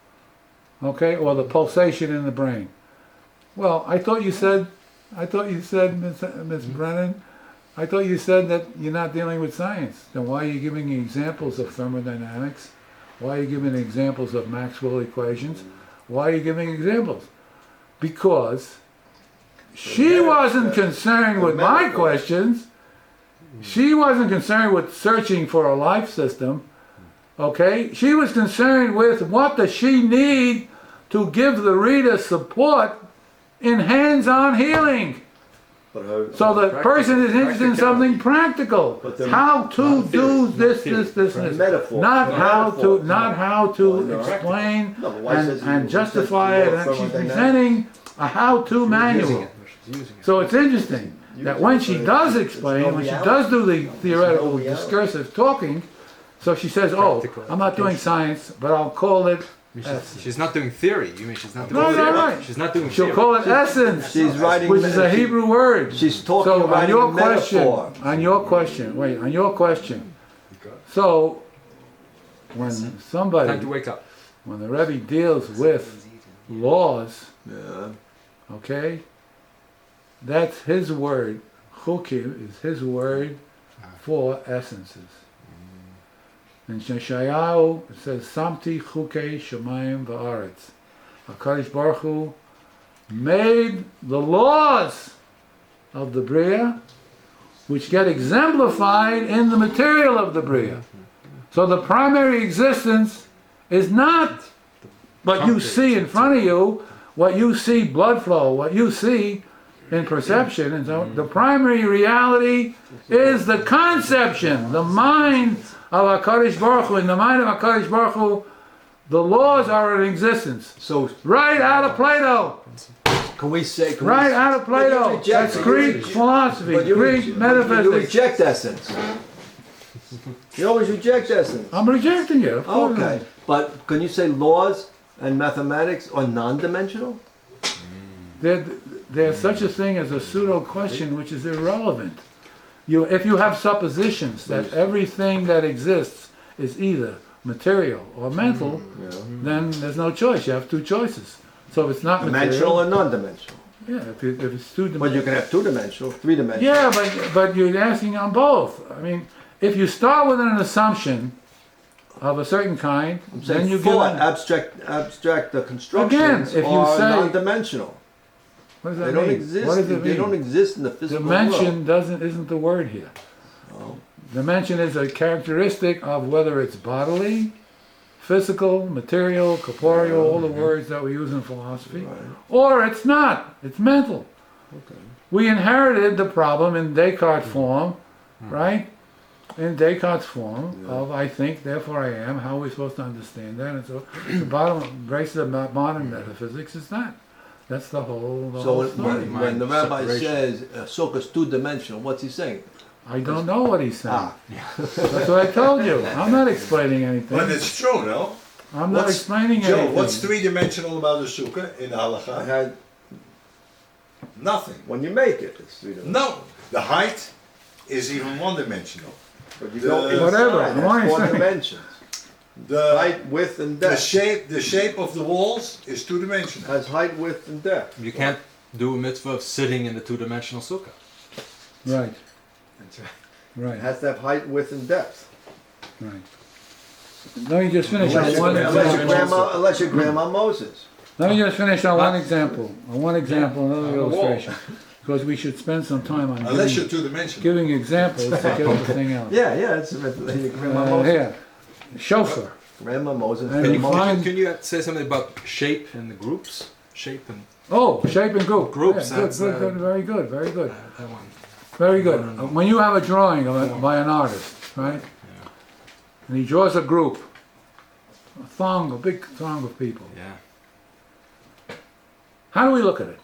okay, or the pulsation in the brain. Well, I thought you said, Ms. Brennan, I thought you said that you're not dealing with science. Then why are you giving examples of thermodynamics? Why are you giving examples of Maxwell equations? Why are you giving examples? Because she wasn't concerned with my questions. She wasn't concerned with searching for a life system. Okay? She was concerned with what does she need to give the reader support in hands-on healing. But her, So the person is interested in something practical. But the- How to do this, this, her this. metaphor. Not her how metaphor. to, not how to No. explain No, but why says he- and he justify says it. more And she's thermodynamics? presenting a how-to Using manual. it. She's using it. So it's interesting that when she does explain, when she does do the theoretical reality. discursive talking, so she says, oh, Practical I'm not doing science, but I'll call it, She's not doing theory. You mean she's not doing No, theory? no, right. She's not doing she'll theory. call it essence, She's writing, which is a Hebrew word. She's talking So about on your a question, metaphor. on your question, so when Time to somebody, wake up. when the Rebbe deals with laws, Yeah. okay, that's his word. Chukim is his word for essences. In Yeshayahu it says, "Samti chukei shemayim va'aretz." HaKadosh Baruch Hu made the laws of the Bria, which get exemplified in the material of the Bria. So the primary existence is not what you see in front of you, what you see blood flow, what you see in perception. And so the primary reality is the conception, the mind of HaKadosh Baruch Hu. In the mind of HaKadosh Baruch Hu, the laws are in existence. So Right out of Plato. can we say? Can Right we, out of Plato. reject That's it. Greek philosophy, but you Greek you metaphysics. reject essence. You always reject essence. I'm rejecting it, of course. Okay, but can you say laws and mathematics are non-dimensional? There's such a thing as a pseudo question which is irrelevant. If you have suppositions that everything that exists is either material or mental, then there's no choice. You have two choices. So if it's not Dimensional material, or non-dimensional? yeah, if it's two But you can have two-dimensional, three-dimensional. yeah, but you're asking on both. I mean, if you start with an assumption of a certain kind, I'm then saying you give thought, it, abstract the constructions Again, if you are say- non-dimensional. what does They that don't mean? exist. What does it They mean? don't exist in the physical Dimension world. isn't the word here. Oh. Dimension is a characteristic of whether it's bodily, physical, material, corporeal, all the words that we use in philosophy, Right. or it's not. It's mental. Okay. We inherited the problem in Descartes form, right? In Descartes form of I think, therefore I am. How are we supposed to understand that? And so the bottom basis of modern metaphysics is that. That's the whole So story. when the rabbi Separation. says sukkah is two-dimensional, what's he saying? I don't know what he's saying. Ah. That's what I told you. I'm not explaining anything. But it's true, no? I'm not What's- explaining Joe, anything. what's three-dimensional about the sukkah in the I halacha? had Nothing. when you make it, it's three-dimensional. No. The height is even one-dimensional. But you The- go Whatever, inside, the more that's you four say. dimensions. The, Height, width, and the depth. shape of the walls is two-dimensional. Has height, width, and depth. You can't do a mitzvah of sitting in the two-dimensional sukkah. Right, It right, has to have height, width, and depth. right. Let me just finish on Unless one example. unless you're Grandma Moses. Let me just finish on one example, another on the wall. illustration. Because we should spend some time on Unless you're giving, two-dimensional. giving examples to get the thing out. Yeah, it's Grandma Moses. Here, chauffeur. Grandma Moses. And Grandma you Moses. find- Can you say something about shape in the groups? Shape and Oh, shape and group. Groups, Yeah, good, that's, good, good, very good, very good. that one. Very good. No. When you have a drawing by an artist, right? And he draws a group, a big throng of people. Yeah. How do we look at it?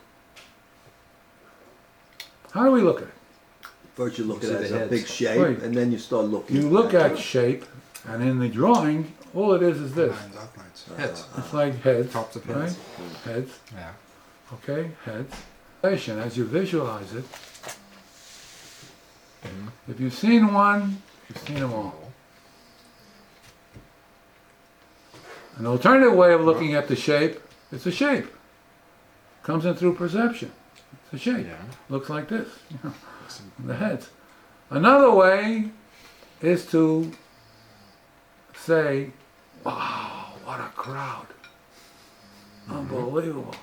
How do we look at it? First you look You at it see as the a heads. big shape, Right. and then you start looking. You look at shape, and in the drawing, all it is this. Lines, outlines. Heads. It's like heads, Tops of right? heads. Heads, Yeah. okay, heads. As you visualize it, if you've seen one, you've seen them all. An alternative way of looking at the shape, it's a shape. Comes in through perception. It's a shape. Yeah. Looks like this, the heads. Another way is to say, wow, what a crowd. Unbelievable.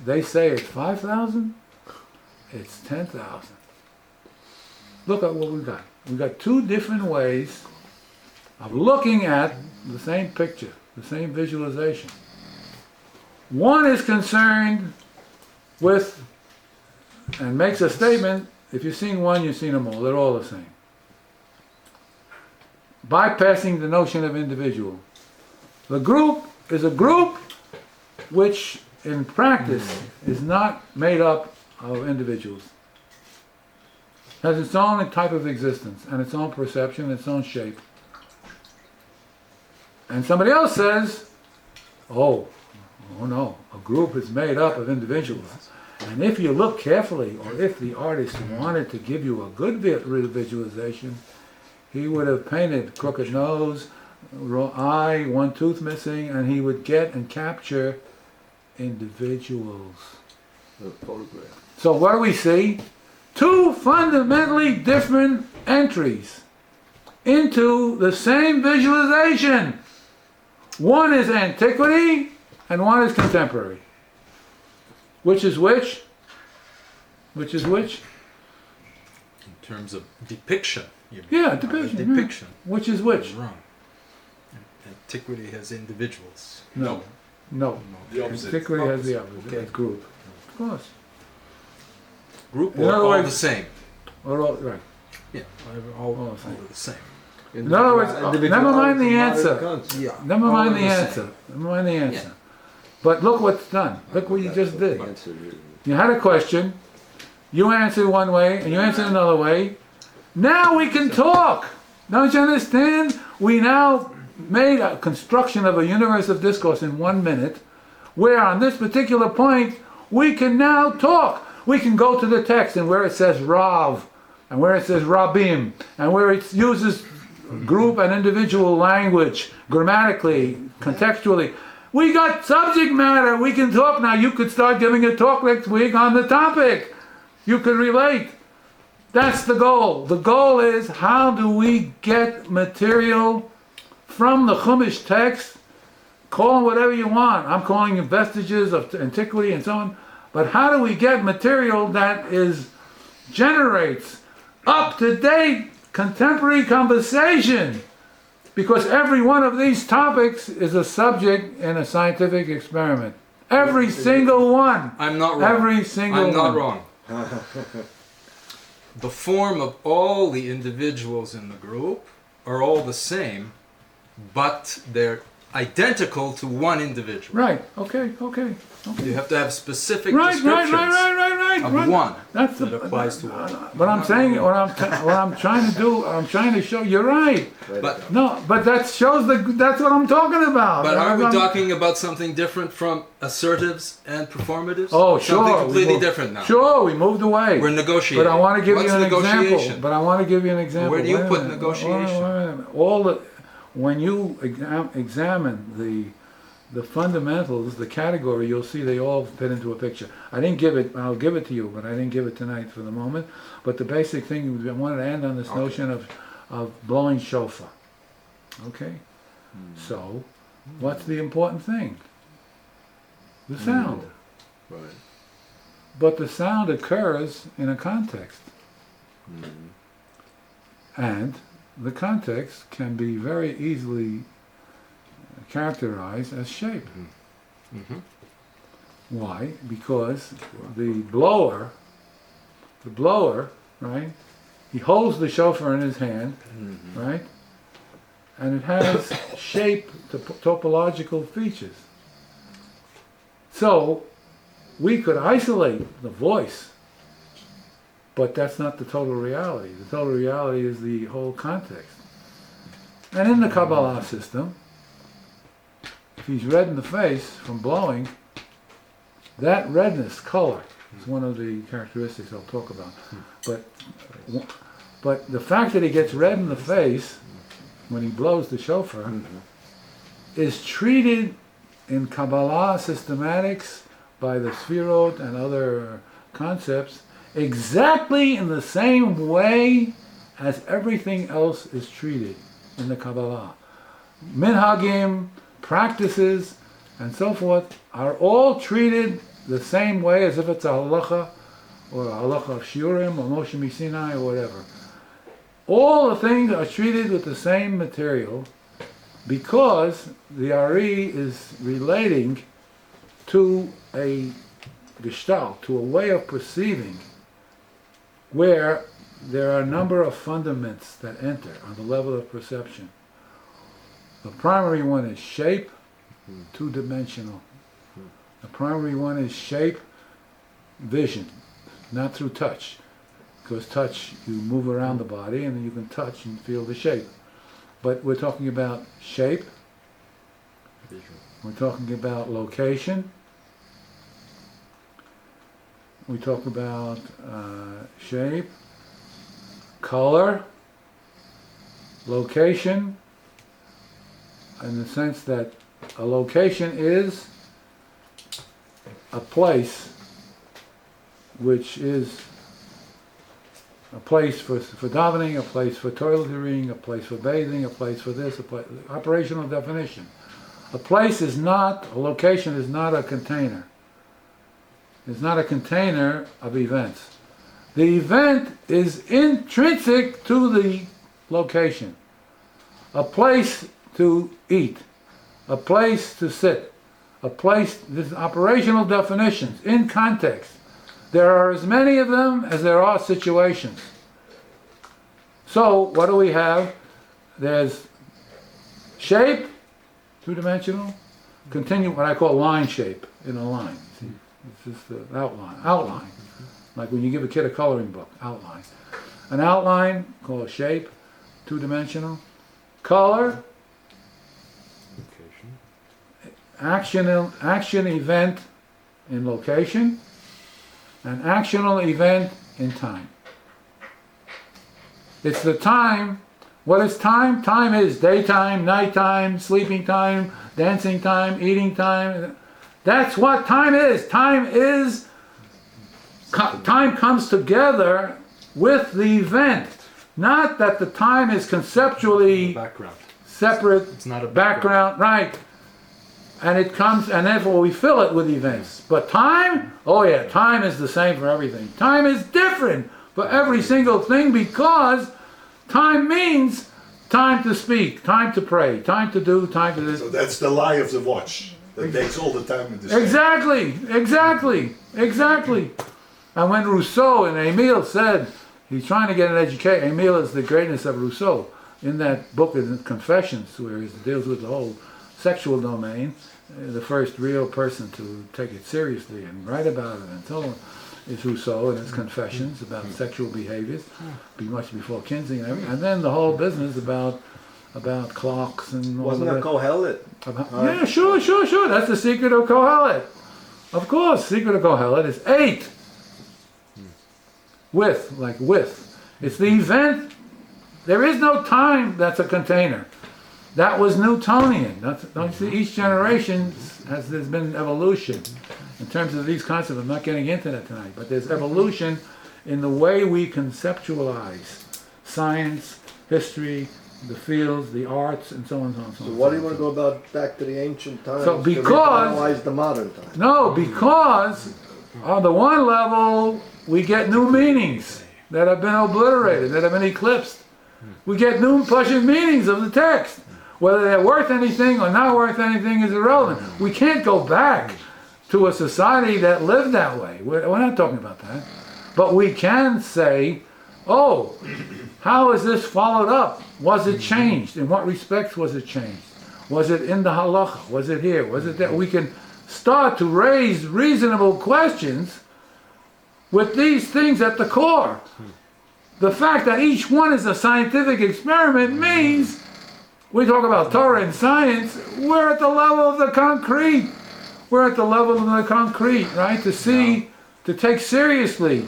They say it's 5,000, it's 10,000. Look at what we got. We got two different ways of looking at the same picture, the same visualization. One is concerned with and makes a statement, if you've seen one, you've seen them all, they're all the same. Bypassing the notion of individual. The group is a group which in practice is not made up of individuals. Has its own type of existence and its own perception, its own shape. And somebody else says, oh no, a group is made up of individuals. And if you look carefully, or if the artist wanted to give you a good visualization, he would have painted crooked nose, eye, one tooth missing, and he would get and capture individuals. A photograph. So what do we see? Two fundamentally different entries into the same visualization. One is antiquity and one is contemporary. Which is which? Which is which? In terms of depiction. You mean. Yeah, depiction. yeah. Depiction. Which is Is which? wrong. Antiquity has individuals. No. No. The opposite. Antiquity has the opposite. Okay. It's group. Of course. Group In or other all words- the same. Or all, right. Yeah. All All the same. the same. In other words, never mind the answer. Yeah. Never mind All the the answer. Never mind the answer. But look what's done. Look what you just did. Answer is- You had a question, you answered one way, and you answered another way. Now we can talk. Don't you understand? We now made a construction of a universe of discourse in 1 minute, where on this particular point, we can now talk. We can go to the text, and where it says Rav, and where it says Rabim, and where it uses group and individual language, grammatically, contextually. We got subject matter. We can talk now. You could start giving a talk next week on the topic. You could relate. That's the goal. The goal is, how do we get material from the Chumash text? Call it whatever you want. I'm calling it vestiges of antiquity and so on. But how do we get material that generates up-to-date contemporary conversation? Because every one of these topics is a subject in a scientific experiment. Every single one. I'm not wrong. Every single I'm not one. wrong. The form of all the individuals in the group are all the same, but they're identical to one individual. Right. Okay. You have to have specific Right. descriptions. Right. right, of right. one That's that applies to all. But I'm saying, what I'm trying to do, I'm trying to show, you're right. But No, but that shows that's what I'm talking about. But are we I'm- talking about something different from assertives and performatives? Oh, Something sure. completely different now. Sure, we moved away. We're negotiating. But I want to give What's you an negotiation? example. But I want to give you an example. Where do you Wait a put minute. negotiation? Wait a minute. When you examine the fundamentals, the category, you'll see they all fit into a picture. I didn't give it. I'll give it to you, but I didn't give it tonight for the moment. But the basic thing, I wanted to end on this notion of blowing shofar. Okay. So, what's the important thing? The sound. Right. But the sound occurs in a context. And the context can be very easily characterized as shape. Why? Because the blower, right? He holds the shofar in his hand, right? And it has shape, topological features. So, we could isolate the voice, but that's not the total reality. The total reality is the whole context. And in the Kabbalah system, if he's red in the face from blowing, that redness, color, is one of the characteristics I'll talk about. But the fact that he gets red in the face when he blows the shofar is treated in Kabbalah systematics by the Sfirot and other concepts exactly in the same way as everything else is treated in the Kabbalah. Minhagim, practices, and so forth are all treated the same way as if it's a halacha or a halacha of Shiurim or Moshe Sinai or whatever. All the things are treated with the same material because the Ari is relating to a gestalt, to a way of perceiving where there are a number of fundaments that enter on the level of perception. The primary one is shape, two-dimensional. The primary one is shape, vision, not through touch. Because touch, you move around the body and then you can touch and feel the shape. But we're talking about shape, we're talking about location, we talk about shape, color, location, in the sense that a location is a place which is a place for davening, a place for toiletering, a place for bathing, a place for this, operational definition. A place is not, a location is not a container. It's not a container of events. The event is intrinsic to the location. A place to eat, a place to sit, a place, this operational definitions in context. There are as many of them as there are situations. So what do we have? There's shape, two-dimensional, continue what I call line shape in a line. See, it's just the outline. Like when you give a kid a coloring book, outline. An outline called shape, two-dimensional. Color, action event in location, an actional event in time. It's the time. What is time? Time is daytime, nighttime, sleeping time, dancing time, eating time. That's what time is. Time comes together with the event. Not that the time is conceptually Background. separate. It's not a background, right? And it comes, and therefore we fill it with events. But time, oh yeah, time is the same for everything. Time is different for every single thing because time means time to speak, time to pray, time to do, time to this. So that's the lie of the watch. That takes all the time in the same. Exactly. And when Rousseau and Emile said, he's trying to get an education, Emile is the greatness of Rousseau. In that book, in Confessions, where he deals with the whole sexual domain, the first real person to take it seriously and write about it and so on. is Rousseau and his confessions about sexual behaviors, be much before Kinsey and everything. And then the whole business about clocks and all Wasn't of that that. Kohelet? Yeah, sure. That's the secret of Kohelet. Of course, secret of Kohelet is 8. With. It's the event. There is no time that's a container. That was Newtonian. Don't you see? Each generation there's been evolution in terms of these concepts. I'm not getting into that tonight, but there's evolution in the way we conceptualize science, history, the fields, the arts, and so on and so on. So why do you want to go back to the ancient times So to because- revitalize the modern time? No, because on the one level, we get new meanings that have been obliterated, that have been eclipsed. We get new Prussian meanings of the text. Whether they're worth anything or not worth anything is irrelevant. We can't go back to a society that lived that way. We're not talking about that. But we can say, oh, how is this followed up? Was it changed? In what respects was it changed? Was it in the halacha? Was it here? Was it there? We can start to raise reasonable questions with these things at the core. The fact that each one is a scientific experiment means we talk about Torah and science, we're at the level of the concrete. We're at the level of the concrete, right? To take seriously,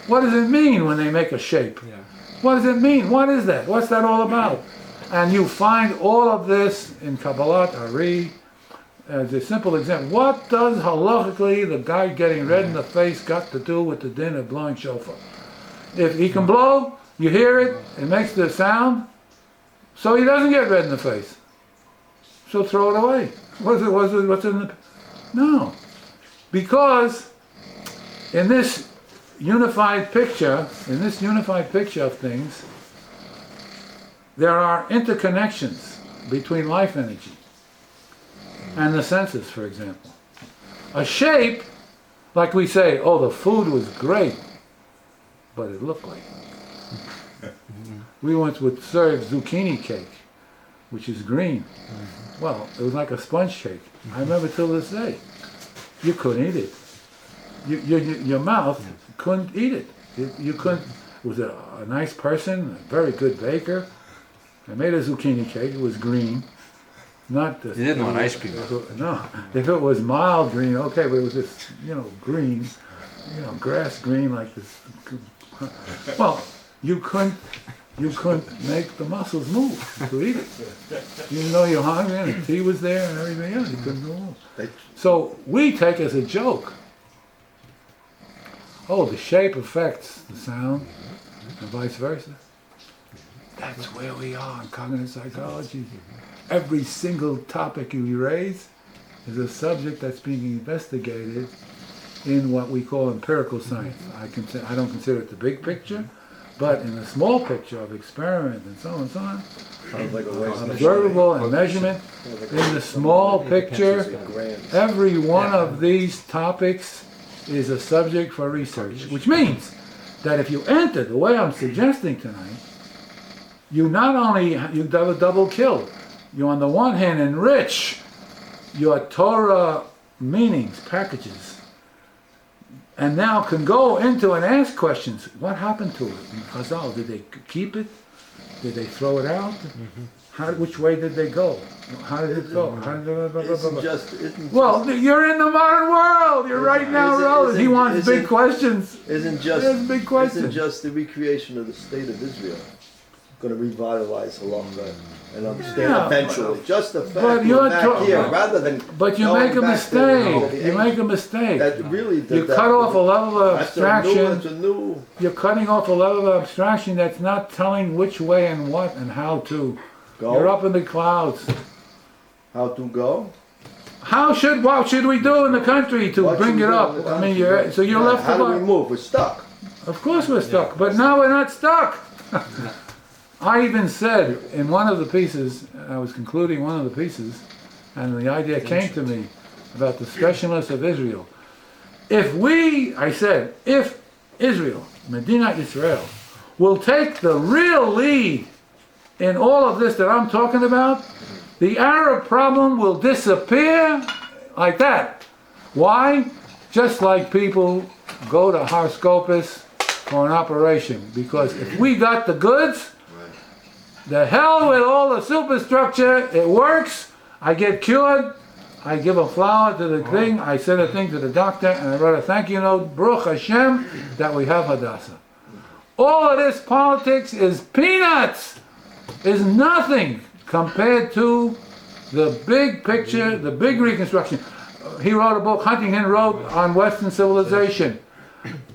what does it mean when they make a shape? Yeah. What does it mean? What is that? What's that all about? And you find all of this in Kabbalat Ari as a simple example. What does halachically the guy getting red in the face got to do with the din of blowing shofar? If he can blow, you hear it, it makes the sound, so he doesn't get red in the face. So throw it away. What's in the... No. Because in this unified picture of things, there are interconnections between life energy and the senses, for example. A shape, like we say, oh, the food was great, but it looked like it. We once would serve zucchini cake, which is green. Well, it was like a sponge cake. I remember till this day. You couldn't eat it. Your mouth couldn't eat it. You couldn't. It was a nice person, a very good baker. I made a zucchini cake. It was green. Not the, You didn't want ice cream. No. If it was mild green, okay, but it was just, green, grass green like this. Well, you couldn't make the muscles move to eat it. Even though you're hungry and the tea was there and everything else, you couldn't move. So we take as a joke, oh, the shape affects the sound and vice versa. That's where we are in cognitive psychology. Every single topic you raise is a subject that's being investigated in what we call empirical science. I don't consider it the big picture, but in the small picture of experiment and so on and so on, Sounds like a waste of observable and measurement, in the small picture, grams. every one of these topics is a subject for research, which means that if you enter the way I'm suggesting tonight, you not only, you have a double kill. You on the one hand enrich your Torah meanings, packages, and now can go into and ask questions. What happened to it in Chazal? Did they keep it? Did they throw it out? Which way did they go? How did it go? How did well, you're in the modern world. You're right now relevant. He wants big questions. Isn't big questions. just the recreation of the state of Israel going to revitalize halacha and understand eventually? Just the fact but you're back here, rather than but you going make a back mistake. to You make a mistake. That really You cut off a level of abstraction. That's a new. You're cutting off a level of abstraction that's not telling which way and what and how to. Go. You're up in the clouds. How to go? What should we do in the country to bring it up? I mean, you're left How do we alone. move? We're stuck. Of course we're stuck, but now we're not stuck. I even said in one of the pieces, I was concluding one of the pieces, and the idea came to me about the specialness of Israel. If Israel, Medina Israel, will take the real lead in all of this that I'm talking about, the Arab problem will disappear like that. Why? just like people go to horoscopist for an operation, because if we got the goods, the hell with all the superstructure, it works, I get cured, I give a flower to the thing, I send a thing to the doctor, and I write a thank you note, Baruch Hashem, that we have Hadassah. All of this politics is peanuts, is nothing compared to the big picture, the big reconstruction. He wrote a book, Huntington wrote, on Western civilization.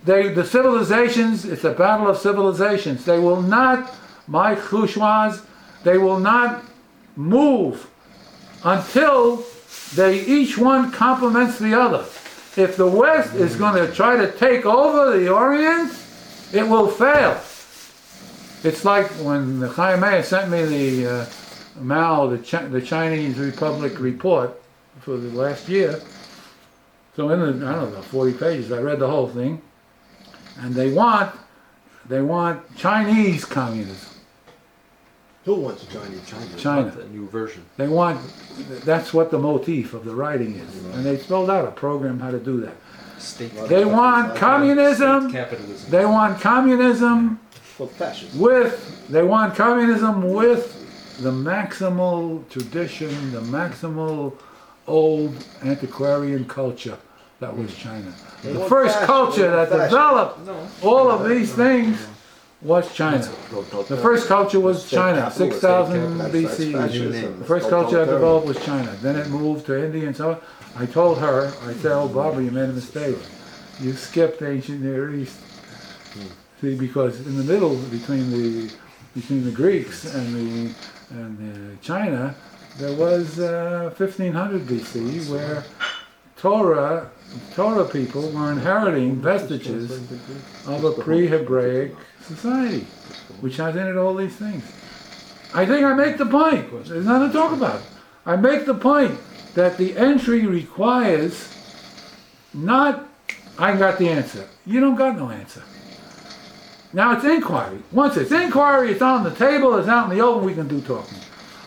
The civilizations, it's a battle of civilizations. They will not, my chushwas, they will not move until they each one complements the other. If the West is going to try to take over the Orient, it will fail. It's like when the Chaim Meir sent me the Mao, the Chinese Republic report for the last year. So in the, I don't know, 40 pages, I read the whole thing. And they want Chinese communism. Who wants a Chinese China? China. A new version. They want, that's what the motif of the writing is. And they spelled out a program how to do that. State They want communism, capitalism. they want communism Well, fascism. they want communism with the maximal tradition, the maximal old antiquarian culture that was China. They The want first fascism, culture they that want fascism. developed all of these things was China. The first culture was China, 6000 BC. The first culture that developed was China. Then it moved to India and so on. I told her, I said, oh Barbara, you made a mistake. You skipped ancient Near East. See, because in the middle between the Greeks and the China, there was 1500 BC where Torah people were inheriting vestiges of a pre-Hebraic society, which has in it all these things. I think I make the point. There's nothing to talk about. I make the point that the entry requires not, I got the answer. You don't got no answer. Now it's inquiry. Once it's inquiry, it's on the table, it's out in the open, we can do talking.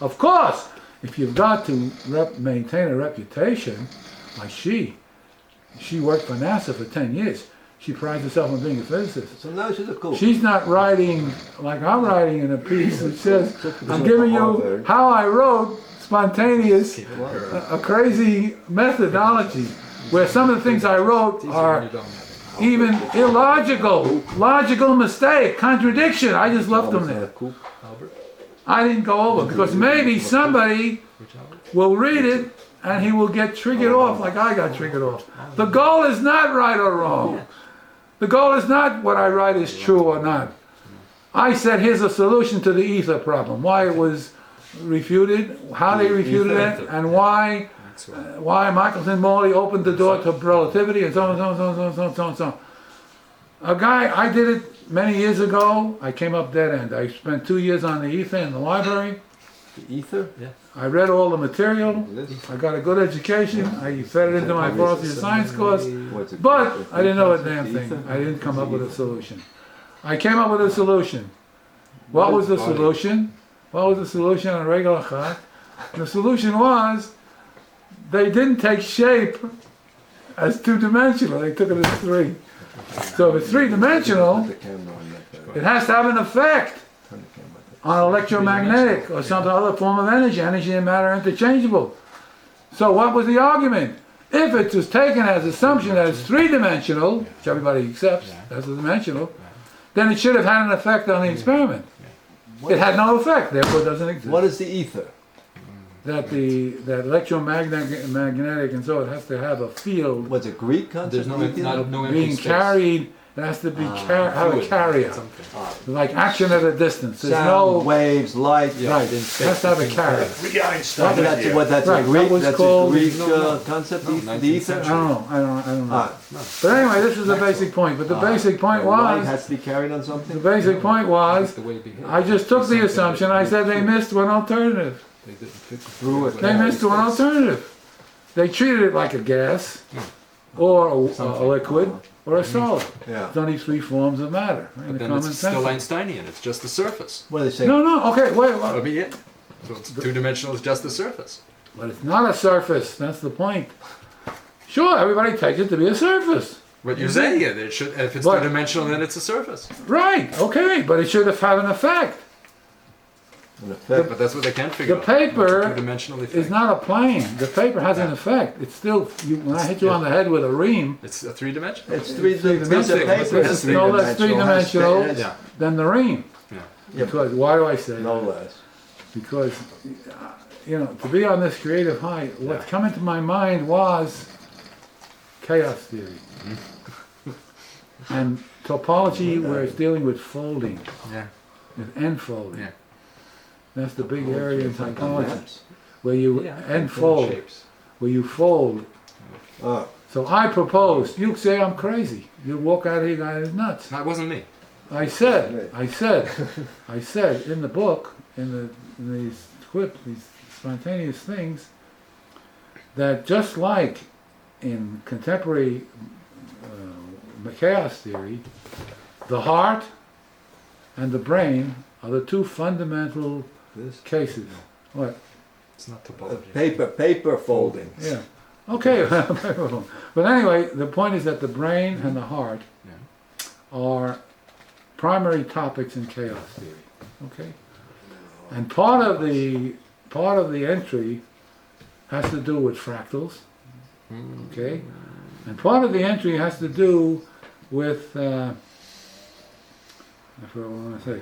Of course, if you've got to maintain a reputation, like she worked for NASA for 10 years. She prides herself on being a physicist. So now she's a cool. She's not writing like I'm writing in a piece that says, I'm giving you how I wrote spontaneous, a crazy methodology, where some of the things I wrote are even illogical, logical mistake, contradiction. I just left them there. I didn't go over because maybe somebody will read it and he will get triggered off like I got triggered off. The goal is not right or wrong. The goal is not what I write is true or not. I said here's a solution to the ether problem. Why it was refuted, how they refuted it, and why Michelson Morley opened the door to relativity, and so on, so on, so on, so on, so on, so on. A guy, I did it many years ago. I came up dead end. I spent 2 years on the ether in the library. The ether? Yeah. I read all the material. I got a good education. I fed it into my philosophy of science course. But I didn't know a damn thing. I didn't come up with a solution. I came up with a solution. What was the solution? What was the solution on regular chat? The solution was they didn't take shape as two-dimensional. They took it as three. So if it's three-dimensional, it has to have an effect on electromagnetic or some other form of energy. Energy and matter are interchangeable. So what was the argument? If it was taken as assumption that it's three-dimensional, which everybody accepts, that's dimensional, then it should have had an effect on the experiment. It had no effect, therefore it doesn't exist. What is the ether? That electromagnetic and so it has to have a field What's a Greek concept? There's no empty being space. carried. It has to be have a carrier, like action at a distance. There's Sound, no waves, light. right. It has to have a carrier. We got Einstein That's here. what. That's Right, a Greek. that was That's called- a Greek concept. The ether. I don't know. I don't know. Ah, But anyway, this is the basic point. But the basic point light was has to be carried on the something. basic point was The way it behaves. I just took the assumption. I said they missed one alternative. They didn't fit the Through it. They missed one alternative. They treated it like a gas, or a liquid, or a solid. Yeah. It's only three forms of matter in But the then common it's still sense. Einsteinian. It's just the surface. What do they say? No, okay, wait. That would be it. So it's two-dimensional is just the surface. But it's not a surface. That's the point. Sure, everybody takes it to be a surface. But you're saying it should, if it's But- two-dimensional, then it's a surface. Right, okay, but it should have had an effect. In effect, But that's what they can't figure The out. paper What's a two-dimensional effect? It's not a plane. The paper has an Yeah. effect. It's still, when I hit you on the head with a ream, It's a three-dimensional. it's three piece of three-dimensional. paper. It's is no less three-dimensional Yeah. than the ream. Yeah. Because, why do I say No that? less. Because, to be on this creative high, what's come into my mind was chaos theory. And topology, where it's dealing with folding, Yeah. with end folding. Yeah. That's the big area in Like on topology, maps. where you end fold, where you fold. Ah, So I proposed, you say I'm crazy. You walk out of here, guys, nuts. No, it wasn't me. I said in the book, in these quips, these spontaneous things, that just like in contemporary chaos theory, the heart and the brain are the two fundamental this. cases. What? It's not topology. Paper folding. Yeah. Okay. But anyway, the point is that the brain and the heart are primary topics in chaos theory. Okay. And part of the entry has to do with fractals. Okay. And part of the entry has to do with I forgot what I want to say.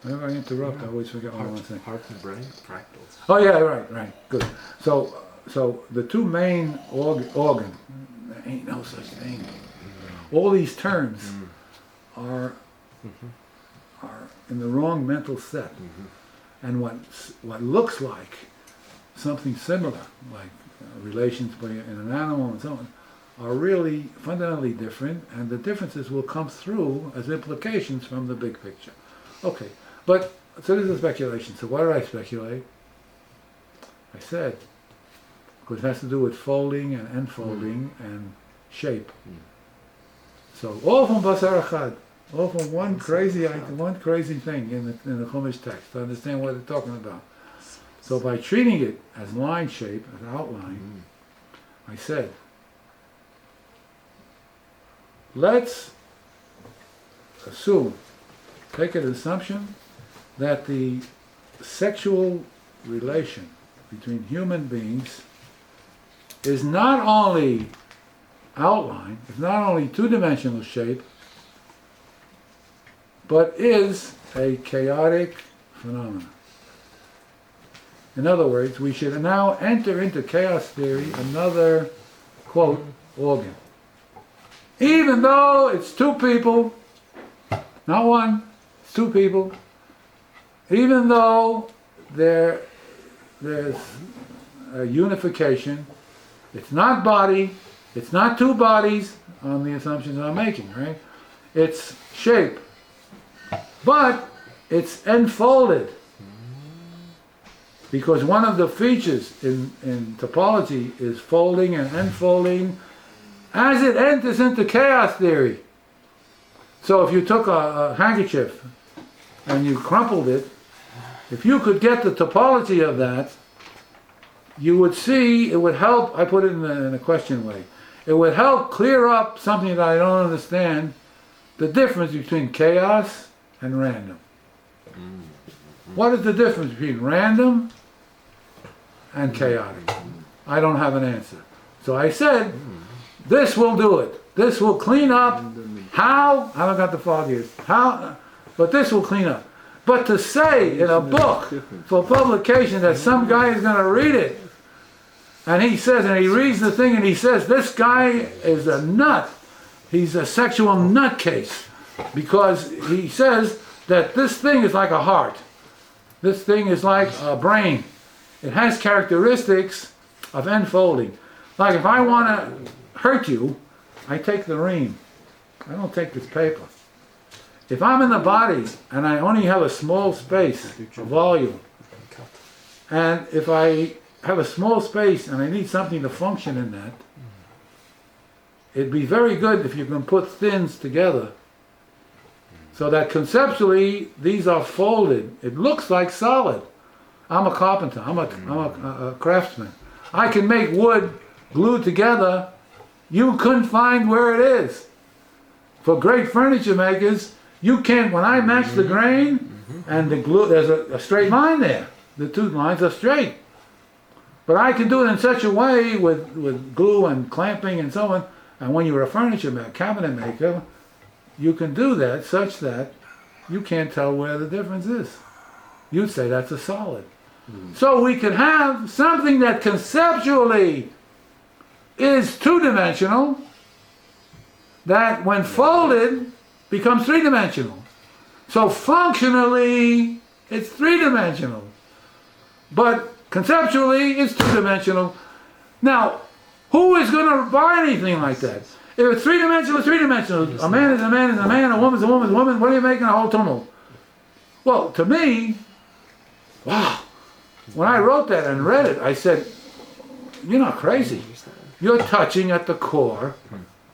Whenever I interrupt, I always forget what I want to say. Heart and brain, fractals. Oh yeah, right, good. So the two main organ, there ain't no such thing. All these terms are in the wrong mental set, and what looks like something similar, like relations in an animal and so on, are really fundamentally different, and the differences will come through as implications from the big picture. Okay, but so this is speculation. So why did I speculate? I said, because it has to do with folding and enfolding and shape. So all from Basar Echad, all from one crazy thing in the Chumash text to understand what they're talking about. So by treating it as line shape, as outline, I said, let's assume, take an assumption that the sexual relation between human beings is not only outline, it's not only two-dimensional shape, but is a chaotic phenomenon. In other words, we should now enter into chaos theory another, quote, organ. Even though it's two people, not one, it's two people, even though there's a unification, it's not body, it's not two bodies, on the assumptions I'm making, right? It's shape, but it's enfolded. Because one of the features in topology is folding and enfolding as it enters into chaos theory. So if you took a handkerchief and you crumpled it, if you could get the topology of that, you would see, it would help, I put it in a question way, it would help clear up something that I don't understand, the difference between chaos and random. What is the difference between random and chaotic? I don't have an answer. So I said, this will do it. This will clean up. How? I don't got the foggiest. How? But this will clean up. But to say in a book for publication that some guy is going to read it, and he says, and he reads the thing and he says, this guy is a nut. He's a sexual nutcase. Because he says that this thing is like a heart. This thing is like a brain. It has characteristics of enfolding. Like if I want to hurt you, I take the ream. I don't take this paper. If I'm in the body and I only have a small space, a volume, and if I have a small space and I need something to function in that, it'd be very good if you can put thins together So that conceptually, these are folded. It looks like solid. I'm a carpenter. I'm a craftsman. I can make wood glued together. You couldn't find where it is. For great furniture makers, you can't, when I match the grain and the glue, there's a straight line there. The two lines are straight. But I can do it in such a way with glue and clamping and so on. And when you're a furniture maker, cabinet maker, you can do that such that you can't tell where the difference is. You'd say that's a solid. So we can have something that conceptually is two-dimensional, that when folded becomes three-dimensional. So functionally it's three-dimensional, but conceptually it's two-dimensional. Now, who is going to buy anything like that? If it's three-dimensional, it's three-dimensional. A man is a man is a man, a woman is a woman is a woman. What are you making a whole tumult? Well, to me, wow. When I wrote that and read it, I said, you're not crazy. You're touching at the core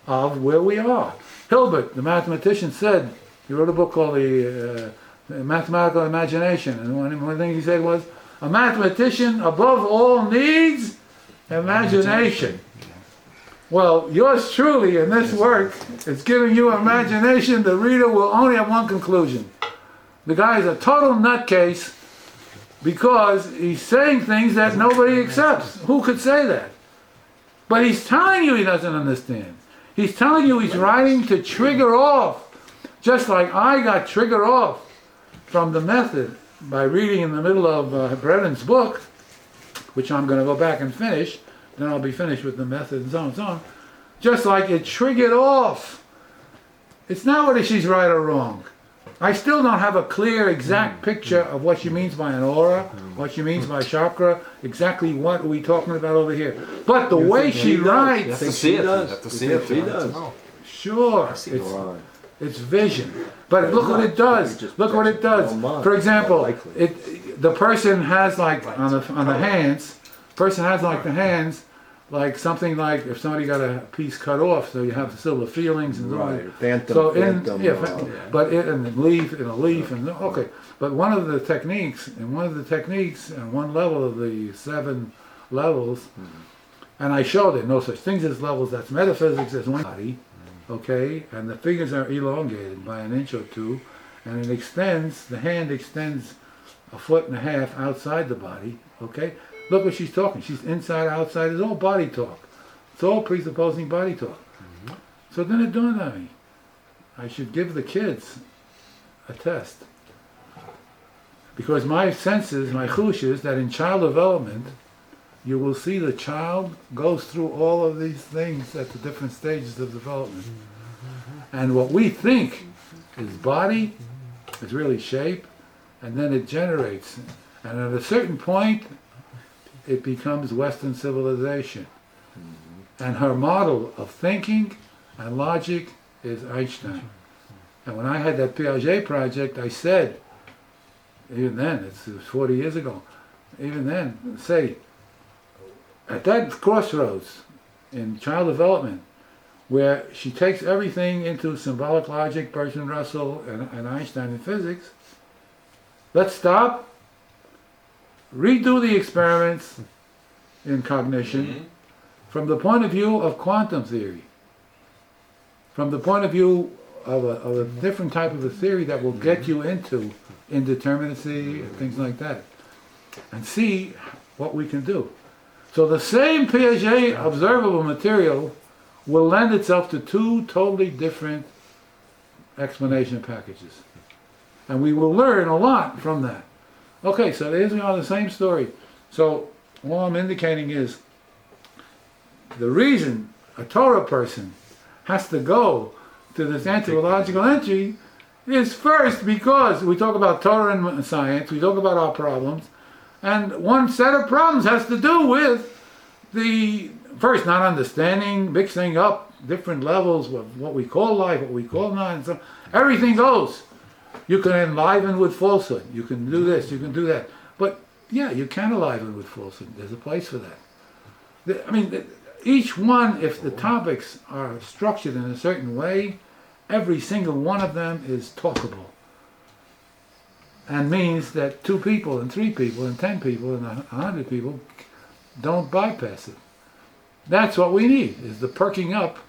of where we are. Hilbert, the mathematician, said, he wrote a book called The Mathematical Imagination, and one thing he said was, a mathematician above all needs imagination. Well, yours truly in this work is giving you imagination. The reader will only have one conclusion. The guy is a total nutcase because he's saying things that nobody accepts. Who could say that? But he's telling you he doesn't understand. He's telling you he's writing to trigger off, just like I got triggered off from the method by reading in the middle of Brennan's book, which I'm going to go back and finish. Then I'll be finished with the method and so on and so on. Just like it triggered off. It's not whether she's right or wrong. I still don't have a clear, exact picture of what she means by an aura, what she means by chakra, exactly what are we talking about over here. But the way she writes... You have to see it. You have to see it. She does. Sure. It's vision. But look what it does. Look what it does. For example, the person has like on the hands, person has like the hands, like something like if somebody got a piece cut off, so you have still the feelings and Right, phantom, so but in a leaf and okay. But one of the techniques and one level of the 7 levels, and I showed it. No such things as levels. That's metaphysics. There's one body, okay, and the fingers are elongated by an inch or two, and it extends. The hand extends a foot and a half outside the body, okay. Look what she's talking. She's inside, outside. It's all body talk. It's all presupposing body talk. So then it dawned on me, I should give the kids a test. Because my senses, my chush is that in child development, you will see the child goes through all of these things at the different stages of development. And what we think is body is really shape, and then it generates. And at a certain point, it becomes Western civilization. And her model of thinking and logic is Einstein. And when I had that Piaget project, I said, even then, it was 40 years ago, even then, say, at that crossroads in child development, where she takes everything into symbolic logic, Bertrand Russell and Einstein in physics, let's stop, redo the experiments in cognition from the point of view of quantum theory, from the point of view of a different type of a theory that will get you into indeterminacy and things like that, and see what we can do. So the same Piaget observable material will lend itself to 2 totally different explanation packages. And we will learn a lot from that. Okay, so there's the same story. So all I'm indicating is the reason a Torah person has to go to this anthropological entry is first because we talk about Torah and science, we talk about our problems, and one set of problems has to do with the first not understanding, mixing up different levels of what we call life, what we call not, and so everything goes. You can enliven with falsehood. You can do this, you can do that. But yeah, you can enliven with falsehood. There's a place for that. I mean, each one, if the topics are structured in a certain way, every single one of them is talkable. And means that 2 people and 3 people and 10 people and 100 people don't bypass it. That's what we need, is the perking up,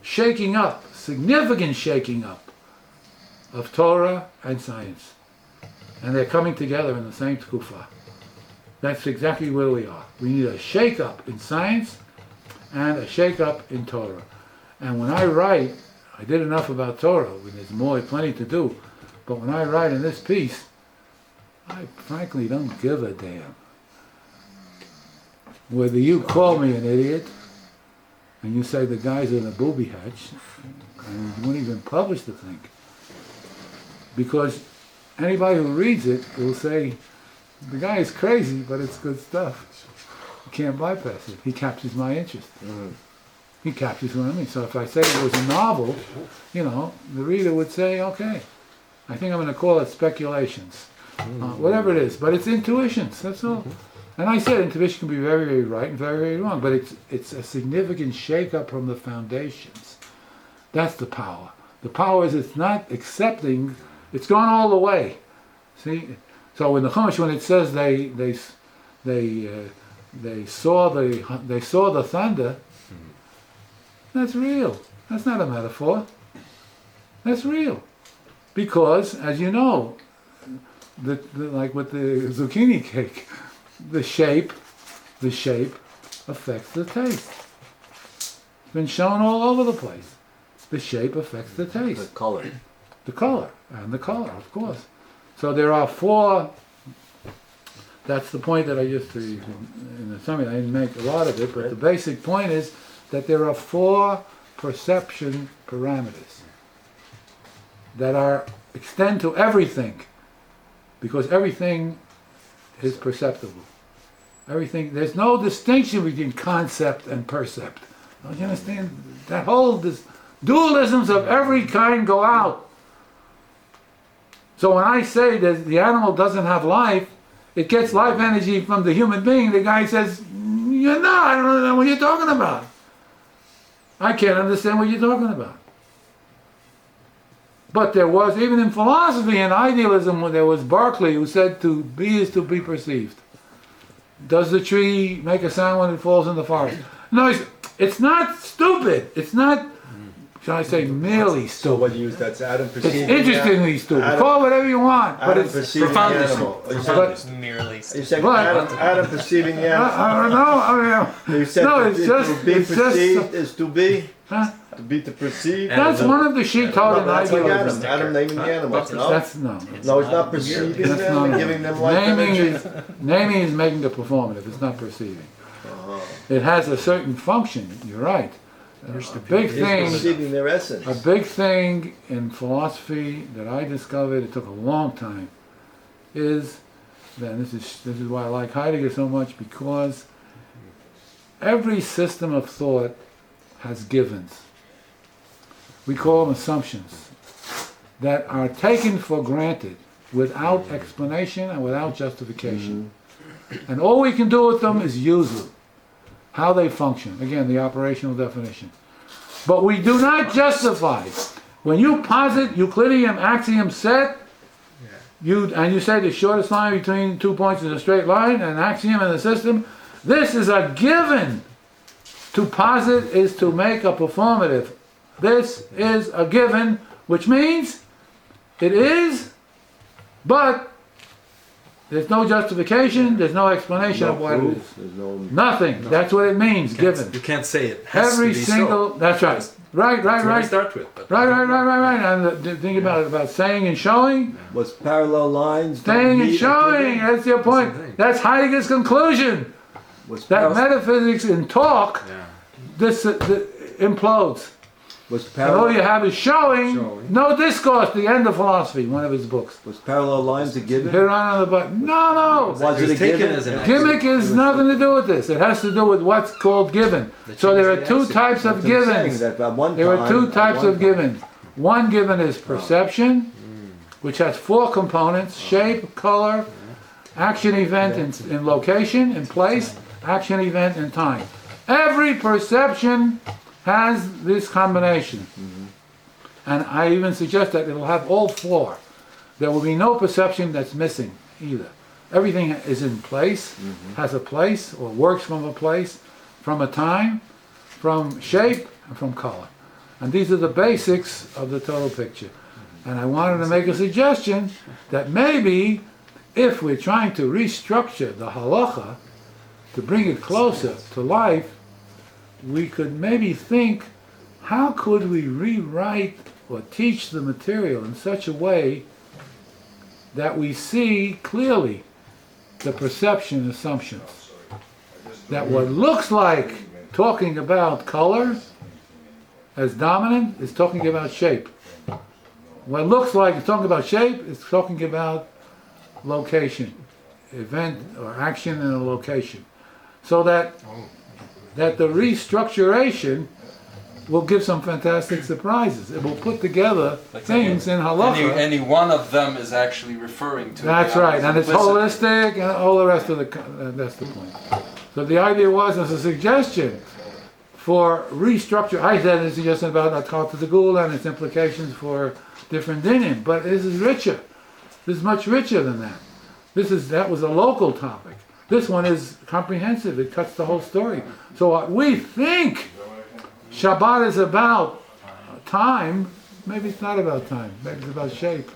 shaking up, significant shaking up of Torah and science. And they're coming together in the same tkufa. That's exactly where we are. We need a shake up in science and a shake up in Torah. And when I write, I did enough about Torah, there's more, plenty to do, but when I write in this piece, I frankly don't give a damn. Whether you call me an idiot, and you say the guy's in a booby hatch, and you won't even publish the thing. Because anybody who reads it will say, the guy is crazy, but it's good stuff. You can't bypass it. He captures my interest. He captures what I mean. So if I say it was a novel, you know, the reader would say, okay, I think I'm going to call it speculations. Whatever it is. But it's intuitions, that's all. And I said intuition can be very, very right and very, very wrong, but it's a significant shake-up from the foundations. That's the power. The power is it's not accepting, it's gone all the way. See? So in the Chumash, when it says they saw the thunder, that's real. That's not a metaphor. That's real. Because, as you know, like with the zucchini cake, the shape affects the taste. It's been shown all over the place. The shape affects the taste. The color. The color, and the color, of course. So there are 4, that's the point that I just, in the summary, I didn't make a lot of it, but the basic point is that there are 4 perception parameters that extend to everything, because everything is perceptible. Everything, there's no distinction between concept and percept. Don't you understand? That whole dualisms of every kind go out. So when I say that the animal doesn't have life, it gets life energy from the human being, the guy says, I don't know what you're talking about. I can't understand what you're talking about. But there was, even in philosophy and idealism, when there was Berkeley who said to be is to be perceived. Does the tree make a sound when it falls in the forest? No, it's not stupid. It's not, shall I say, merely So stupid. what you use, that's Adam It's perceiving interestingly stupid. Adam- Call it whatever you want. But Adam it's, perceiving the profoundly animal. You said, but, Merely. you said But- Adam perceiving the animal. I don't know. I mean, You said no, to it's be- just, to be it's perceived just, is to be, huh? to be to perceive. That's one of the sheet No, coded that's like idealism. Adam naming the animals, no? That's no. No, it's not perceiving That's them not and it. giving them life Naming energy. naming is making a performative. It's not perceiving. Uh-huh. It has a certain function. You're right. A big It's thing. perceiving their essence. A big thing in philosophy that I discovered, it took a long time, is, then this is why I like Heidegger so much, because every system of thought has givens. We call them assumptions that are taken for granted without explanation and without justification. And all we can do with them is use them. How they function. Again, the operational definition. But we do not justify. When you posit Euclidean axiom set, you say the shortest line between 2 points is a straight line, an axiom in the system, this is a given. To posit is to make a performative. This is a given, which means it is, but there's no justification, there's no explanation of what it is. There's no Nothing. That's what it means, given. You can't say it has Every to be single, so. that's right. Right. That's what we start with. But Right. And think about saying and showing. was parallel lines. don't Saying and meet showing, given? that's your point. That's the thing. That's Heidegger's conclusion. Was That par- metaphysics in talk yeah. implodes. was And all you parallel have is showing, Showing. no discourse, the end of philosophy, one of his books. was parallel lines a given? Hit on the button. No. Was it a taken given? as an Gimmick has nothing to do with this. It has to do with what's called given. So there are 2 types of That's what I'm saying, givens. that at one There are time- 2 at types one of time- givens. One given is perception, which has 4 components: shape, color, action event in location, in place, action event in time. Every perception has this combination. And I even suggest that it'll have all four. There will be no perception that's missing either. Everything is in place, has a place, or works from a place, from a time, from shape, and from color. And these are the basics of the total picture. And I wanted to make a suggestion that maybe if we're trying to restructure the halacha to bring it closer to life, we could maybe think, how could we rewrite or teach the material in such a way that we see clearly the perception assumptions? That what looks like talking about color as dominant is talking about shape. What looks like it's talking about shape is talking about location, event or action in a location. So that the restructuration will give some fantastic surprises. It will put together things in halacha. Any one of them is actually referring to. That's the right, and it's implicit. holistic and all the rest of the, that's the point. So the idea was as a suggestion for restructure. I said it's just about Atkat to the Gula and its implications for different dinim, but this is richer. This is much richer than that. That was a local topic. This one is comprehensive. It cuts the whole story. So what we think Shabbat is about time, maybe it's not about time. Maybe it's about shape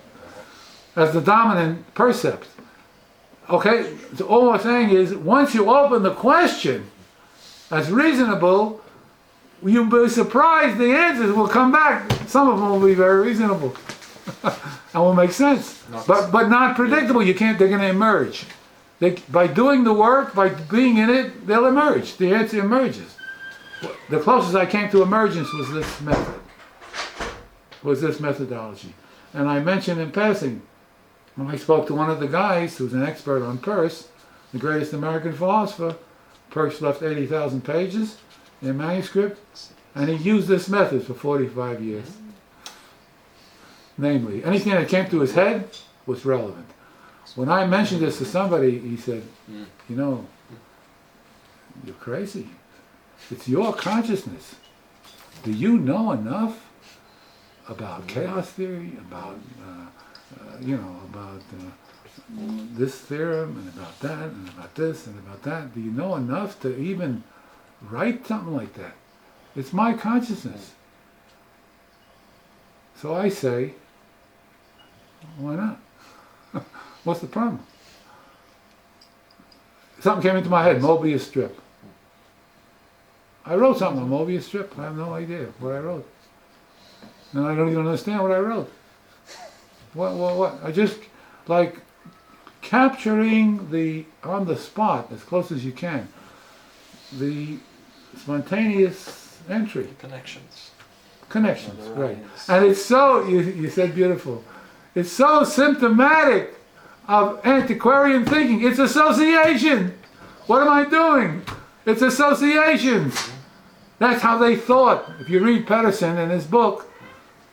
as the dominant percept. Okay, so all we're saying is once you open the question as reasonable, you'll be surprised the answers will come back. Some of them will be very reasonable and will make sense, but not predictable. They're going to emerge. By doing the work, by being in it, they'll emerge. The answer emerges. The closest I came to emergence was this method, was this methodology. And I mentioned in passing, when I spoke to one of the guys who's an expert on Peirce, the greatest American philosopher, Peirce left 80,000 pages in manuscript, and he used this method for 45 years. Namely, anything that came to his head was relevant. When I mentioned this to somebody, he said, you know, you're crazy. It's your consciousness. Do you know enough about chaos theory, about this theorem, and about that, and about this, and about that? Do you know enough to even write something like that? It's my consciousness. So I say, why not? What's the problem? Something came into my head, Mobius strip. I wrote something on Mobius strip. I have no idea what I wrote. And I don't even understand what I wrote. What? I just, like, capturing on the spot, as close as you can, the spontaneous entry. Connections. Connections, right. And it's so, you said beautiful, it's so symptomatic of antiquarian thinking. It's association. What am I doing? It's associations. That's how they thought. If you read Pedersen in his book,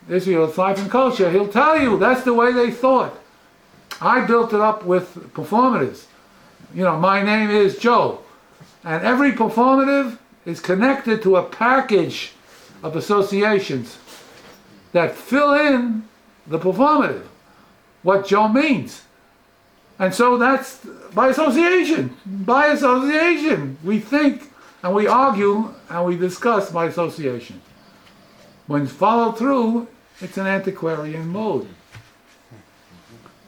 Israel's Life and Culture, he'll tell you that's the way they thought. I built it up with performatives. You know, my name is Joe. And every performative is connected to a package of associations that fill in the performative, what Joe means. And so that's by association. By association. We think and we argue and we discuss by association. When followed through, it's an antiquarian mode.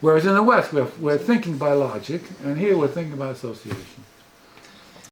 Whereas in the West, we're thinking by logic, and here we're thinking by association.